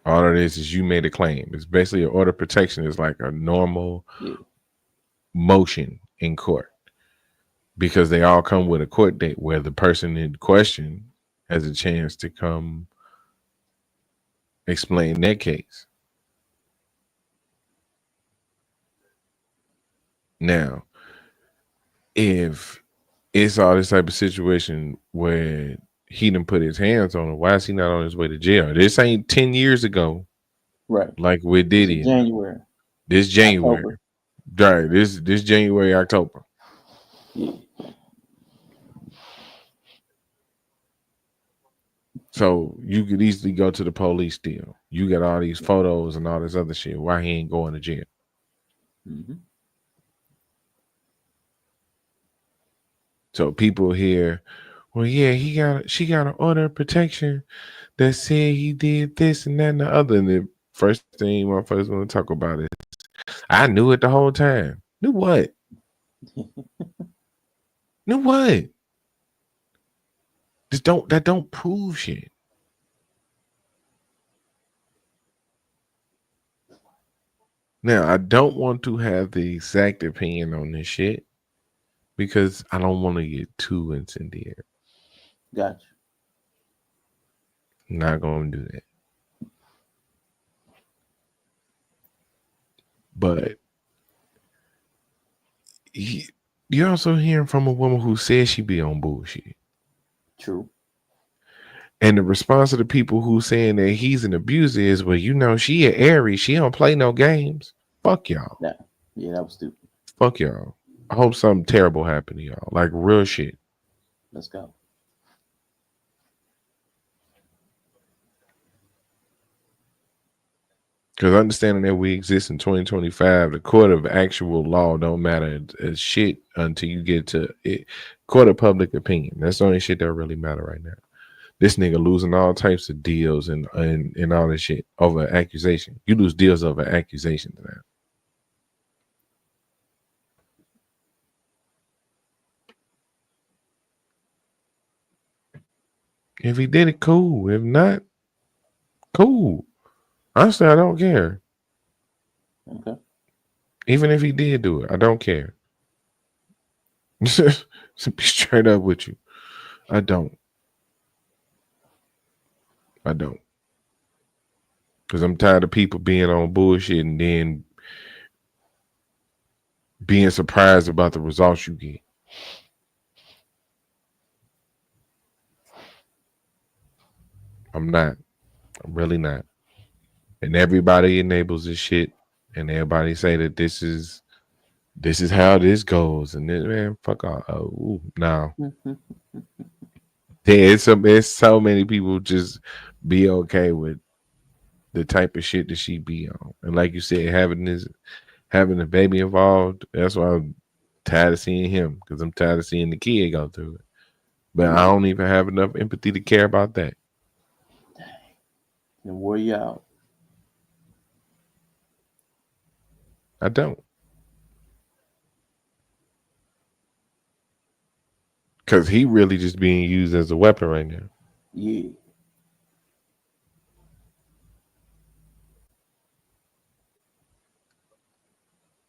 All it is you made a claim. It's basically an order of protection is like a normal motion in court. Because they all come with a court date where the person in question has a chance to come explain their case. Now, if it's all this type of situation where he done put his hands on her. Why is he not on his way to jail? This ain't 10 years ago. Right. Like with Diddy. January. This January. October. Right. This January, October. Yeah. So you could easily go to the police still. You got all these photos and all this other shit. Why he ain't going to jail? Mm-hmm. So people here, well, yeah, she got an order of protection that said he did this and that and the other. And the first thing motherfuckers want to talk about is, I knew it the whole time. Knew what? Knew what? That don't prove shit. Now, I don't want to have the exact opinion on this shit because I don't want to get too incendiary. Gotcha. Not going to do that. But you're also hearing from a woman who says she be on bullshit. True. And the response of the people who saying that he's an abuser is, well, you know, she an Aries. She don't play no games. Fuck y'all. Yeah, that was stupid. Fuck y'all. I hope something terrible happened to y'all. Like real shit. Let's go. Because understanding that we exist in 2025, the court of actual law don't matter as shit until you get to it. Court of public opinion. That's the only shit that really matter right now. This nigga losing all types of deals and all this shit over accusation. You lose deals over accusations now. If he did it, cool. If not, cool. Honestly, I don't care. Okay. Even if he did do it, I don't care. To be straight up with you, I don't. Because I'm tired of people being on bullshit and then being surprised about the results you get. I'm not. I'm really not. And everybody enables this shit, and everybody say that this is how this goes, and this, man, fuck off. Oh, no. There's so many people just be okay with the type of shit that she be on, and like you said, having a baby involved. That's why I'm tired of seeing him, because I'm tired of seeing the kid go through it. But I don't even have enough empathy to care about that. And wore you out. I don't. Because he really just being used as a weapon right now. Yeah.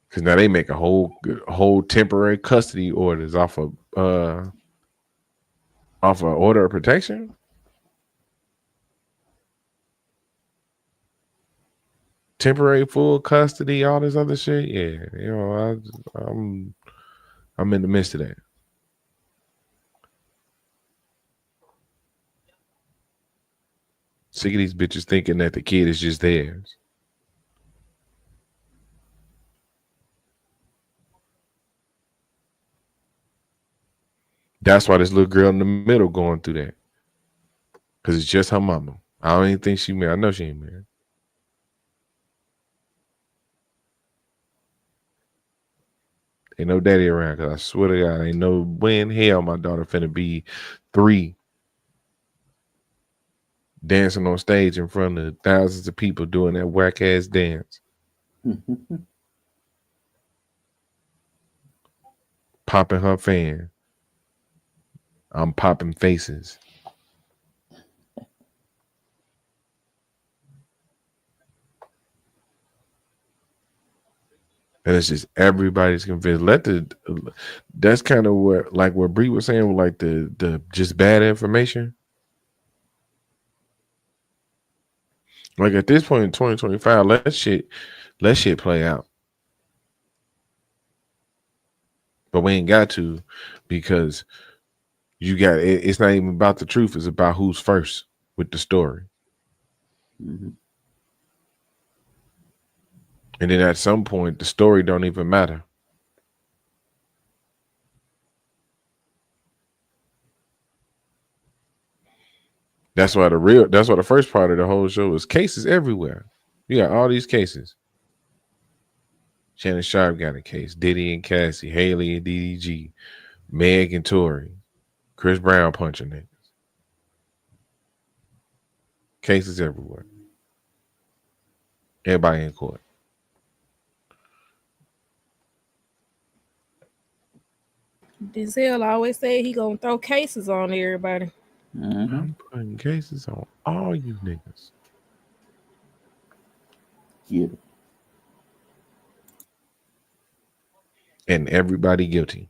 Because now they make a whole temporary custody orders off of order of protection. Temporary full custody, all this other shit. Yeah, you know, I'm in the midst of that. Sick of these bitches thinking that the kid is just theirs. That's why this little girl in the middle going through that. Because it's just her mama. I don't even think she married. I know she ain't married. Ain't no daddy around, because I swear to God, ain't no way in hell my daughter finna be 3 dancing on stage in front of thousands of people doing that whack ass dance. Popping her fan. I'm popping faces. And it's just everybody's convinced. That's kind of where Bree was saying, with like the just bad information. Like at this point in 2025, let shit play out. But but we ain't got to because you got it. It's not even about the truth. It's about who's first with the story. Mm-hmm. And then at some point, the story don't even matter. That's why the first part of the whole show is cases everywhere. You got all these cases. Shannon Sharp got a case. Diddy and Cassie, Haley and DDG, Meg and Tory, Chris Brown punching niggas. Cases everywhere. Everybody in court. Denzel always say he gonna throw cases on everybody. Mm-hmm. I'm putting cases on all you niggas. Yeah. And everybody guilty.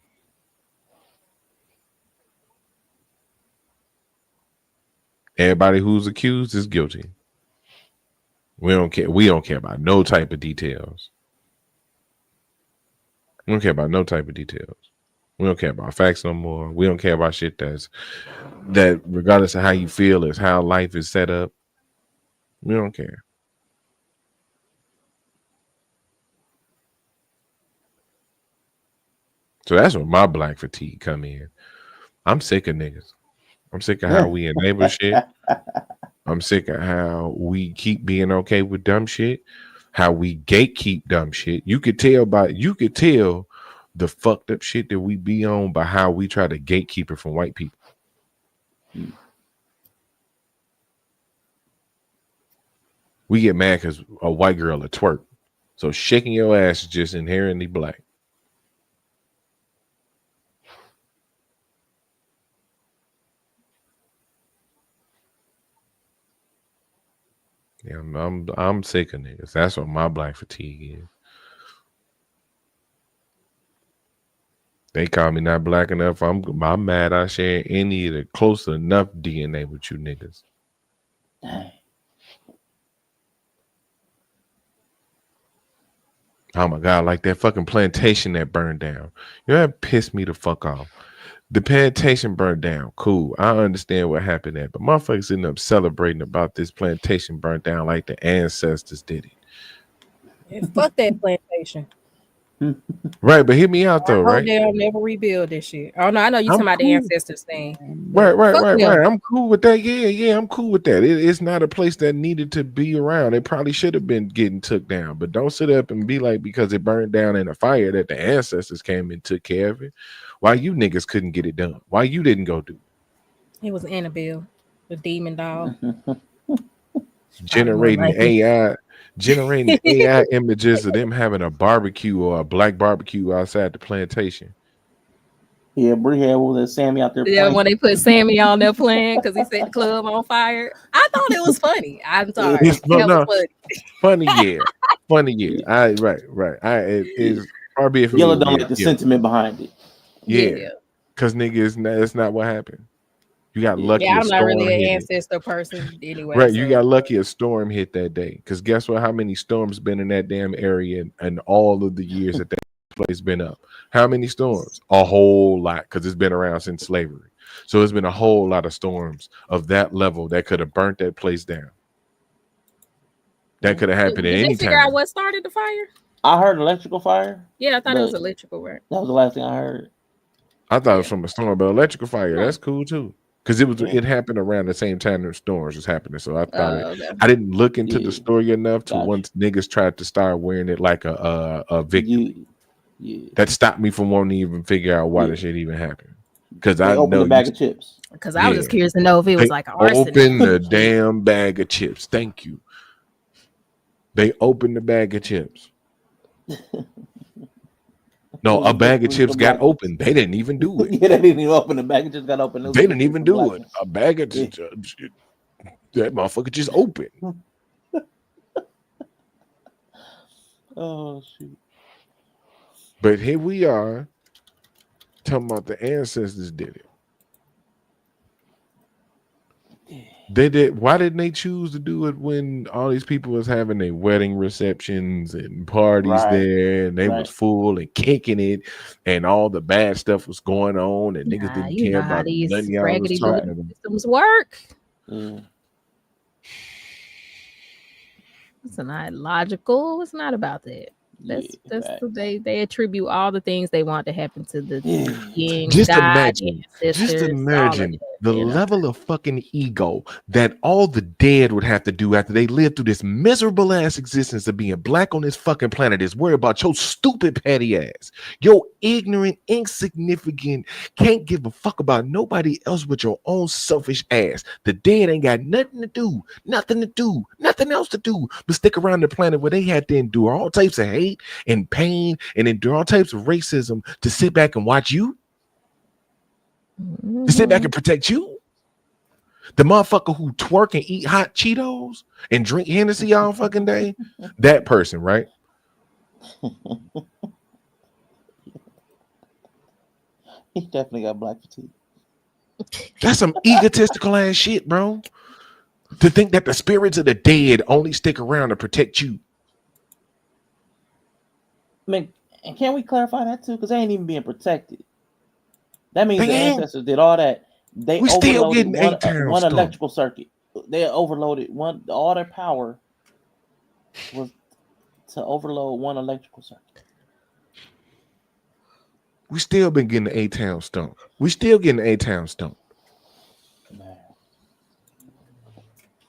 Everybody who's accused is guilty. We don't care. We don't care about no type of details. We don't care about no type of details. We don't care about facts no more. We don't care about shit that regardless of how you feel is how life is set up. We don't care. So that's where my black fatigue come in. I'm sick of niggas. I'm sick of how we enable shit. I'm sick of how we keep being okay with dumb shit. How we gatekeep dumb shit. You could tell the fucked up shit that we be on by how we try to gatekeep it from white people. We get mad because a white girl a twerk. So shaking your ass is just inherently black. Yeah, I'm sick of niggas. That's what my black fatigue is. They call me not black enough. I'm mad I share any of the close enough DNA with you niggas. Oh my God, like that fucking plantation that burned down. You know, that pissed me the fuck off. The plantation burned down. Cool. I understand what happened there. But motherfuckers ended up celebrating about this plantation burnt down like the ancestors did it. Yeah, fuck that plantation. Right, but hear me out though, right? They'll never rebuild this shit. Oh no, I know you talking about the ancestors thing. Right. I'm cool with that. Yeah, I'm cool with that. It's not a place that needed to be around. It probably should have been getting took down. But don't sit up and be like because it burned down in a fire that the ancestors came and took care of it. Why you niggas couldn't get it done? Why you didn't go do it? It was Annabelle, the demon doll. Generating AI images of them having a barbecue or a black barbecue outside the plantation. Yeah, Bree had what was that Sammy out there playing. Yeah, when they put Sammy on there playing because he set the club on fire. I thought it was funny. I'm sorry. Funny, yeah. It's probably if Yella don't like the sentiment behind it. Yeah. Because nigga, that's not what happened. You got lucky. Yeah, I'm not really an ancestor person anyway. Right, you got lucky a storm hit that day. Because guess what? How many storms been in that damn area and all of the years that place been up? How many storms? A whole lot, because it's been around since slavery. So it's been a whole lot of storms of that level that could have burnt that place down. That could have happened at any time. Did they figure out what started the fire? I heard electrical fire. Yeah, I thought it was electrical, right? That was the last thing I heard. I thought it was from a storm, but electrical fire, that's cool too. Because it happened around the same time the storms was happening. So I thought I didn't look into the story enough to once niggas tried to start wearing it like a victim. That stopped me from wanting to even figure out why the shit even happened. Because I know a bag of chips. Because I was just curious to know if it was like an arson. Open the damn bag of chips. Thank you. They opened the bag of chips. No, a bag of chips got open. They didn't even do it. Yeah, they didn't even open the bag. It just got open. They didn't even do it. A bag of chips. That motherfucker just opened. Oh, shoot. But here we are talking about the ancestors did it. They did. Why didn't they choose to do it when all these people was having their wedding receptions and parties there, and they was full and kicking it, and all the bad stuff was going on, and niggas didn't care about nothing y'all was talking about. Systems work. It's not logical. It's not about that. That's they attribute all the things they want to happen to the beings. Just imagine the level of fucking ego that all the dead would have to do after they lived through this miserable ass existence of being black on this fucking planet is worry about your stupid petty ass, your ignorant, insignificant, can't give a fuck about nobody else but your own selfish ass. The dead ain't got nothing else to do but stick around the planet where they had to endure all types of hate and pain and endure all types of racism to sit back and watch you, to sit back and protect you. The motherfucker who twerk and eat hot Cheetos and drink Hennessy all fucking day, that person, right? He definitely got black fatigue. That's some egotistical ass shit, bro. To think that the spirits of the dead only stick around to protect you. I mean, and can we clarify that too? Because they ain't even being protected. That means the ancestors did all that. They overloaded one electrical circuit. They overloaded all their power was to overload one electrical circuit. We still been getting the A-Town stump. We still getting the A-Town stump.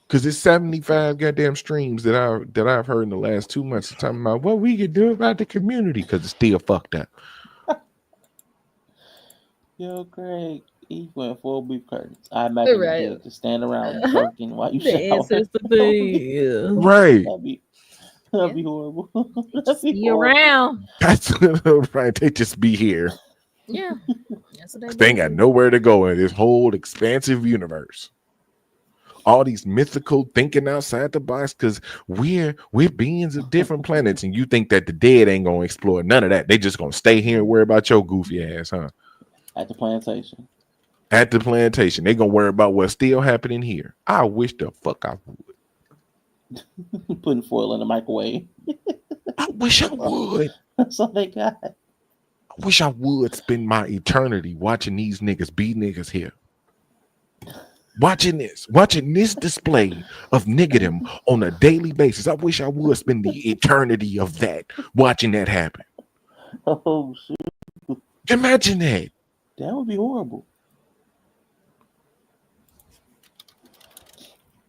Because it's 75 goddamn streams that I've heard in the last 2 months talking about what we can do about the community because it's still fucked up. Yo, Craig, he went full beef curtains. I imagine you just stand around twerking while you shower. Right. That'd be horrible. Be around. That's right. They just be here. Yeah. They ain't got nowhere to go in this whole expansive universe. All these mythical thinking outside the box because we're beings of different planets, and you think that the dead ain't gonna explore none of that. They just gonna stay here and worry about your goofy ass, huh? At the plantation. They gonna worry about what's still happening here. I wish the fuck I would. Putting foil in the microwave. I wish I would. That's all they got. I wish I would spend my eternity watching these niggas be niggas here. Watching this display of niggerdom on a daily basis. I wish I would spend the eternity of that watching that happen. Oh shit. Imagine that. That would be horrible.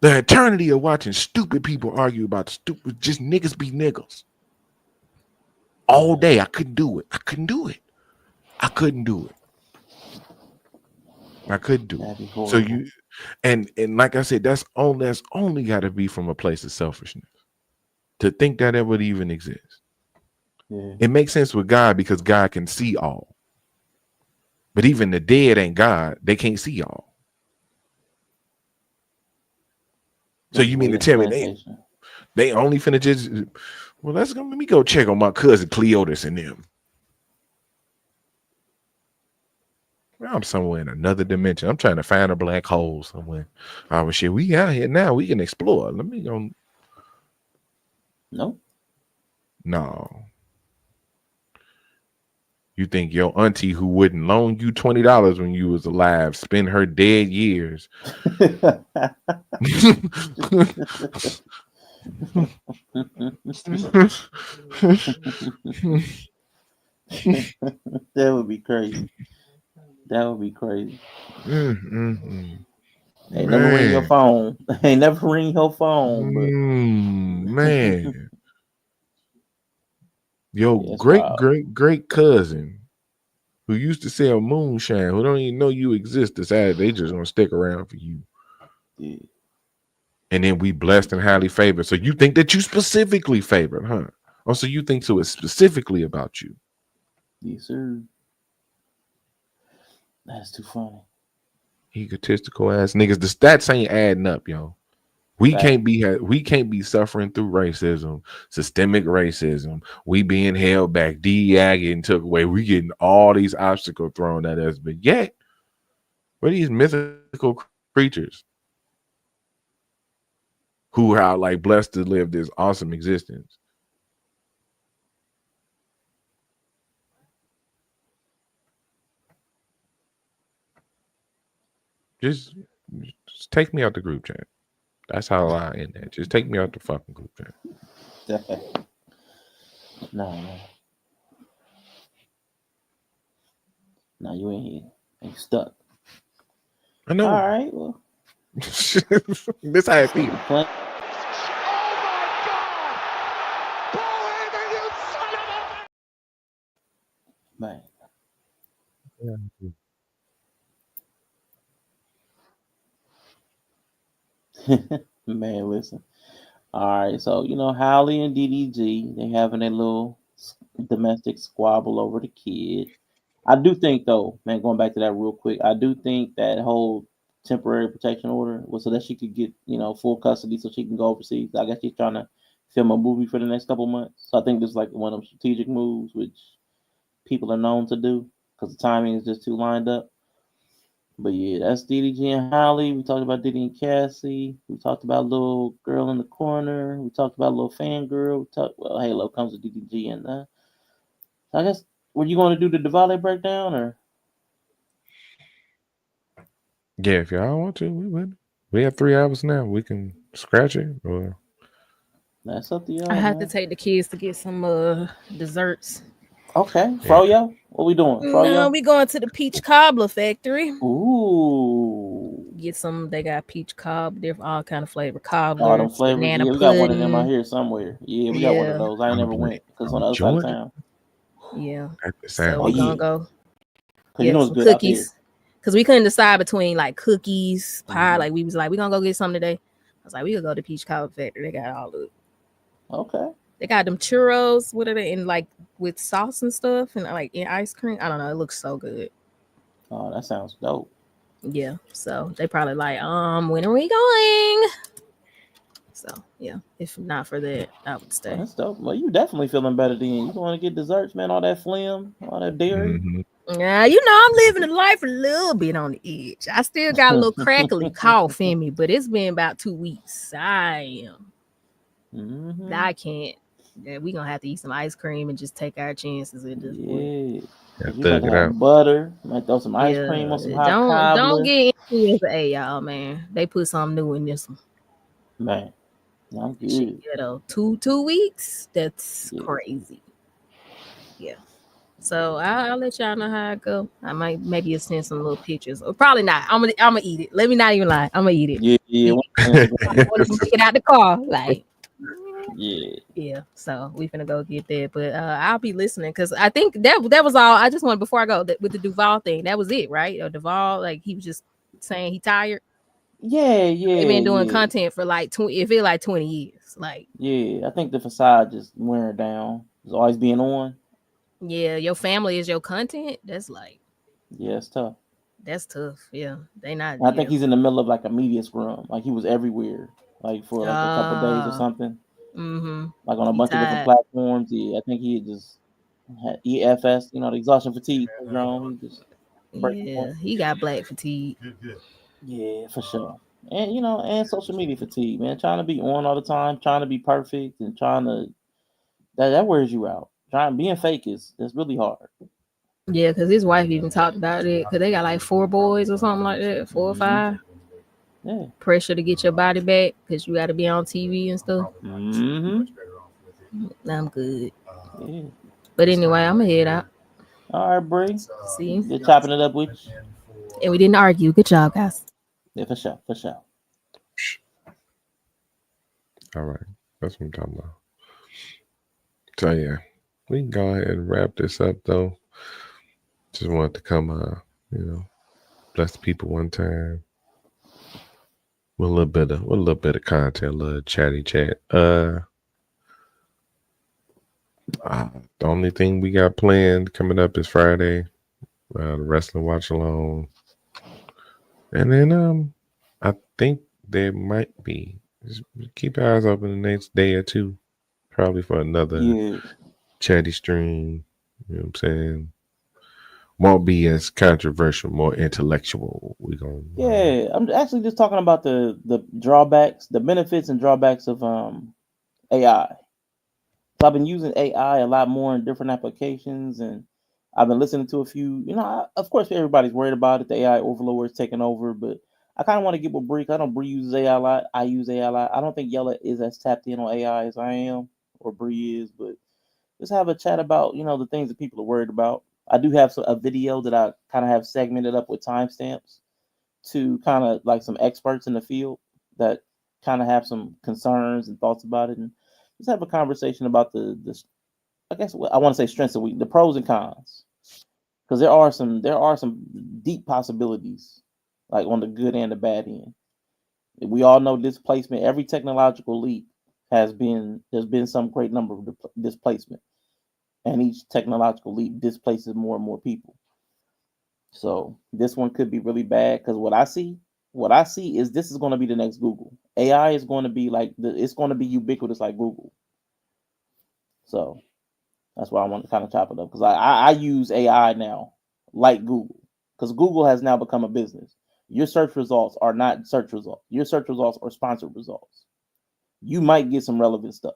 The eternity of watching stupid people argue about stupid, just niggas be niggas. All day. I couldn't do it. I couldn't do it. So you and like I said, that's only got to be from a place of selfishness to think that it would even exist. Yeah. It makes sense with God because God can see all. But even the dead ain't God. They can't see all. So you mean to tell me they only finna just, well, let me go check on my cousin Cleotis and them. I'm somewhere in another dimension. I'm trying to find a black hole somewhere. Oh shit, we out here now. We can explore. Let me go. No. You think your auntie who wouldn't loan you $20 when you was alive spend her dead years? That would be crazy. Ain't never ring your phone. Man. Your great cousin who used to sell moonshine, who don't even know you exist, decided they just gonna stick around for you. Yeah. And then we blessed and highly favored. So you think that you specifically favored, huh? Oh, so you think so it's specifically about you? Yes, sir. That's too funny. Egotistical ass niggas. The stats ain't adding up, yo. We can't be suffering through racism, systemic racism. We being held back, DEI getting took away. We getting all these obstacles thrown at us, but yet we're these mythical creatures. who are like blessed to live this awesome existence. Just take me out the group chat. That's how I end that. Just take me out the fucking group chat. No, you ain't here. You stuck. I know. All right. Well, this how I feel. Man. Man, listen. All right, so Holly and DDG, they having a little domestic squabble over the kid. I do think though, man, going back to that real quick, I do think that whole temporary protection order was so that she could get, full custody so she can go overseas. I guess she's trying to film a movie for the next couple months. So I think this is like one of them strategic moves, which people are known to do because the timing is just too lined up. But yeah, that's DDG and Holly. We talked about Diddy and Cassie. We talked about little girl in the corner. We talked about little fangirl. Halo comes with DDG and I guess were you going to do the Devale breakdown or? Yeah, if y'all want to, we would. We have 3 hours now. We can scratch it or. That's up to y'all. I have to take the kids to get some desserts. Okay, Froyo, what we doing? Froyo? No, we going to the peach cobbler factory. Ooh, get some. They got peach cobb, different all kind of flavor cobblers. All them flavors. Banana Yeah, we got one of them out here somewhere. Yeah, we got one of those. I ain't never went because on the other side of town. Yeah, so we're gonna go. Yeah, it's good cookies. Because we couldn't decide between like cookies, pie. Like we was like, we gonna go get something today. I was like, we could go to Peach Cobbler Factory. They got all of it. Okay. They got them churros. What are they in like with sauce and stuff and like in ice cream? I don't know. It looks so good. Oh, that sounds dope. Yeah. So they probably like, when are we going? So yeah, if not for that, I would stay. Oh, that's dope. Well, you definitely feeling better then. You want to get desserts, man? All that phlegm, all that dairy. Mm-hmm. Yeah, I'm living the life a little bit on the edge. I still got a little crackly cough in me, but it's been about 2 weeks. I can't. Yeah, we gonna have to eat some ice cream and just take our chances at this point. You might have butter. Might throw some ice cream on some hot cobbler. Don't get influenza A, y'all, man. They put something new in this one. Man, I'm good. Two weeks. That's crazy. Yeah. So I'll let y'all know how I go. I might maybe send some little pictures, or probably not. I'm gonna eat it. Let me not even lie. I'm gonna eat it. Yeah. I want to get out the car, like. Yeah. So we finna go get that, but I'll be listening because I think that was all. I just wanted before I go with the Devale thing. That was it, right? Or Devale, like he was just saying he tired. Yeah. They've been doing content for like 20. It feel like 20 years. Like I think the facade just wearing down. It's always being on. Yeah, your family is your content. That's like, it's tough. That's tough. Yeah, they not. I think he's in the middle of like a media scrum. Like he was everywhere, like for like a couple days or something. Mm-hmm. Like on a bunch of different platforms. Yeah, I think he just had EFS, the exhaustion fatigue syndrome. He got black fatigue. Yeah, for sure. And and social media fatigue, man. Trying to be on all the time, trying to be perfect, and trying to that wears you out. Being fake that's really hard. Yeah, because his wife even talked about it. Because they got like 4 boys or something like that, 4 or 5. Yeah. Pressure to get your body back because you got to be on TV and stuff. Mm-hmm. I'm good. Yeah. But anyway, I'm gonna head out. All right, Bree. See, you're chopping it up with you. And we didn't argue. Good job, guys. Yeah, for sure. All right, that's what I'm talking about. So yeah, we can go ahead and wrap this up though. Just wanted to come, bless the people one time. With a little bit of content, a little chatty chat. The only thing we got planned coming up is Friday, the wrestling watch along, and then I think there might be. Just keep your eyes open the next day or two, probably for another chatty stream. You know what I'm saying? won't be as controversial, more intellectual. We're gonna Yeah, I'm actually just talking about the drawbacks, the benefits and drawbacks of AI. So I've been using AI a lot more in different applications, and I've been listening to a few. Of course, everybody's worried about it. The AI overlord is taking over, but I kind of want to get with Bree. I know Bree uses AI a lot. I use AI a lot. I don't think Yella is as tapped in on AI as I am or Bree is, but just have a chat about the things that people are worried about. I do have a video that I kind of have segmented up with timestamps to kind of like some experts in the field that kind of have some concerns and thoughts about it, and just have a conversation about the I guess I want to say strengths and weaknesses, the pros and cons, because there are some deep possibilities, like on the good and the bad end. We all know displacement. Every technological leap there's been some great number of displacement, and each technological leap displaces more and more people. So this one could be really bad because what I see is this is going to be the next Google. AI is going to be it's going to be ubiquitous like Google. So that's why I want to kind of chop it up, because I use AI now like Google, because Google has now become a business. Your search results are not search results. Your search results are sponsored results. You might get some relevant stuff,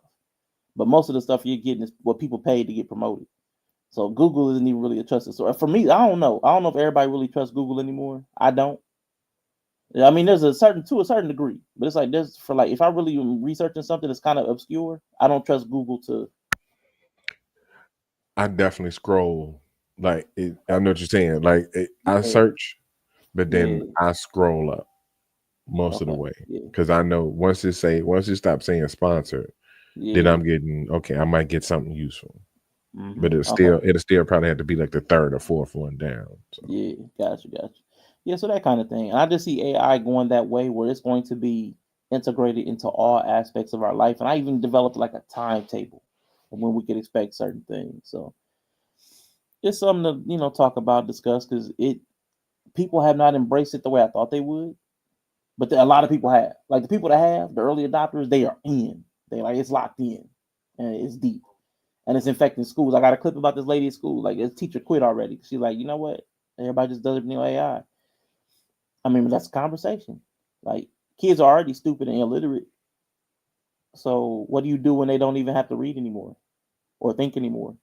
but most of the stuff you're getting is what people paid to get promoted. So Google isn't even really a trusted source. For me, I don't know. I don't know if everybody really trusts Google anymore. I don't. I mean, there's to a certain degree, but it's like there's for like if I really am researching something that's kind of obscure, I don't trust Google to. I definitely scroll. Like I know what you're saying. Like I Yeah. search, but then Yeah. I scroll up most of the way Yeah. because I know once it stops saying sponsored, then Yeah. I'm getting okay. I might get something useful, but Okay. it'll still probably have to be like the third or fourth one down. So. Yeah, gotcha. Yeah, so that kind of thing. And I just see AI going that way where it's going to be integrated into all aspects of our life. And I even developed like a timetable of when we could expect certain things. So it's something to talk about, discuss, because people have not embraced it the way I thought they would. But a lot of people have. Like the people that have, the early adopters, they are in. They like it's locked in and it's deep. And it's infecting schools. I got a clip about this lady at school. Like a teacher quit already. She's like, you know what? Everybody just does everything on AI. I mean, that's a conversation. Like kids are already stupid and illiterate. So what do you do when they don't even have to read anymore or think anymore?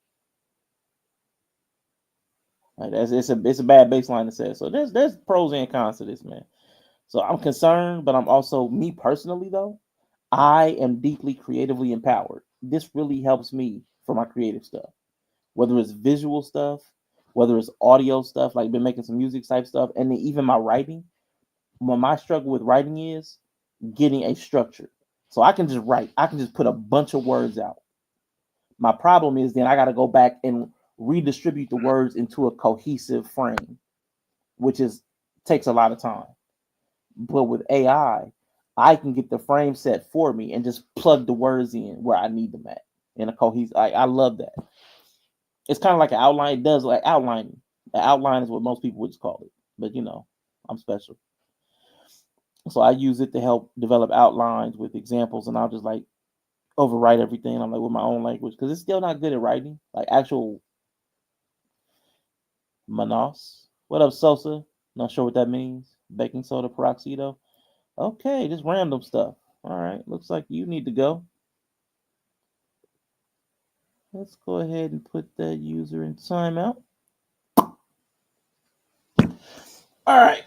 Like it's a bad baseline to say. So there's pros and cons to this, man. So I'm concerned, but I'm also, me personally though, I am deeply creatively empowered. This really helps me for my creative stuff, whether it's visual stuff, whether it's audio stuff, like been making some music type stuff, and then even my writing. When my struggle with writing is getting a structure. So I can just write. I can just put a bunch of words out. My problem is then I got to go back and redistribute the words into a cohesive frame, which takes a lot of time. But with AI, I can get the frame set for me and just plug the words in where I need them at in a cohesive. I love that. It's kind of like an outline. It does like outlining. The outline is what most people would just call it. But I'm special. So I use it to help develop outlines with examples, and I'll just like overwrite everything. I'm like with my own language because it's still not good at writing, like actual Manos. What up, Sosa? Not sure what that means. Baking soda peroxido. Okay, just random stuff. All right, looks like you need to go. Let's go ahead and put that user in timeout. All right.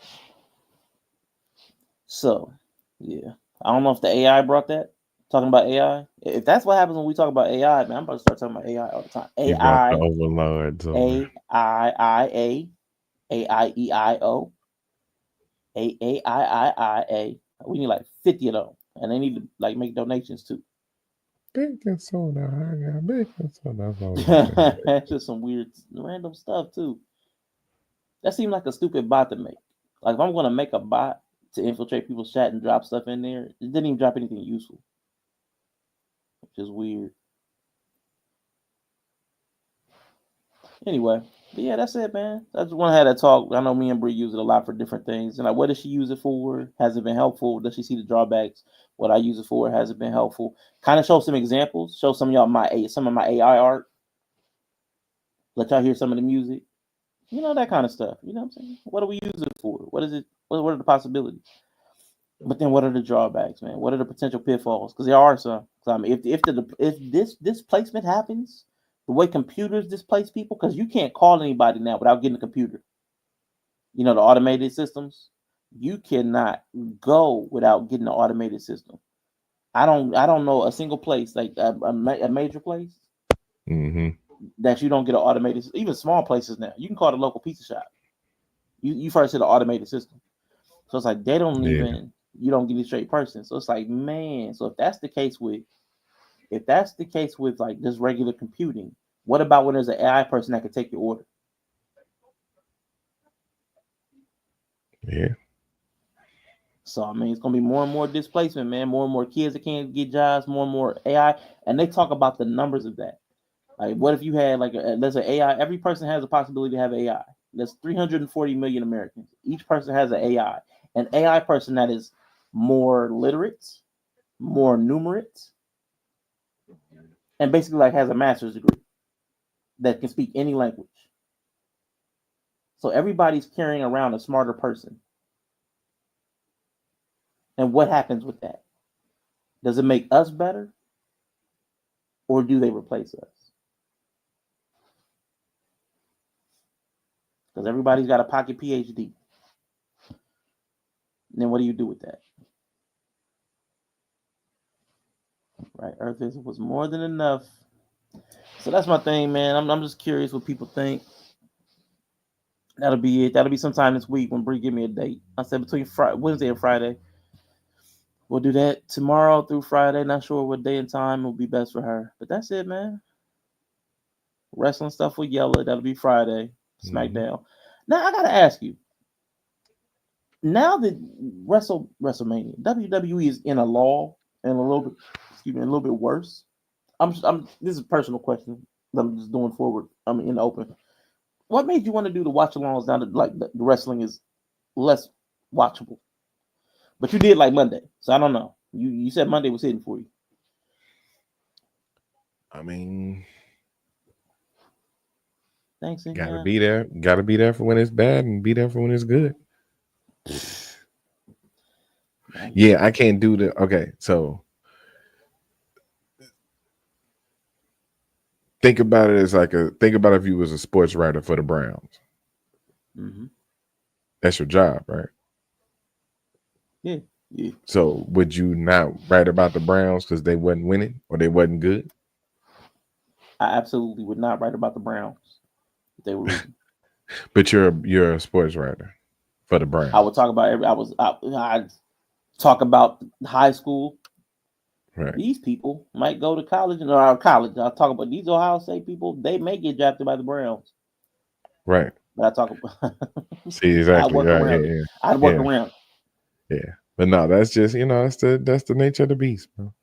So, yeah, I don't know if the AI brought that. Talking about AI. If that's what happens when we talk about AI, man, I'm about to start talking about AI all the time. You brought AI, the overlords over. AIIA, AIEIO, AAIIIA. We need like 50 of them, and they need to like make donations too. Baking soda, I got baking soda. That's just some weird, random stuff too. That seemed like a stupid bot to make. Like if I'm gonna make a bot to infiltrate people's chat and drop stuff in there, it didn't even drop anything useful, which is weird. Anyway, but yeah, that's it, man. I just want to have that talk. I know me and Bree use it a lot for different things. And like, what does she use it for? Has it been helpful? Does she see the drawbacks? What I use it for? Has it been helpful? Kind of show some examples. Show some of y'all some of my AI art. Let y'all hear some of the music. You know, that kind of stuff. You know what I'm saying? What do we use it for? What is it? What are the possibilities? But then, what are the drawbacks, man? What are the potential pitfalls? Because there are some. So, I mean, if this displacement happens, the way computers displace people, because you can't call anybody now without getting a computer. You know, the automated systems. You cannot go without getting an automated system. I don't know a single place, like a major place, that you don't get an automated. Even small places now, you can call the local pizza shop. You first hit an automated system, so it's like they don't even. You don't get a straight person, so it's like, man. So if that's the case with like just regular computing, what about when there's an AI person that can take your order? Yeah. So I mean, it's gonna be more and more displacement, man. More and more kids that can't get jobs. More and more AI, and they talk about the numbers of that. Like, what if you had like there's an AI? Every person has a possibility to have AI. There's 340 million Americans. Each person has an AI. An AI person that is more literate, more numerate, and basically like has a master's degree that can speak any language. So everybody's carrying around a smarter person. And what happens with that? Does it make us better? Or do they replace us? Because everybody's got a pocket PhD. And then what do you do with that? Right? Earth was more than enough. So that's my thing, man. I'm just curious what people think. That'll be it. That'll be sometime this week when Bree give me a date. I said between Wednesday and Friday. We'll do that tomorrow through Friday. Not sure what day and time will be best for her. But that's it, man. Wrestling stuff with Yella. That'll be Friday. SmackDown. Now, I got to ask you. Now that WrestleMania, WWE is in a lull and a little bit worse. This is a personal question that I'm just doing forward. I'm in the open. What made you want to do the watch-alongs now that like the wrestling is less watchable? But you did like Monday, so I don't know. You said Monday was hitting for you. I mean, thanks. Gotta be there. Gotta be there for when it's bad and be there for when it's good. Yeah, I can't do the. Okay, so think about it as think about if you was a sports writer for the Browns. That's your job, right? Yeah. So would you not write about the Browns because they wasn't winning or they wasn't good? I absolutely would not write about the Browns if they were losing. But you're a sports writer for the Browns. I would talk about I talk about high school. Right. These people might go to college or college. I'll talk about these Ohio State people. They may get drafted by the Browns. Right. But I talk about. See, exactly. I'd work around. Yeah. But no, that's just, that's the nature of the beast, bro.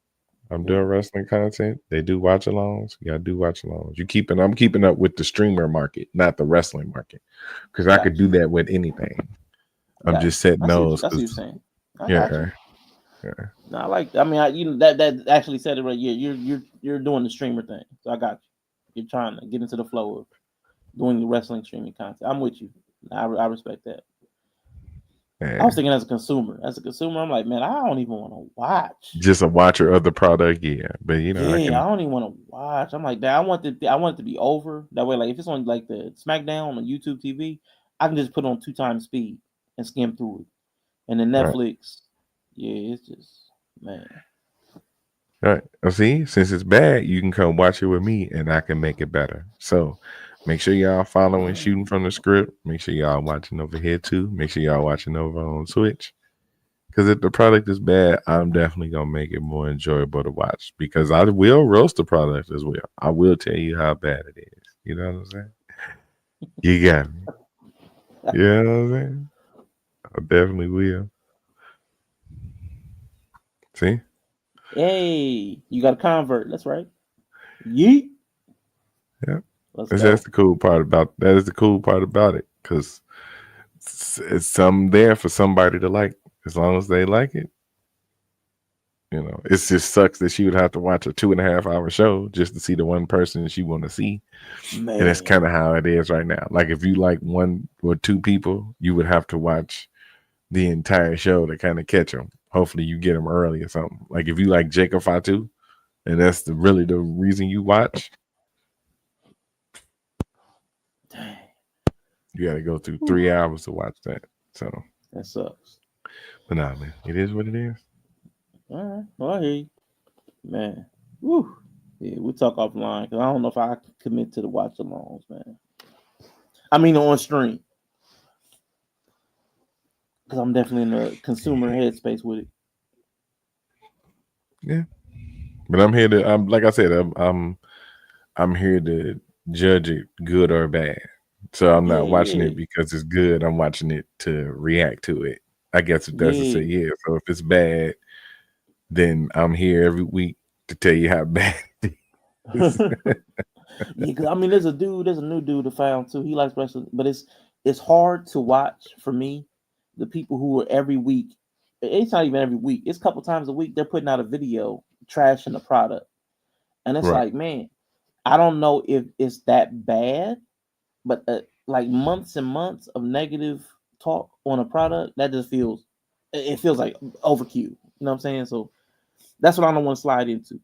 I'm doing wrestling content. They do watch alongs. Yeah, I do watch alongs. I'm keeping up with the streamer market, not the wrestling market. Because I could do that with anything. I'm just setting those. That's what you're saying. Yeah. No, I like. I mean, that actually said it right. Yeah, you're doing the streamer thing. So I got you. You're trying to get into the flow of doing the wrestling streaming content. I'm with you. I respect that. Yeah. I was thinking as a consumer, I'm like, man, I don't even want to watch. Just a watcher of the product, yeah. But I don't even want to watch. I'm like, I want it to be over. That way, like if it's on like the SmackDown on YouTube TV, I can just put on 2x speed and skim through it. And then Netflix, it's just, man. All right. See, since it's bad, you can come watch it with me and I can make it better. So make sure y'all following Shooting from the Script. Make sure y'all watching over here too. Make sure y'all watching over on Twitch. Because if the product is bad, I'm definitely going to make it more enjoyable to watch. Because I will roast the product as well. I will tell you how bad it is. You know what I'm saying? You got me. You know what I'm saying? I definitely will. See? Hey, you got a convert. That's right. Yeet. Yeah. That's the cool part about it. Because it's some there for somebody to like. As long as they like it, You know, it just sucks that she would have to watch a 2.5 hour show just to see the one person she want to see. Man. And that's kind of how it is right now. Like if you like one or two people, you would have to watch the entire show to kind of catch them. Hopefully you get them early or something. Like if you like Jacob Fatu, and that's really the reason you watch, you got to go through 3 hours to watch that. So that sucks. But nah, man, it is what it is. All right, well, I hear you, man. Woo. Yeah, we'll talk offline because I don't know if I can commit to the watch alongs, man. I mean, on stream, because I'm definitely in the consumer headspace with it. Yeah, but I'm here to. Like I said, I'm here to judge it good or bad. So I'm not watching it because it's good. I'm watching it to react to it. I guess if that's to say, yeah. So if it's bad, then I'm here every week to tell you how bad it is. Yeah, I mean, there's a new dude I found too. He likes wrestling, but it's hard to watch for me. The people who are every week, it's not even every week. It's a couple times a week. They're putting out a video trashing the product, and it's like, man, I don't know if it's that bad, but like months and months of negative talk on a product, that just feels like overkill. You know what I'm saying? So that's what I don't want to slide into.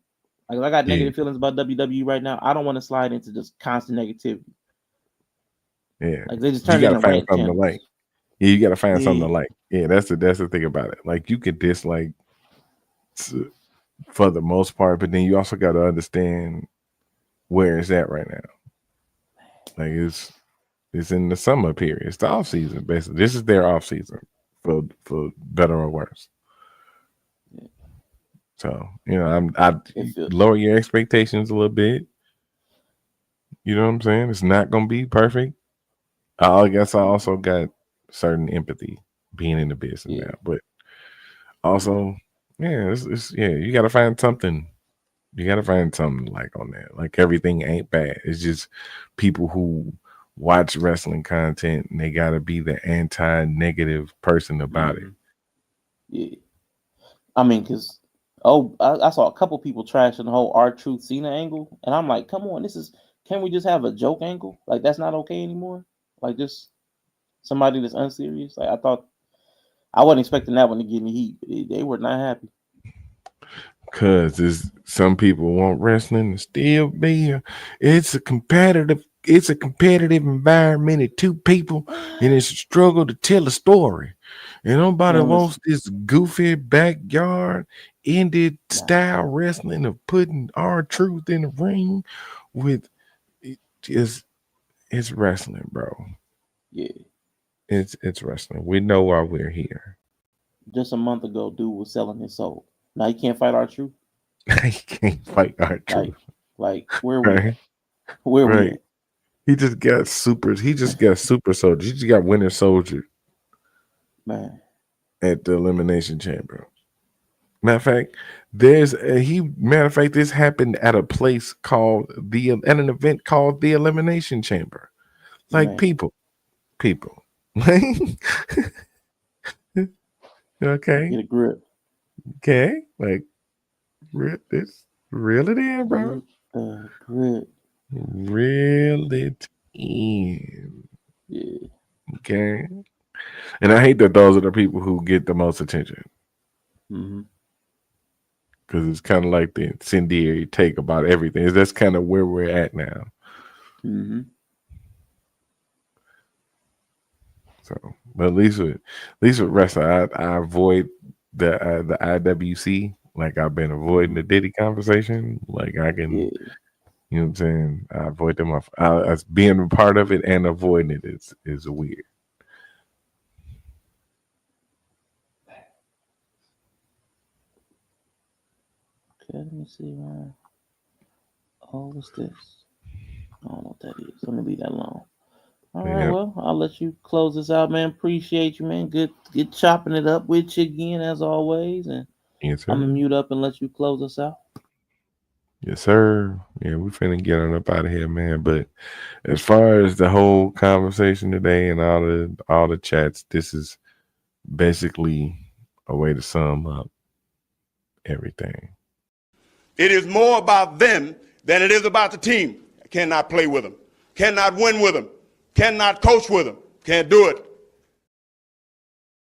Like if I got negative feelings about WWE right now, I don't want to slide into just constant negativity. Yeah, like they just turn into find something to like. Yeah, you got to find something to like. Yeah, that's the thing about it. Like you could dislike for the most part, but then you also got to understand where it's at right now. Like it's in the summer period. It's the off season, basically. This is their off season for better or worse. So, you know, I lower your expectations a little bit. You know what I'm saying? It's not gonna be perfect. I guess I also got certain empathy being in the business now, but also, it's you gotta find something. You gotta find something like on that. Like everything ain't bad. It's just people who watch wrestling content and they gotta be the anti-negative person about it. Yeah. I mean, because I saw a couple people trashing the whole R-Truth Cena angle, and I'm like, come on, can we just have a joke angle? Like that's not okay anymore. Like just somebody that's unserious. Like I wasn't expecting that one to give me heat. They were not happy. Cause some people want wrestling to still be it's a competitive environment of two people, and it's a struggle to tell a story. And nobody wants this goofy backyard ended style wrestling of putting R-Truth in the ring with it's wrestling, bro. Yeah. It's wrestling. We know why we're here. Just a month ago, dude was selling his soul. Now he can't fight R-Truth. He can't fight R-Truth. Like where we at? Where we at? He just got super soldier. He just got Winter Soldier. Man. At the Elimination Chamber. Matter of fact, this happened at a place called at an event called the Elimination Chamber. Like people. Okay. Get a grip. Okay. Like it's reel it in, bro. Grip. Reel it in. Yeah. Okay. And I hate that those are the people who get the most attention. Mm-hmm. Because it's kind of like the incendiary take about everything. That's kind of where we're at now. Mm-hmm. So, but at least with wrestling, I avoid the IWC. Like I've been avoiding the Diddy conversation. Like I can, you know what I'm saying? I avoid them. As being a part of it and avoiding it is weird. Okay, let me see. What's this? I don't know what that is. Let me leave that alone. All right, well, I'll let you close this out, man. Appreciate you, man. Good chopping it up with you again, as always. And yes, sir. I'm gonna mute up and let you close us out. Yes, sir. Yeah, we finna get on up out of here, man. But as far as the whole conversation today and all the chats, this is basically a way to sum up everything. It is more about them than it is about the team. I cannot play with them. Cannot win with them. Cannot coach with them. Can't do it.